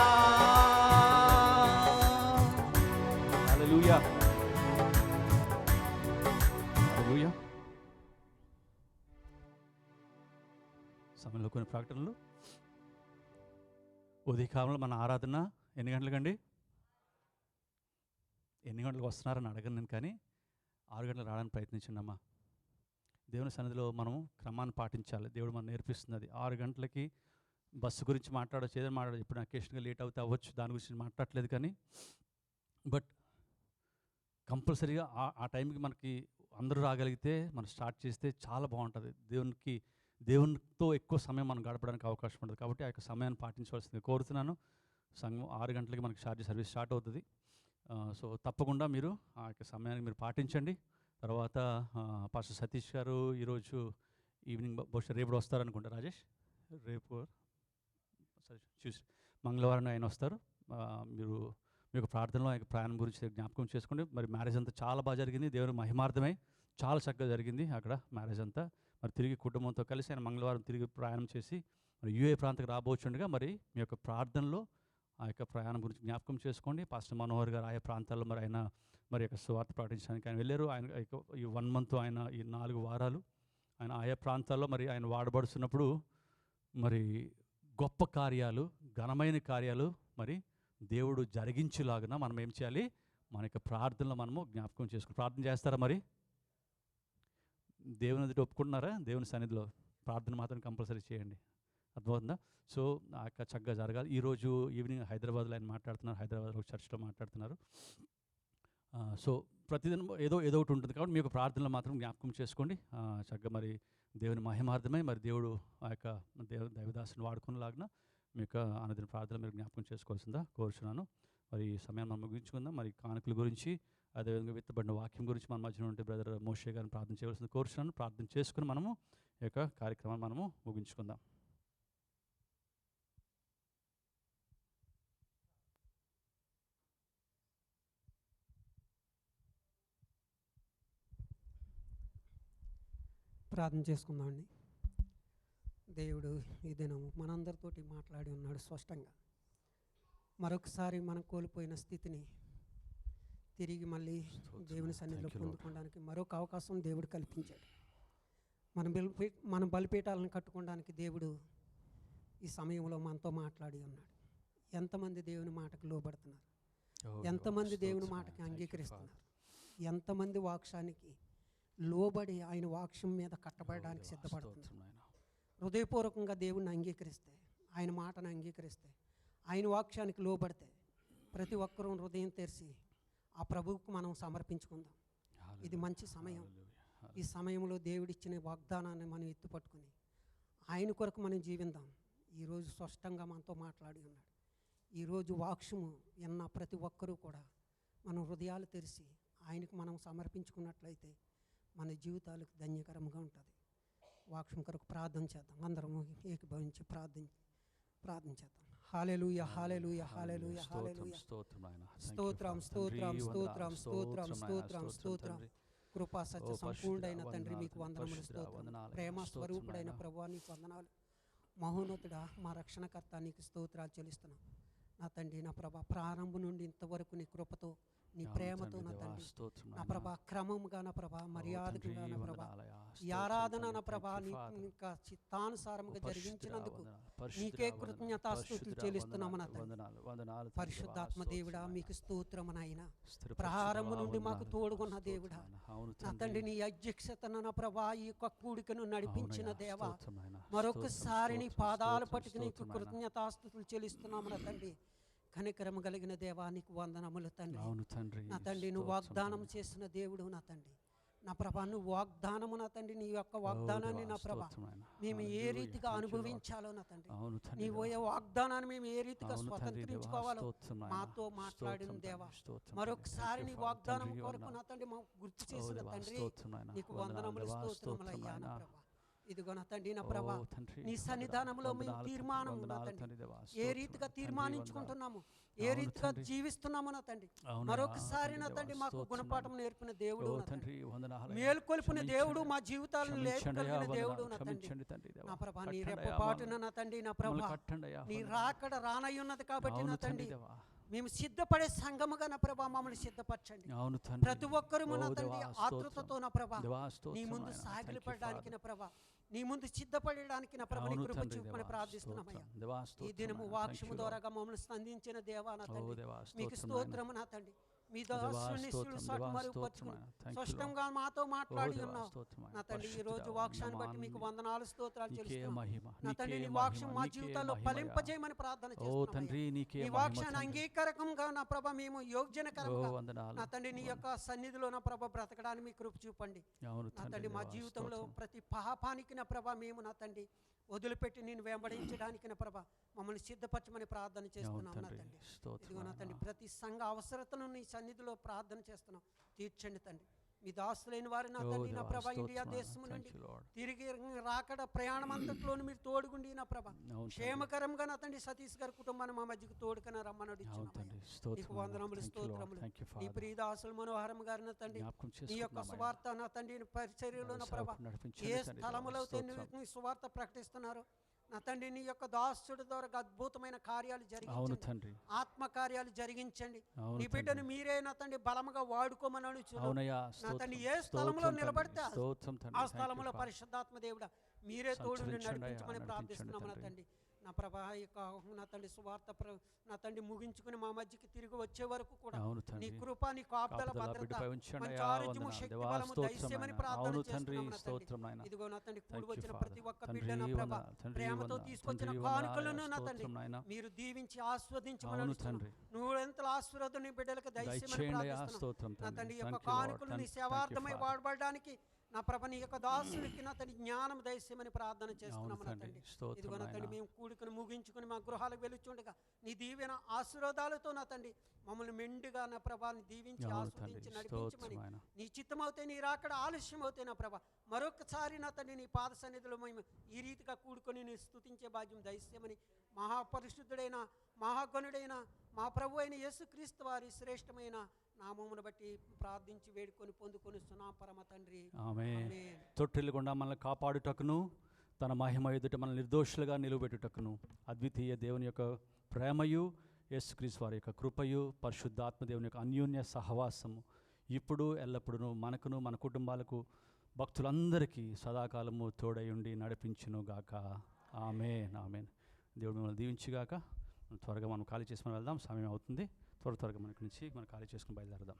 హల్లెలూయా, హల్లెలూయా. సమయంలో కొన్ని ప్రకటనలు. ఉదయకాలంలో మన ఆరాధన ఎన్ని గంటలకండి? ఎన్ని గంటలకు వస్తున్నారని అడగను నేను, కానీ 6 గంటలకు రావడానికి ప్రయత్నించండి అమ్మా. దేవుని సన్నిధిలో మనం క్రమాన్ని పాటించాలి. దేవుడు మనం నేర్పిస్తుంది అది. 6 గంటలకి బస్సు గురించి మాట్లాడవచ్చు, ఏదైనా మాట్లాడచ్చు. ఇప్పుడు అకేషన్గా లేట్ అవుతే అవ్వచ్చు, దాని గురించి నేను మాట్లాడట్లేదు. కానీ బట్ కంపల్సరీగా ఆ టైంకి మనకి అందరూ రాగలిగితే మనం స్టార్ట్ చేస్తే చాలా బాగుంటుంది. దేవునితో ఎక్కువ సమయం మనం గడపడానికి అవకాశం ఉంటుంది. కాబట్టి ఆ యొక్క సమయాన్ని పాటించవలసింది కోరుతున్నాను. సంఘం 6 గంటలకి మనకి సర్వీస్ స్టార్ట్ అవుతుంది. సో తప్పకుండా మీరు ఆ యొక్క సమయాన్ని మీరు పాటించండి. తర్వాత పాస్టర్ సతీష్ గారు ఈరోజు ఈవినింగ్ బహుశా రేపు వస్తారనుకుంటా. రాజేష్ రేపు చూసి మంగళవారం ఆయన వస్తారు. మీరు మీ యొక్క ప్రార్థనలో ఆయన ప్రయాణం గురించి జ్ఞాపకం చేసుకోండి. మరి మ్యారేజ్ అంతా చాలా బాగా జరిగింది, దేవుని మహిమార్థమై చాలా చక్కగా జరిగింది అక్కడ మ్యారేజ్ అంతా. మరి తిరిగి కుటుంబంతో కలిసి ఆయన మంగళవారం తిరిగి ప్రయాణం చేసి మరి యూఏ ప్రాంతానికి రాబోచుండగా మరి మీ యొక్క ప్రార్థనలో ఆ యొక్క ప్రయాణం గురించి జ్ఞాపకం చేసుకోండి. పాస్టర్ మనోహర్ గారు ఆయా ప్రాంతాల్లో మరి ఆయన మరి యొక్క సువార్త ప్రకటించడానికి ఆయన వెళ్ళారు. ఆయన ఈ 1 మంత్ ఆయన ఈ 4 వారాలు ఆయన ఆయా ప్రాంతాల్లో మరి ఆయన వాడబడుతున్నప్పుడు మరి గొప్ప కార్యాలు, ఘనమైన కార్యాలు మరి దేవుడు జరిగించేలాగా మనం ఏం చేయాలి? మన యొక్క ప్రార్థనలో మనము జ్ఞాపకం చేసుకుని ప్రార్థన చేస్తారా? మరి దేవుని ఎదుట ఒప్పుకుంటున్నారా? దేవుని సన్నిధిలో ప్రార్థన మాత్రం కంపల్సరీ చేయండి. అర్థమవుతుందా? సో ఆ యొక్క చక్కగా జరగాలి. ఈరోజు ఈవినింగ్ హైదరాబాద్లో ఆయన మాట్లాడుతున్నారు, హైదరాబాద్లో ఒక చర్చ్లో మాట్లాడుతున్నారు. సో ప్రతిదినం ఏదో ఒకటి ఉంటుంది. కాబట్టి మీ యొక్క ప్రార్థనలో మాత్రం జ్ఞాపకం చేసుకోండి. చక్కగా మరి దేవుని మహిమార్థమై మరి దేవుడు ఆ యొక్క దైవదాసుని వాడుకునేలాగా మీ యొక్క అనుదిన ప్రార్థన మీరు జ్ఞాపకం చేసుకోవాల్సిందా కోరుచున్నాను. మరి ఈ సమయాన్ని మనం ముగించుకుందాం. మరి కానుకల గురించి, అదేవిధంగా విత్తబడిన వాక్యం గురించి మన మధ్యన ఉంటే బ్రదర్ మోషే గారిని ప్రార్థన చేయవలసింది కోరుచున్నాను. ప్రార్థన చేసుకుని మనము ఈ యొక్క కార్యక్రమాన్ని మనము ముగించుకుందాం. ప్రార్థన చేసుకుందామండి. దేవుడు ఈ దినం మనందరితోటి మాట్లాడి ఉన్నాడు స్పష్టంగా. మరొకసారి మనం కోల్పోయిన స్థితిని తిరిగి మళ్ళీ దేవుని సన్నిధిలో పొందుకోవడానికి మరొక అవకాశం దేవుడు కల్పించాడు. మన బలిపీఠాలను కట్టుకోవడానికి దేవుడు ఈ సమయంలో మనతో మాట్లాడి ఉన్నాడు. ఎంతమంది దేవుని మాటకు లోబడుతున్నారు? ఎంతమంది దేవుని మాటకి అంగీకరిస్తున్నారు? ఎంతమంది వాక్యానికి లోబడి ఆయన వాక్యం మీద కట్టబడడానికి సిద్ధపడుతున్నారు? హృదయపూర్వకంగా దేవుణ్ణి అంగీకరిస్తే, ఆయన మాటను అంగీకరిస్తే, ఆయన వాక్యానికి లోబడితే ప్రతి ఒక్కరూ హృదయం తెరిచి ఆ ప్రభువుకు మనం సమర్పించుకుందాం. ఇది మంచి సమయం. ఈ సమయంలో దేవుడిచ్చిన వాగ్దానాన్ని మనం ఎత్తుపట్టుకుని ఆయన కొరకు మనం జీవిద్దాం. ఈరోజు స్పష్టంగా మనతో మాట్లాడి ఉన్నాడు. ఈరోజు వాక్యము విన్న ప్రతి ఒక్కరూ కూడా మనం హృదయాలు తెరిచి ఆయనకు మనం సమర్పించుకున్నట్లయితే మన జీవితాలకు ధన్యకరంగా ఉంటుంది. వాక్యం కొరకు ప్రార్థన చేద్దాం. అందరం ఏకీభవించి ప్రార్థించేద్దాం. హల్లెలూయా, హల్లెలూయా, హల్లెలూయా, హల్లెలూయా. స్తోత్రం, స్తోత్రం, స్తోత్రం, స్తోత్రం, స్తోత్రం, స్తోత్రం. కృపా సత్య సంపూర్ణుడైన తండ్రి మీకు వందనములు, స్తోత్రం. ప్రేమ స్వరూపుడైన ప్రభువా నీకు వందనాలు. మహోన్నతుడా మా రక్షణకర్త నీకు స్తోత్రాలు చెల్లిస్తున్నాం. నా తండ్రి, నా ప్రభా, ప్రారంభం నుండి ఇంతవరకు నీ కృపతో, నీ ప్రేమతో నా తండ్రి, నా ప్రభా, క్రమముగా నా ప్రభా, మర్యాదగా నా ప్రభా, ఈ ఆరాధన నా ప్రభా ఇంకా చిత్తానుసారముగా జరిగించినందుకు నీకే కృతజ్ఞతాస్తుతులు చెల్లిస్తున్నాము నా తండ్రి. పరిశుద్ధాత్మ దేవుడా మీకు స్తోత్రము నాయనా. ప్రారంభం నుండి మాకు తోడుగున్న దేవుడా నా తండ్రి, నీ అధ్యక్షతను నా ప్రభా ఈ యొక్క కూడికను నడిపించిన దేవా, మరొకసారి నీ పాదాలు పట్టుకు నీకు కృతజ్ఞతాస్తుతులు చెల్లిస్తున్నాము నా తండ్రి. కనికరము కలిగిన దేవా నీకు వందనములు తండ్రి. నా తండ్రి, నువ్వు వాగ్దానం చేసిన దేవుడు నా తండ్రి. నా ప్రభా, నువ్వు వాగ్దానము నా తండ్రి, నీ యొక్క వాగ్దానాన్ని నా ప్రభా మేము ఏ రీతిగా అనుభవించాలో నా తండ్రి, నీ వాగ్దానాన్ని మేము ఏ రీతిగా స్వతంత్రించుకోవాలో మాతో మాట్లాడిన దేవా, మరొకసారి నీ వాగ్దానం కొరకు నా తండ్రి మాకు గుర్తు చేసిన తండ్రి నీకు వందనములు, స్తోత్రములయ్యా నా ప్రభా. ఇదిగో నా తండ్రి, నా ప్రభా నీ సన్నిధానంలో మేము తీర్మానం నా తండ్రి ఏ రీతిగా తీర్మానించుకుంటున్నాము, ఏ రీతిగా జీవిస్తున్నాము నా తండ్రి, మరొకసారి నా తండ్రి మాకు గుణపాఠం నేర్పిన దేవుడు నా తండ్రి, మేల్కొల్పిన దేవుడు, మా జీవితాలను లేపగలిగిన దేవుడు నా తండ్రి. నా ప్రభా నీ రెప్పపాటున నా తండ్రి, నా ప్రభా నీ రాకడ రానయ్యున్నది కాబట్టి నా తండ్రి మేము సిద్ధపడే సంఘముగా నా ప్రభా మమ్మల్ని సిద్ధపరచండి. ప్రతి ఒక్కరు నా తండ్రి ఆతృతతో నా ప్రభా నీ ముందు సాగిలపడడానికి నా ప్రభా, నీ ముందు సిద్ధపడడానికి నా ప్రభా నీ కృప చూపమని ప్రార్థిస్తున్నామయ్యా. ఈ దినము వాక్యము ద్వారాగా మమ్మల్ని స్పందించిన దేవా నా తండ్రి మీకు స్తోత్రము నా తండ్రి. మీ దాసుని స్పష్టంగా మాతో మాట్లాడి ఉన్నావు నా తండ్రి. ఈ రోజు వాక్యాన్ని బట్టి మీకు వందనాలు, స్తోత్రాలు చెల్లిస్తున్నాము నా తండ్రి. నీ వాక్యం మా జీవితాల్లో ఫలింపజేయమని ప్రార్థన చేస్తున్నాము. ఈ వాక్యాన్ని అంగీకారకంగా నా ప్రభ మేము యోగ్యకరంగా నా తండ్రి నీ యొక్క సన్నిధిలో నా ప్రభ బ్రతకడానికి మీ కృప చూపండి నా తండ్రి. మా జీవితంలో ప్రతి పాపానికి నా ప్రభ మేము నా తండ్రి వదిలిపెట్టి నేను వెంబడించడానికి నా ప్రభ మమ్మల్ని సిద్ధపరచమని ప్రార్థన చేస్తున్నాం నా తండ్రి. ఇదిగో నా తండ్రి ప్రతి సంఘ అవసరతను నీ సన్నిధిలో ప్రార్థన చేస్తున్నాం, తీర్చండి తండ్రి. మీ దాసులైన వారి నా తండ్రి నా ప్రభ ఇండియా దేశం నుండి తిరిగి రాకడ ప్రయాణం అంతట్లోనూ మీరు తోడుగుండి నా ప్రభ క్షేమకరంగా నా తండ్రి సతీష్ గారి కుటుంబాన్ని మా మధ్యకు తోడుకన రమ్మని నీకు వందనములు, స్తోత్రములు. నీ ప్రియదాసులు మనోహరం గారి నా తండ్రి నీ యొక్క సువార్త నా తండ్రి పరిచర్యలో నా ప్రభ ఏ స్థలములో నీ సువార్త ప్రకటిస్తున్నారు నా తండ్రి నీ యొక్క దాసుడి ద్వారా అద్భుతమైన కార్యాలు జరిగించండి, ఆత్మ కార్యాలు జరిగించండి. నీ బిడ్డను మీరే నా తండ్రి బలముగా వాడుకోమని నా తండ్రి ఏ స్థలంలో నిలబడితే ఆ స్థలంలో పరిశుద్ధాత్మ దేవుడా మీరే తోడు నడిపించమని ప్రార్థిస్తున్నాము నా తండ్రి. నా ప్రభా యొక్క నా తండ్రి సువార్త నా తండ్రి ముగించుకుని మా మధ్యకి తిరిగి వచ్చే వరకు కూడా నీ కృప, నీ కాపుదల, భద్రత, మంచి ఆరోగ్యము, శక్తి, బలము దయచేయమని ప్రార్థన చేస్తున్నాము నా తండ్రి. ఇదిగో నా తండ్రి కూడి వచ్చిన ప్రతి ఒక్క బిడ్డ నా ప్రభా ప్రేమతో తీసుకొచ్చిన కానుకలను నా తండ్రి మీరు దీవించి ఆస్వాదించమని నువ్వు ఎంత ఆశీర్వాదం నీ బిడ్డలకు దయచేయమని ప్రార్థిస్తున్నాము నా తండ్రి. యొక్క కానుకలు నీ సేవార్థమై వాడబడడానికి నా ప్రభ నీ యొక్క దాసునికి నా తండ్రి జ్ఞానం దయచేయమని ప్రార్థన చేస్తున్నాము నా తండ్రి. తండ్రి. స్తోత్రం ఇదిగో నా తండ్రి నాయనా. మేము కూడుకుని ముగించుకుని మా గృహాలకు వెలుచుండగా నీ దీవెన ఆశీర్వాదాలతో నా తండ్రి మమ్మల్ని మెండుగా నా ప్రభాని దీవించి అవును ఆస్వాదించి తండ్రి. నడిపించమని స్తోత్రం ఆయన. నీ చిత్తమవుతే నీ రాకడ ఆలస్యం అవుతాయి నా ప్రభ మరొకసారి నా తండ్రి నీ పాద సన్నిధిలో మేము ఈ రీతిగా కూడుకొని నీ స్తుతించే భాగ్యం దయచేయమని మహాపరిశుద్ధుడైన మహాగణుడైన మా ప్రభు అయిన యేసుక్రీస్తు వారి శ్రేష్టమైన నామమును బట్టి ప్రార్థించి వేడుకొని పొందుకొని సునా పరమ తండ్రి ఆమేన్. ఆమేన్. తొట్టిల్లుకుండా మనల్ని కాపాడుటకును తన మహిమ ఎదుట మనల్ని నిర్దోషులుగా నిలువబెట్టుటకును అద్వితీయ దేవుని యొక్క ప్రేమయు యేసుక్రీస్తు వారి యొక్క కృపయు పరిశుద్ధాత్మ దేవుని యొక్క అన్యోన్య సహవాసము ఇప్పుడు ఎల్లప్పుడూ మనకును మన కుటుంబాలకు భక్తులందరికీ సదాకాలము తోడై ఉండి నడిపించును గాక. ఆమేన్ ఆమేన్. దేవుడు మిమ్మల్ని దీవించుగాక. త్వరగా మనం ఖాళీ చేసుకుని వెళ్దాం, సమయం అవుతుంది. త్వరగా మనకి నుంచి మనం ఖాళీ చేసుకుని బయలుదేరదాం.